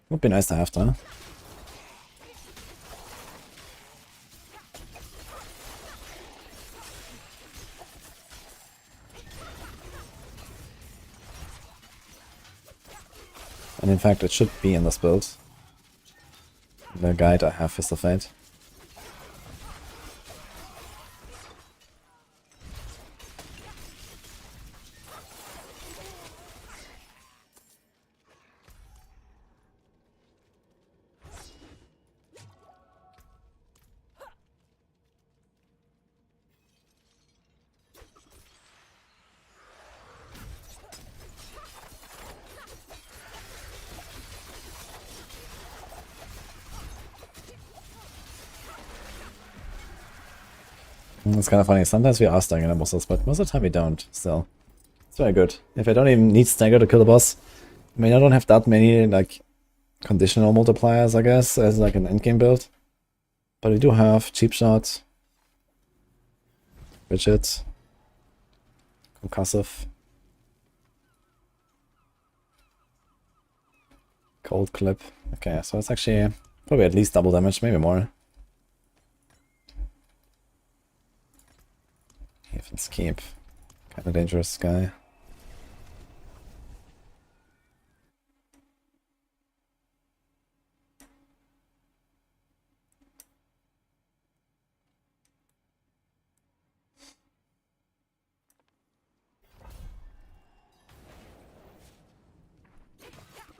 Would be nice to have though. And in fact, it should be in this build. The guide I have Fist of Fate. It's kind of funny. Sometimes we are staggering the bosses, but most of the time we don't, still. It's very good. If I don't even need stagger to kill the boss, I mean, I don't have that many, like, conditional multipliers, I guess, as like an endgame build. But we do have Cheap Shot, Rigid, Concussive, Cold Clip. Okay, so it's actually probably at least double damage, maybe more. Heaven's Keep. Kind of dangerous guy.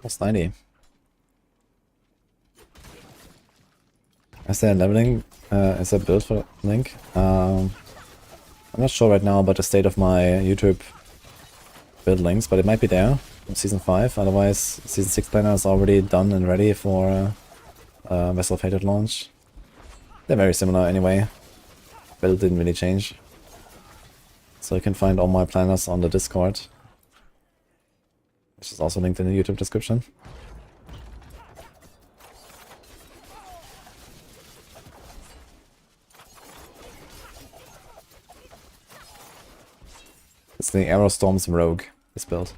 Plus 90. Is there a leveling? Is there a build for Link? I'm not sure right now about the state of my YouTube build links, but it might be there in Season 5. Otherwise, Season 6 planner is already done and ready for Vessel of Fate launch. They're very similar anyway. Build didn't really change. So you can find all my planners on the Discord, which is also linked in the YouTube description. It's the Arrow Storm's Rogue, this build.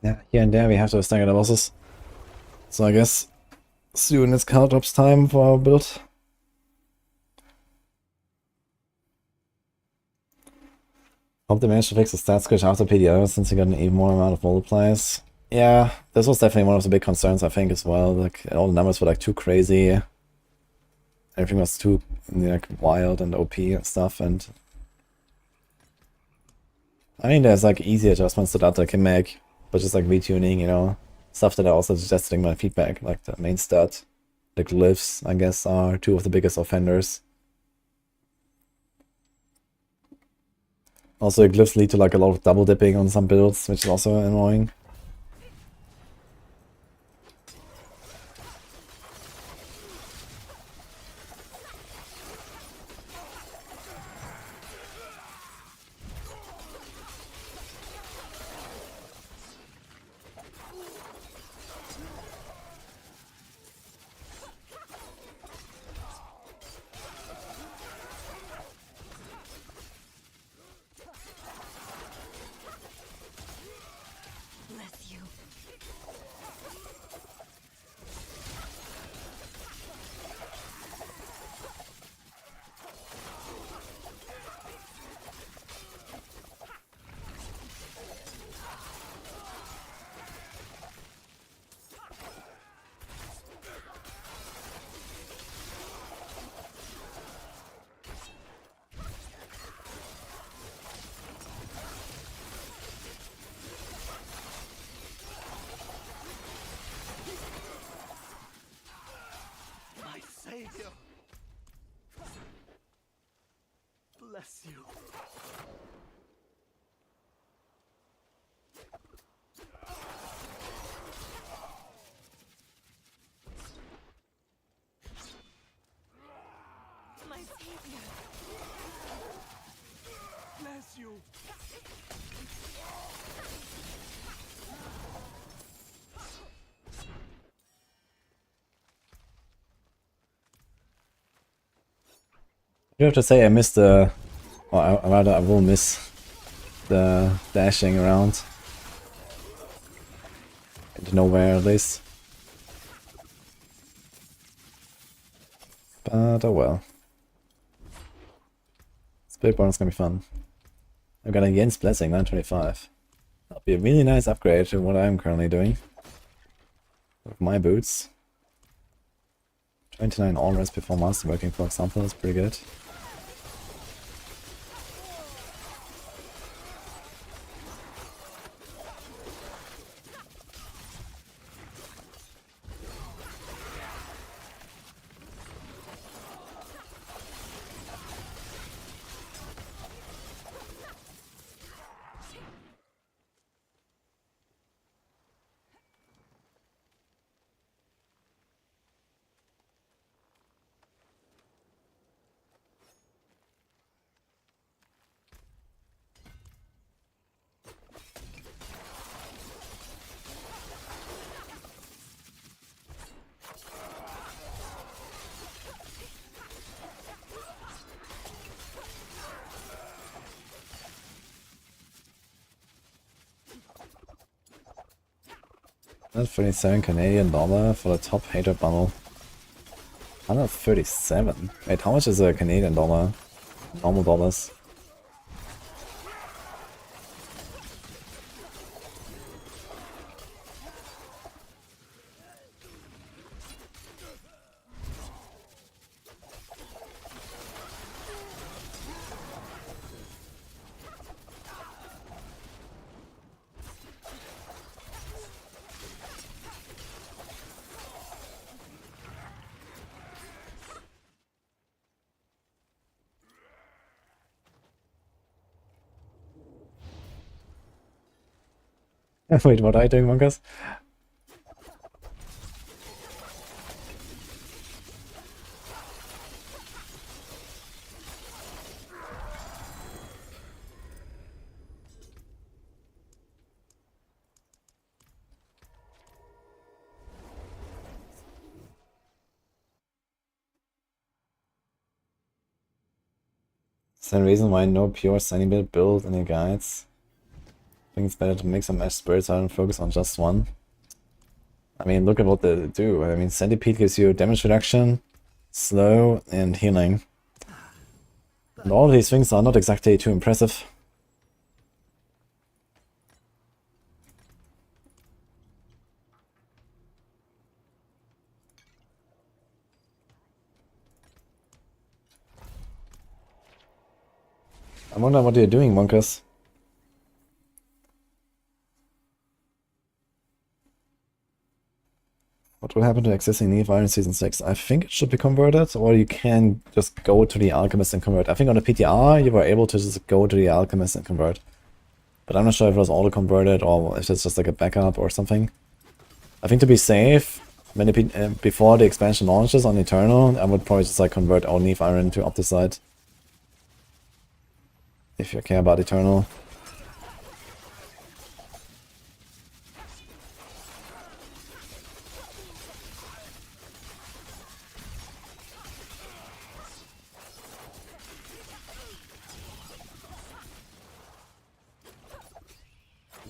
Yeah, here and there we have to stagger the bosses. So I guess soon it's card drops time for our build. Hope they managed to fix the stat glitch after PDO since you got an even more amount of multipliers. Yeah, this was definitely one of the big concerns I think as well. Like all the numbers were like too crazy. Everything was too like wild and OP and stuff, and I mean there's like easy adjustments to that I can make. But just like retuning, you know, stuff that I also suggested in my feedback, like the main stat, the glyphs, I guess, are two of the biggest offenders. Also, glyphs lead to like a lot of double dipping on some builds, which is also annoying. Savior. Bless you. My savior. Bless you. You have to say I missed the, or rather I will miss the dashing around into nowhere at least. But oh well. Spiritborn is gonna be fun. I've got a Yen's Blessing 925. That'll be a really nice upgrade to what I'm currently doing with my boots. 29 all rest before masterworking, for example, is pretty good. $137 Canadian dollar for the top hater bundle. 137? Wait, how much is a Canadian dollar? Normal dollars. Wait, what are you doing, Monkas? Is there a reason why no pure sunny build in your guides? I think it's better to mix some spirits out and focus on just one. I mean, look at what they do. I mean, Centipede gives you damage reduction, slow, and healing. And all of these things are not exactly too impressive. I wonder what you're doing, Monkas. What will happen to existing Nephi in Season 6? I think it should be converted, or you can just go to the Alchemist and convert. I think on the PTR you were able to just go to the Alchemist and convert. But I'm not sure if it was auto-converted or if it's just like a backup or something. I think to be safe, when before the expansion launches on Eternal, I would probably just like convert all Nephi Iron to Opticite. If you care about Eternal.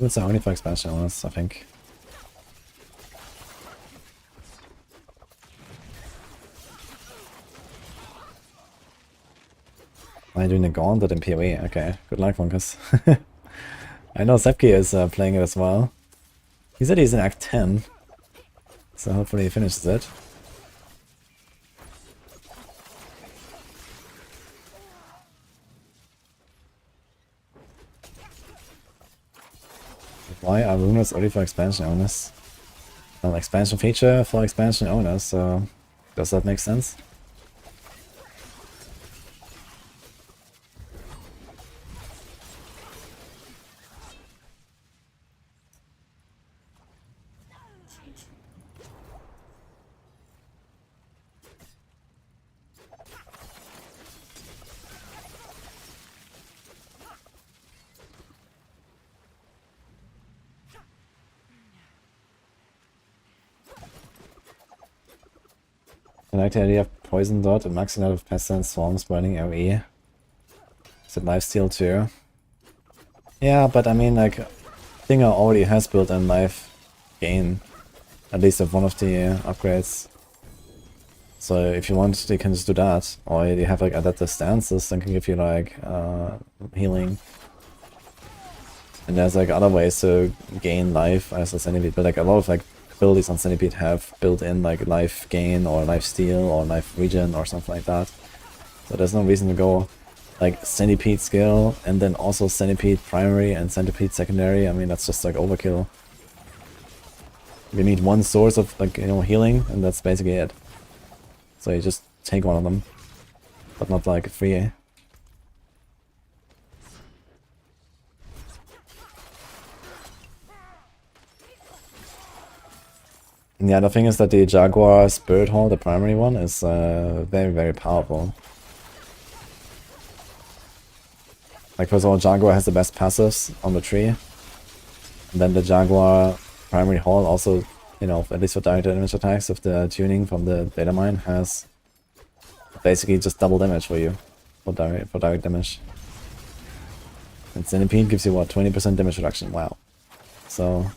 It's only for expansion honest, I think. Am I doing the Gauntlet in PoE? Okay, good luck, Monkas. I know Zepki is playing it as well. He said he's in Act 10, so hopefully he finishes it. Why are runes only for expansion owners? Well, expansion feature for expansion owners, so does that make sense? I like the idea of Poison Dot and maxing out of Pestilence Swarms burning AoE. Is it lifesteal too? Yeah, but I mean, like, Stinger already has built in life gain, at least of one of the upgrades. So if you want, you can just do that. Or you have like adaptive stances that can give you like healing. And there's like other ways to gain life as a centipede, but like a lot of like abilities on Centipede have built in like life gain or life steal or life regen or something like that. So there's no reason to go like Centipede skill and then also Centipede primary and Centipede secondary. I mean, that's just like overkill. You need one source of like, you know, healing, and that's basically it. So you just take one of them, but not like free. And the other thing is that the Jaguar Spirit Hall, the primary one, is very, very powerful. Like, first of all, Jaguar has the best passives on the tree. And then the Jaguar primary hall also, you know, at least for direct damage attacks, with the tuning from the data mine, has basically just double damage for you for direct damage. And Centipede gives you what, 20% damage reduction? Wow. So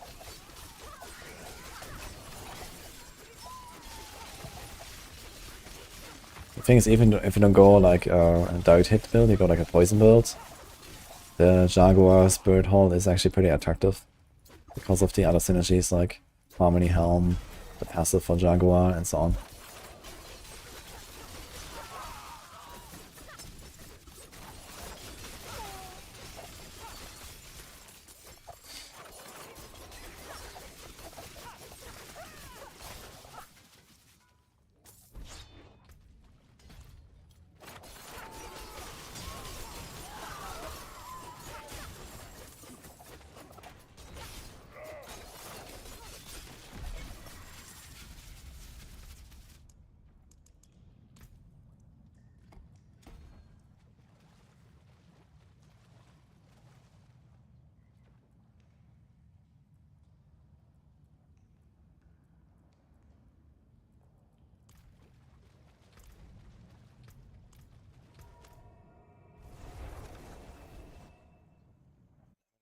the thing is, even if you don't go like a direct hit build, you go like a poison build, the Jaguar Spirit Hall is actually pretty attractive because of the other synergies like Harmony Helm, the passive for Jaguar, and so on.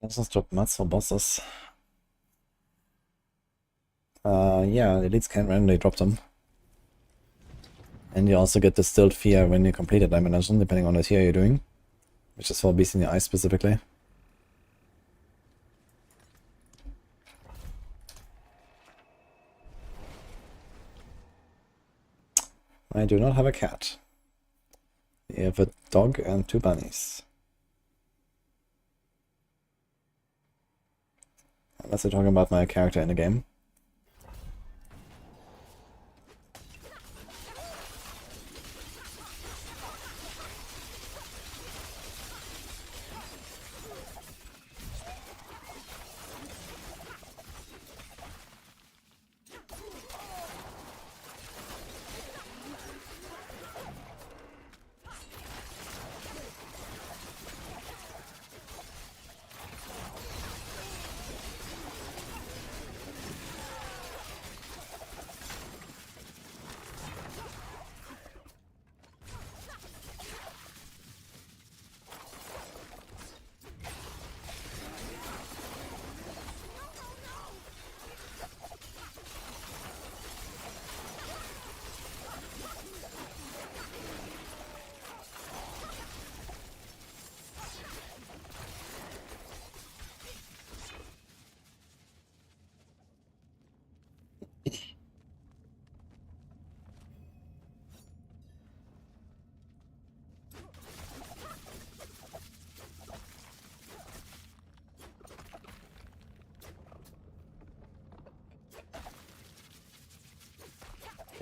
Let's just drop mats for bosses. Yeah, the elites can randomly drop them. And you also get Distilled Fear when you complete a dimension, depending on the tier you're doing. Which is for Beast in the Ice specifically. I do not have a cat. I have a dog and 2 bunnies. Unless you're talking about my character in the game.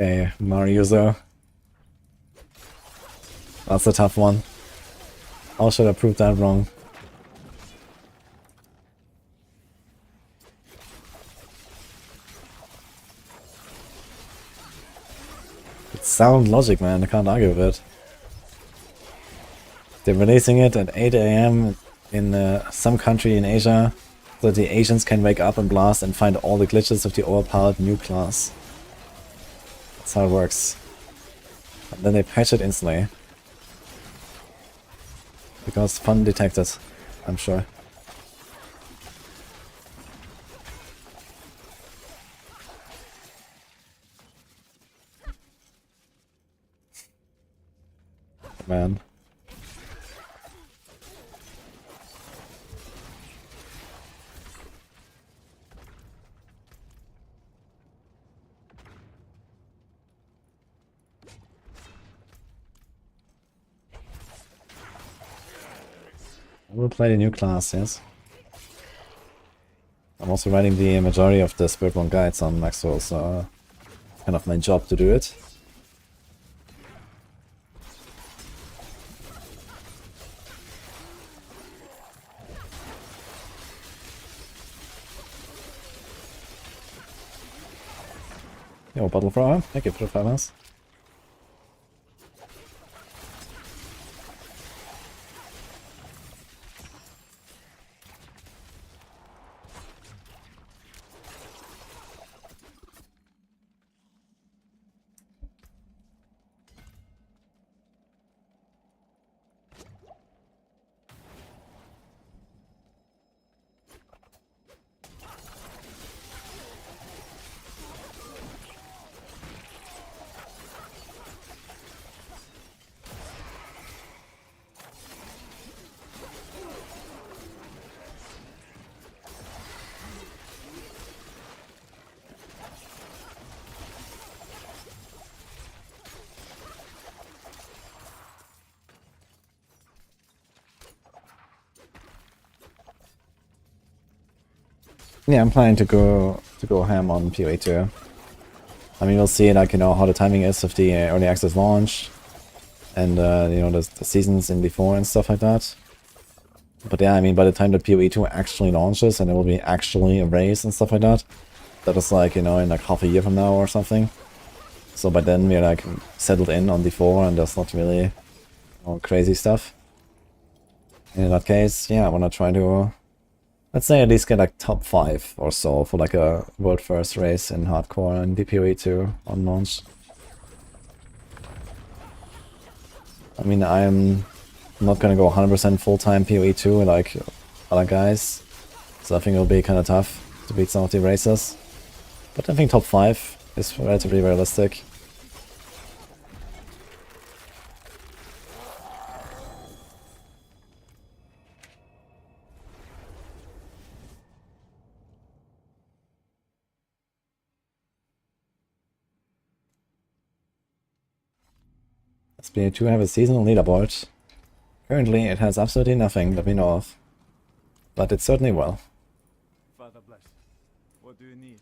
Okay, Mariuso. That's a tough one. How should I prove that wrong? It's sound logic, man. I can't argue with it. They're releasing it at 8 AM in some country in Asia, so that the Asians can wake up and blast and find all the glitches of the overpowered new class. That's how it works. And then they patch it instantly. Because fun detected, I'm sure. Man. We'll play the new class, yes. I'm also writing the majority of the Spiritborn guides on Maxwell, so kind of my job to do it. Yo, bottle thrower, thank you for the 5 hours. Yeah, I'm planning to go ham on PoE too. I mean, we'll see, like, you know, how the timing is of the early access launch, and you know, the seasons in before and stuff like that. But yeah, I mean, by the time that PoE 2 actually launches and it will be actually a race and stuff like that, that is like, you know, in like half a year from now or something. So by then we're like settled in on D4 and there's not really, you know, crazy stuff. And in that case, yeah, I wanna try to, let's say, at least get like top 5 or so for like a world first race in hardcore and DPoE 2 on launch. I mean, I'm not gonna go 100% full-time PoE 2 like other guys, so I think it'll be kind of tough to beat some of the races. But I think top 5 is relatively realistic. SPA2 have a seasonal leaderboard. Currently it has absolutely nothing that we know of, but it certainly will. Father bless. What do you need?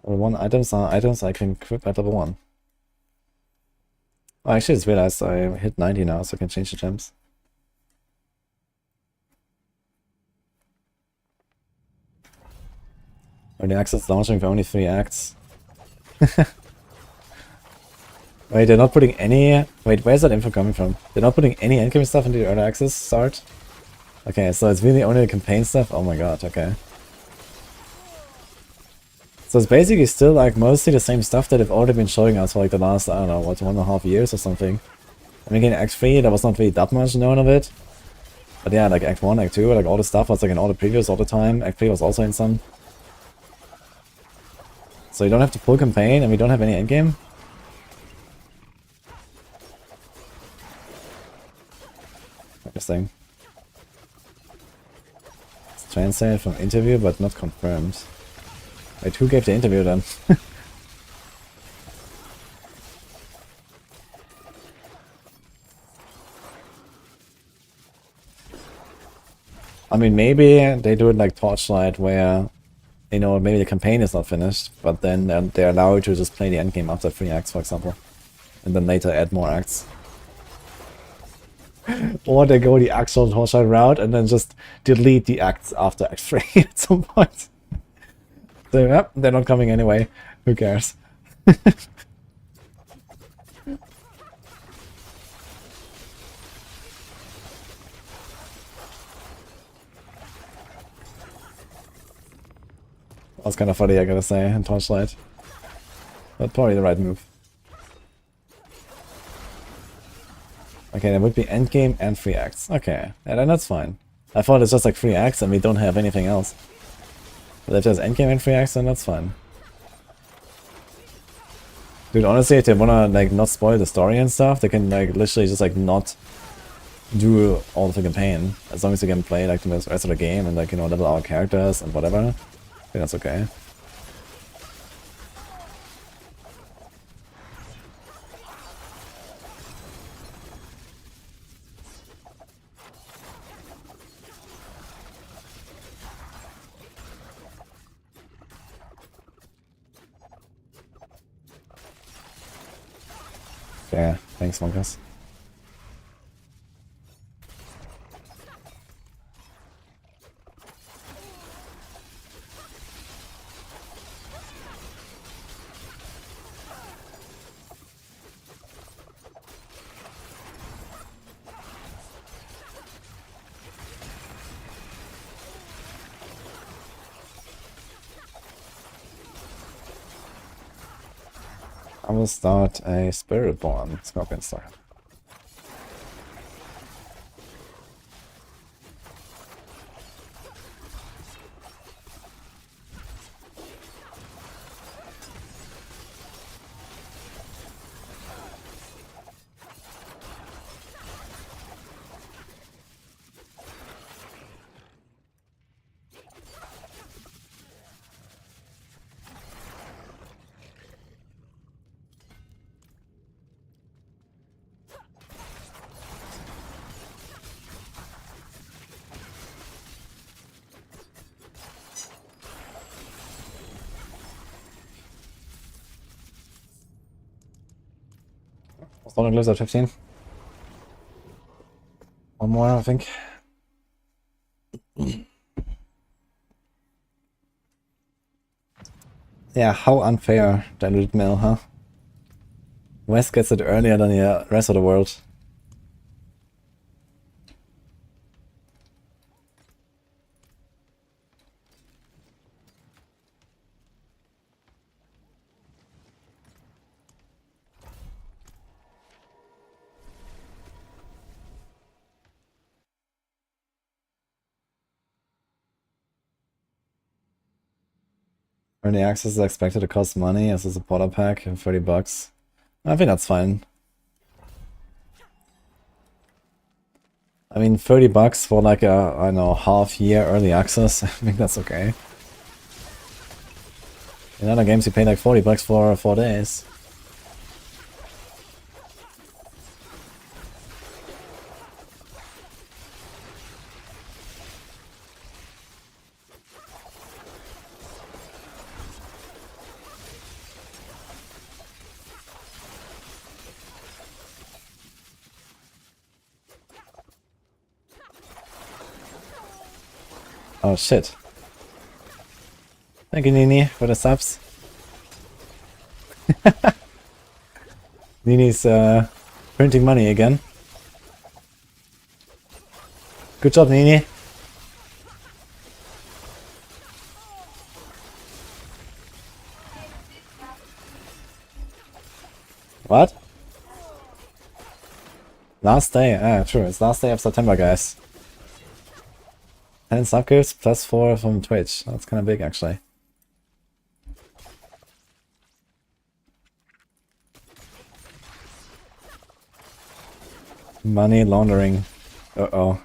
Level 1 items are items I can equip at level 1. Oh, actually, I just realized I hit 90 now, so I can change the gems. Early access launching for only 3 acts. Wait, they're not putting any... Wait, where's that info coming from? They're not putting any endgame stuff into the early access start? Okay, so it's really only the campaign stuff? Oh my god, okay. So it's basically still like mostly the same stuff that they've already been showing us for like the last, I don't know, what, 1.5 years or something. I mean, in Act 3 there was not really that much known of it. But yeah, like Act 1, Act 2, like all the stuff was like in all the previews all the time. Act 3 was also in some. So you don't have to full campaign and we don't have any endgame. Interesting. It's translated from interview but not confirmed. Wait, who gave the interview then? I mean, maybe they do it like Torchlight where, you know, maybe the campaign is not finished, but then they allow you to just play the endgame after 3 acts, for example. And then later add more acts. Or they go the actual Torchlight route and then just delete the acts after Act 3 at some point. So, yeah, they're not coming anyway. Who cares? That's kind of funny, I gotta say, in Torchlight. But probably the right move. Okay, there would be endgame and 3 acts. Okay, yeah, then that's fine. I thought it's just like 3 acts and we don't have anything else. But if there's endgame and 3 acts, then that's fine. Dude, honestly, if they wanna like not spoil the story and stuff, they can like literally just like not do all of the campaign. As long as you can play like the rest of the game and like, you know, level our characters and whatever. I think that's okay. Yeah, thanks, Monkas. I will start a Spiritborn Scorpion Star. Sonic lives at 15. One more, I think. Yeah, how unfair, Diluted Mail, huh? West gets it earlier than the rest of the world. Early access is expected to cost money as a supporter pack, $30. I think that's fine. I mean, $30 for like a, I don't know, half year early access. I think that's okay. In other games, you pay like $40 for 4 days. Oh shit. Thank you, Nini, for the subs. Nini's printing money again. Good job, Nini. What? Last day? Ah, true. It's last day of September, guys. 10 subgifts plus 4 from Twitch. That's kind of big, actually. Money laundering. Uh-oh.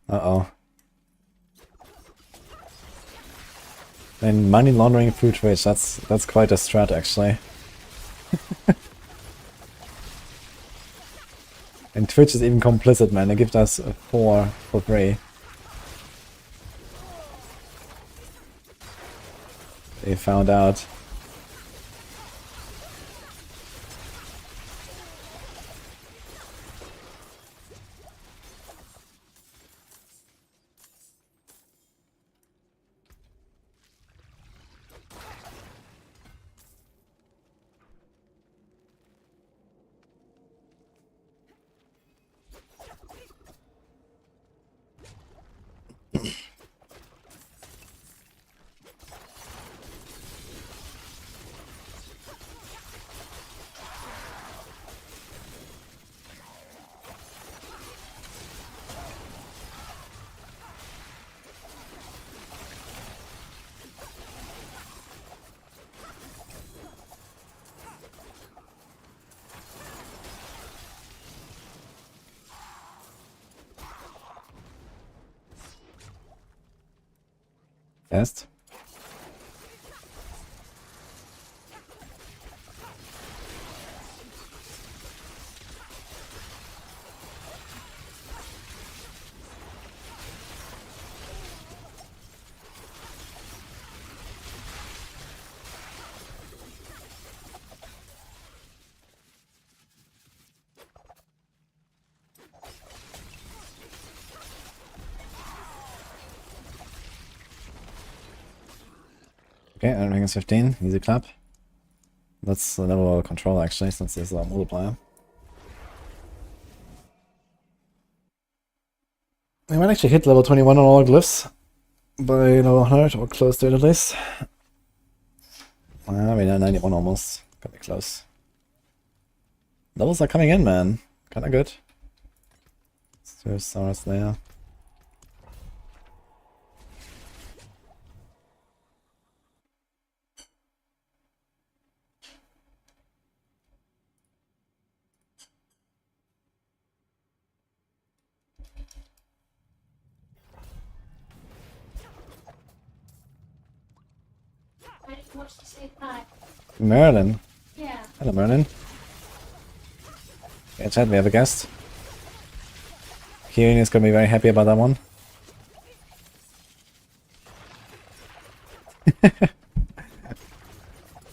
Uh-oh. And money laundering through Twitch, that's quite a strat, actually. And Twitch is even complicit, man. They give us 4 for free. They found out. Test. Okay, everything is 15. Easy clap. That's the level of control actually, since there's a multiplier. We might actually hit level 21 on all glyphs by level 100, or close to it at least. I mean, 91 almost. Gotta be close. Levels are coming in, man. Kinda good. There's stars there. I just watched to say hi. Merlin. Yeah. Hello, Merlin. Yeah, chat, we have a guest. Kieran is gonna be very happy about that one.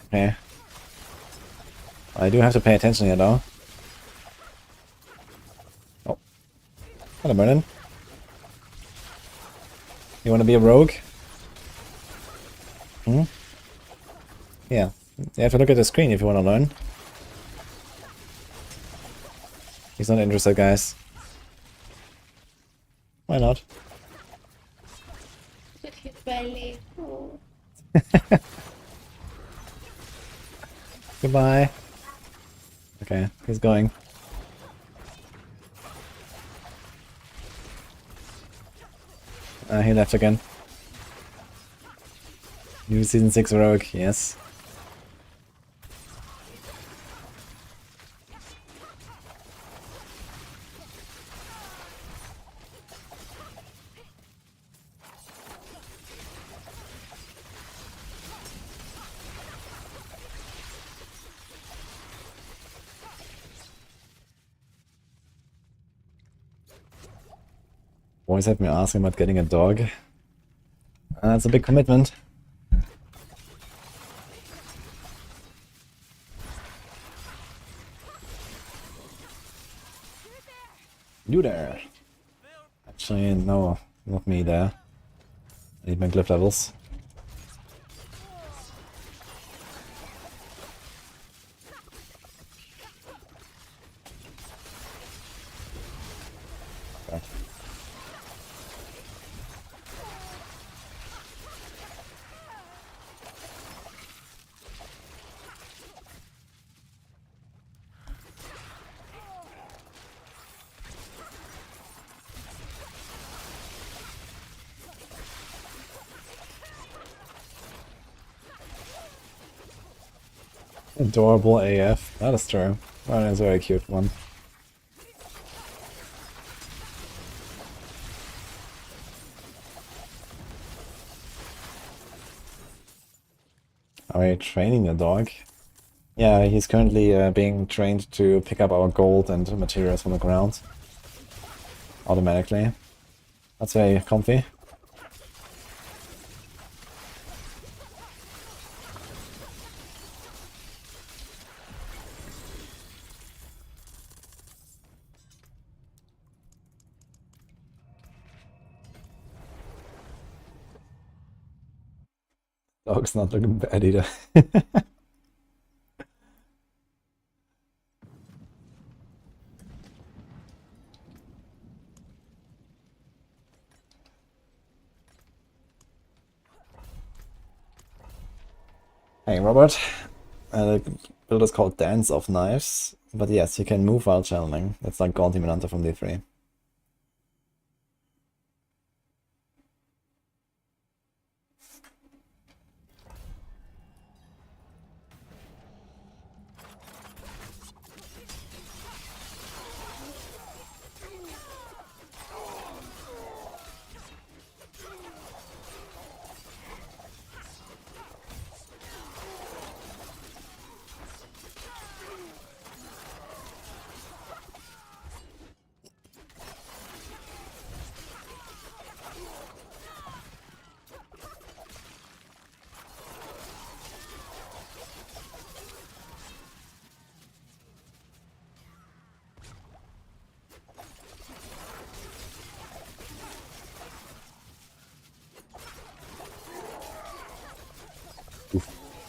Okay. I do have to pay attention here, though. Oh. Hello, Merlin. You wanna be a rogue? Hmm? Yeah. You have to look at the screen if you wanna learn. He's not interested, guys. Why not? Look at his belly. Oh. Goodbye. Okay, he's going. He left again. New Season 6 Rogue, yes. Boys have been asking about getting a dog. It's a big commitment. You there? Actually, no, not me there. I need my glyph levels. Okay. Adorable AF. That is true. That is a very cute one. Are we training a dog? Yeah, he's currently being trained to pick up our gold and materials from the ground. Automatically. That's very comfy. Dog's not looking bad either. Hey Robert, the build is called Dance of Knives, but yes, you can move while channeling. That's like Gaunty Menanta from D3.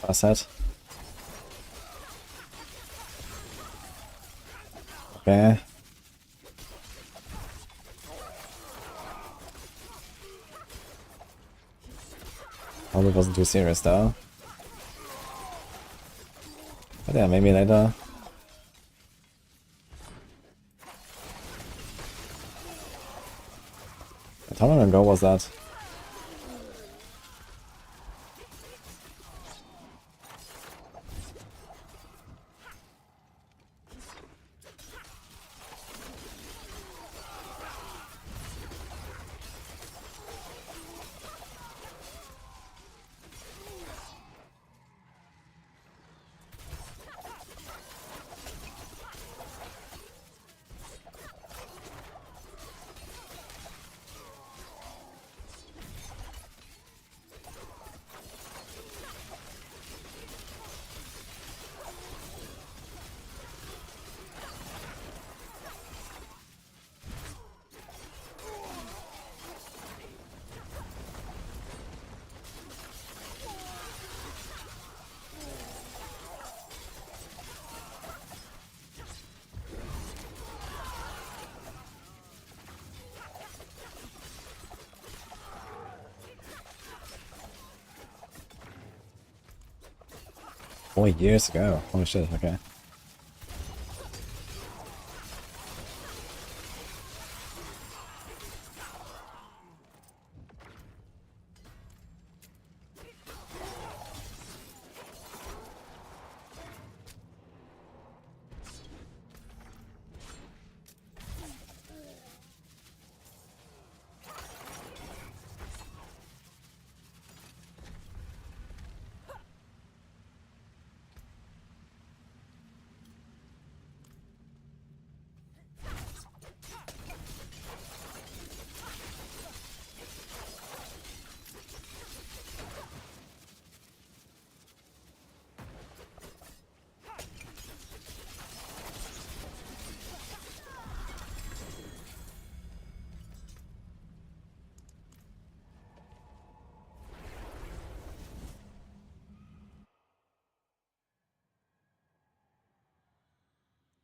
I said. Okay. Probably wasn't too serious though. But yeah, maybe later. How long ago was that? Years ago. Holy shit, okay.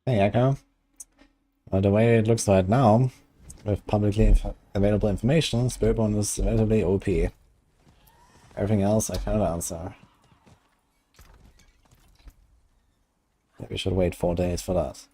Hey, Echo. The way it looks right now, with publicly available information, Spiritborn is relatively OP. Everything else I cannot answer. Maybe we should wait 4 days for that.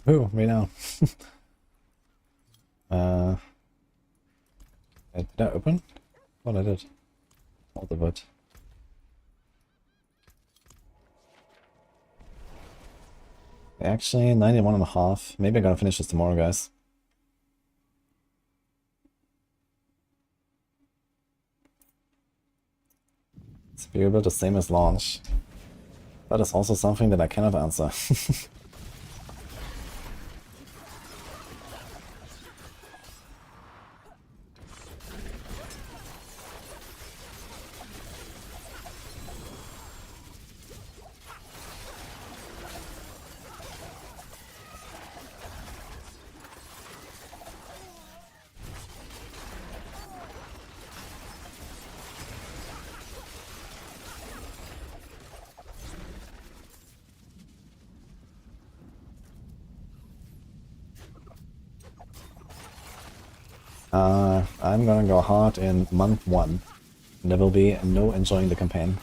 Ooh, right now. Did that open? What I did. Hold the boat. Actually, 91.5. Maybe I'm gonna finish this tomorrow, guys. It's viewable the same as launch. That is also something that I cannot answer. I'm gonna go hard in month 1. And there will be no enjoying the campaign.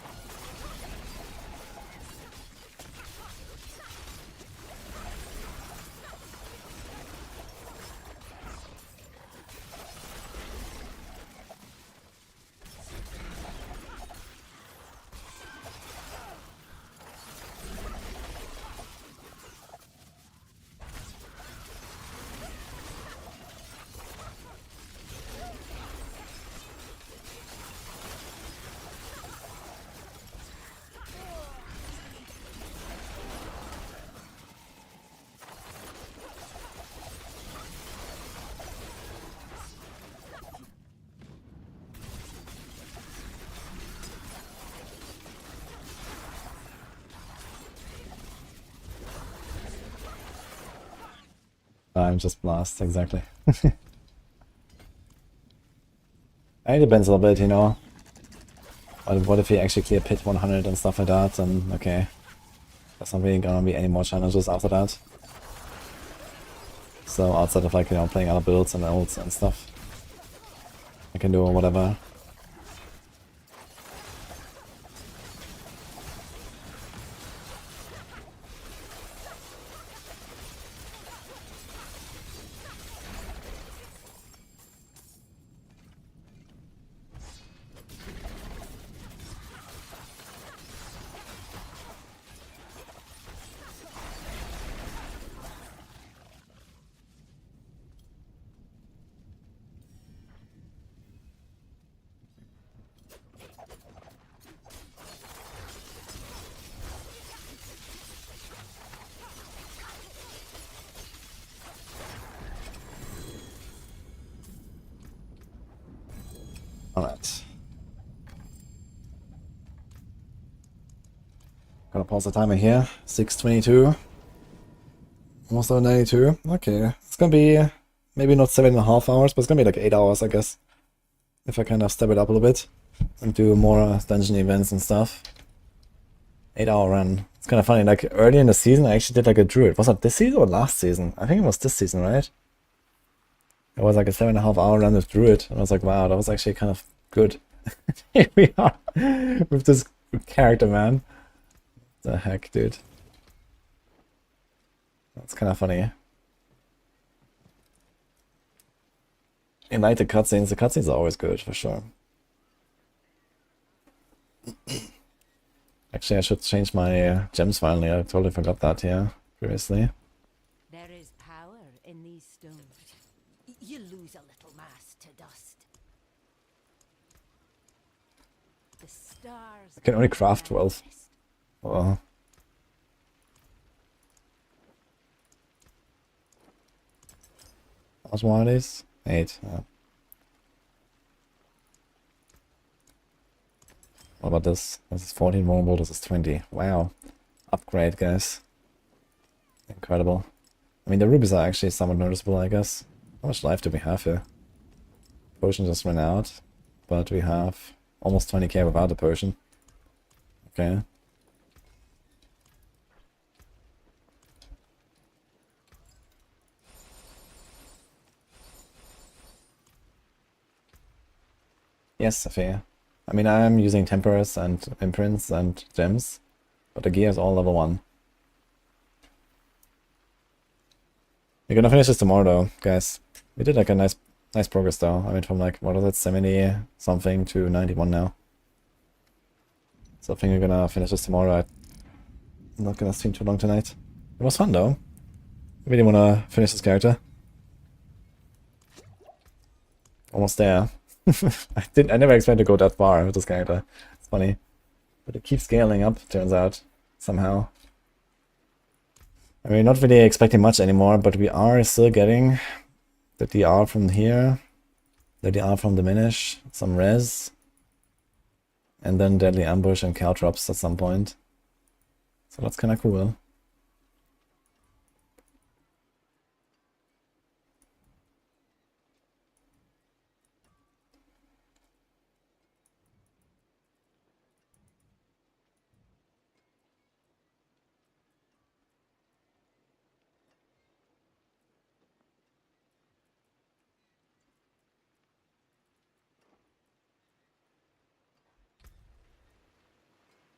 I'm just blast, exactly. It depends a little bit, you know. What if we actually clear pit 100 and stuff like that, and okay. There's not really gonna be any more challenges after that. So outside of like, you know, playing other builds and ults and stuff, I can do whatever. Alright. Gonna pause the timer here. 6:22. Almost over 92. Okay. It's gonna be maybe not 7.5 hours, but it's gonna be like 8 hours, I guess. If I kind of step it up a little bit and do more dungeon events and stuff. 8-hour run. It's kind of funny. Like early in the season, I actually did like a druid. Was that this season or last season? I think it was this season, right? It was like a 7.5-hour run with druid, and I was like, wow, that was actually kind of good. Here we are with this character, man. The heck, dude. That's kind of funny. I like the cutscenes. The cutscenes are always good, for sure. Actually, I should change my gems finally. I totally forgot that here previously. There is power in these stones. You lose a little mass to dust. The stars. I can only craft 12. Well. How much more are these? 8. Yeah. What about this? This is 14 vulnerable, this is 20. Wow. Upgrade, guys. Incredible. I mean, the rubies are actually somewhat noticeable, I guess. How much life do we have here? Potion just ran out, but we have almost 20k without the potion. Okay. Yes, Sophia. I mean, I'm using temperers and imprints and gems, but the gear is all level 1. We're gonna finish this tomorrow though, guys. We did like a nice progress though. I mean, from like, what was it, 70 something to 91 now. So I think we're gonna finish this tomorrow. I'm not gonna stream too long tonight. It was fun though. I really wanna finish this character. Almost there. I never expected to go that far with this character. It's funny. But it keeps scaling up, turns out, somehow. I mean, not really expecting much anymore, but we are still getting the DR from here, the DR from Diminish, some res, and then Deadly Ambush and Caltrops at some point. So that's kinda cool.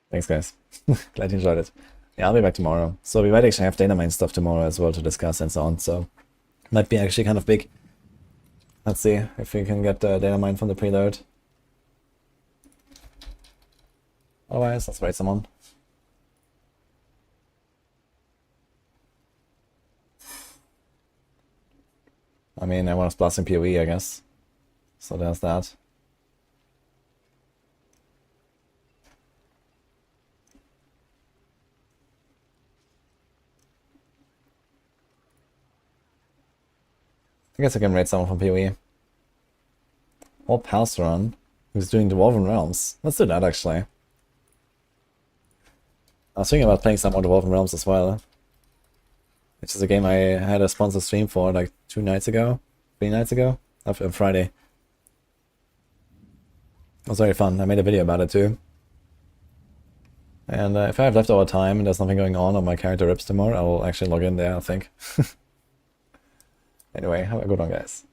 Thanks, guys. Glad you enjoyed it. Yeah, I'll be back tomorrow. So we might actually have data mine stuff tomorrow as well to discuss and so on. So might be actually kind of big. Let's see if we can get the data mine from the preload. Otherwise, let's raid someone. I mean, everyone's blasting PoE, I guess. So there's that. I guess I can raid someone from PoE. Or Palsteron, who's doing Dwarven Realms. Let's do that, actually. I was thinking about playing some more Dwarven Realms as well. which is a game I had a sponsored stream for like 2 nights ago, 3 nights ago, on Friday. It was very fun. I made a video about it too. And if I have leftover time and there's nothing going on my character rips tomorrow, I will actually log in there, I think. Anyway, have a good one, guys.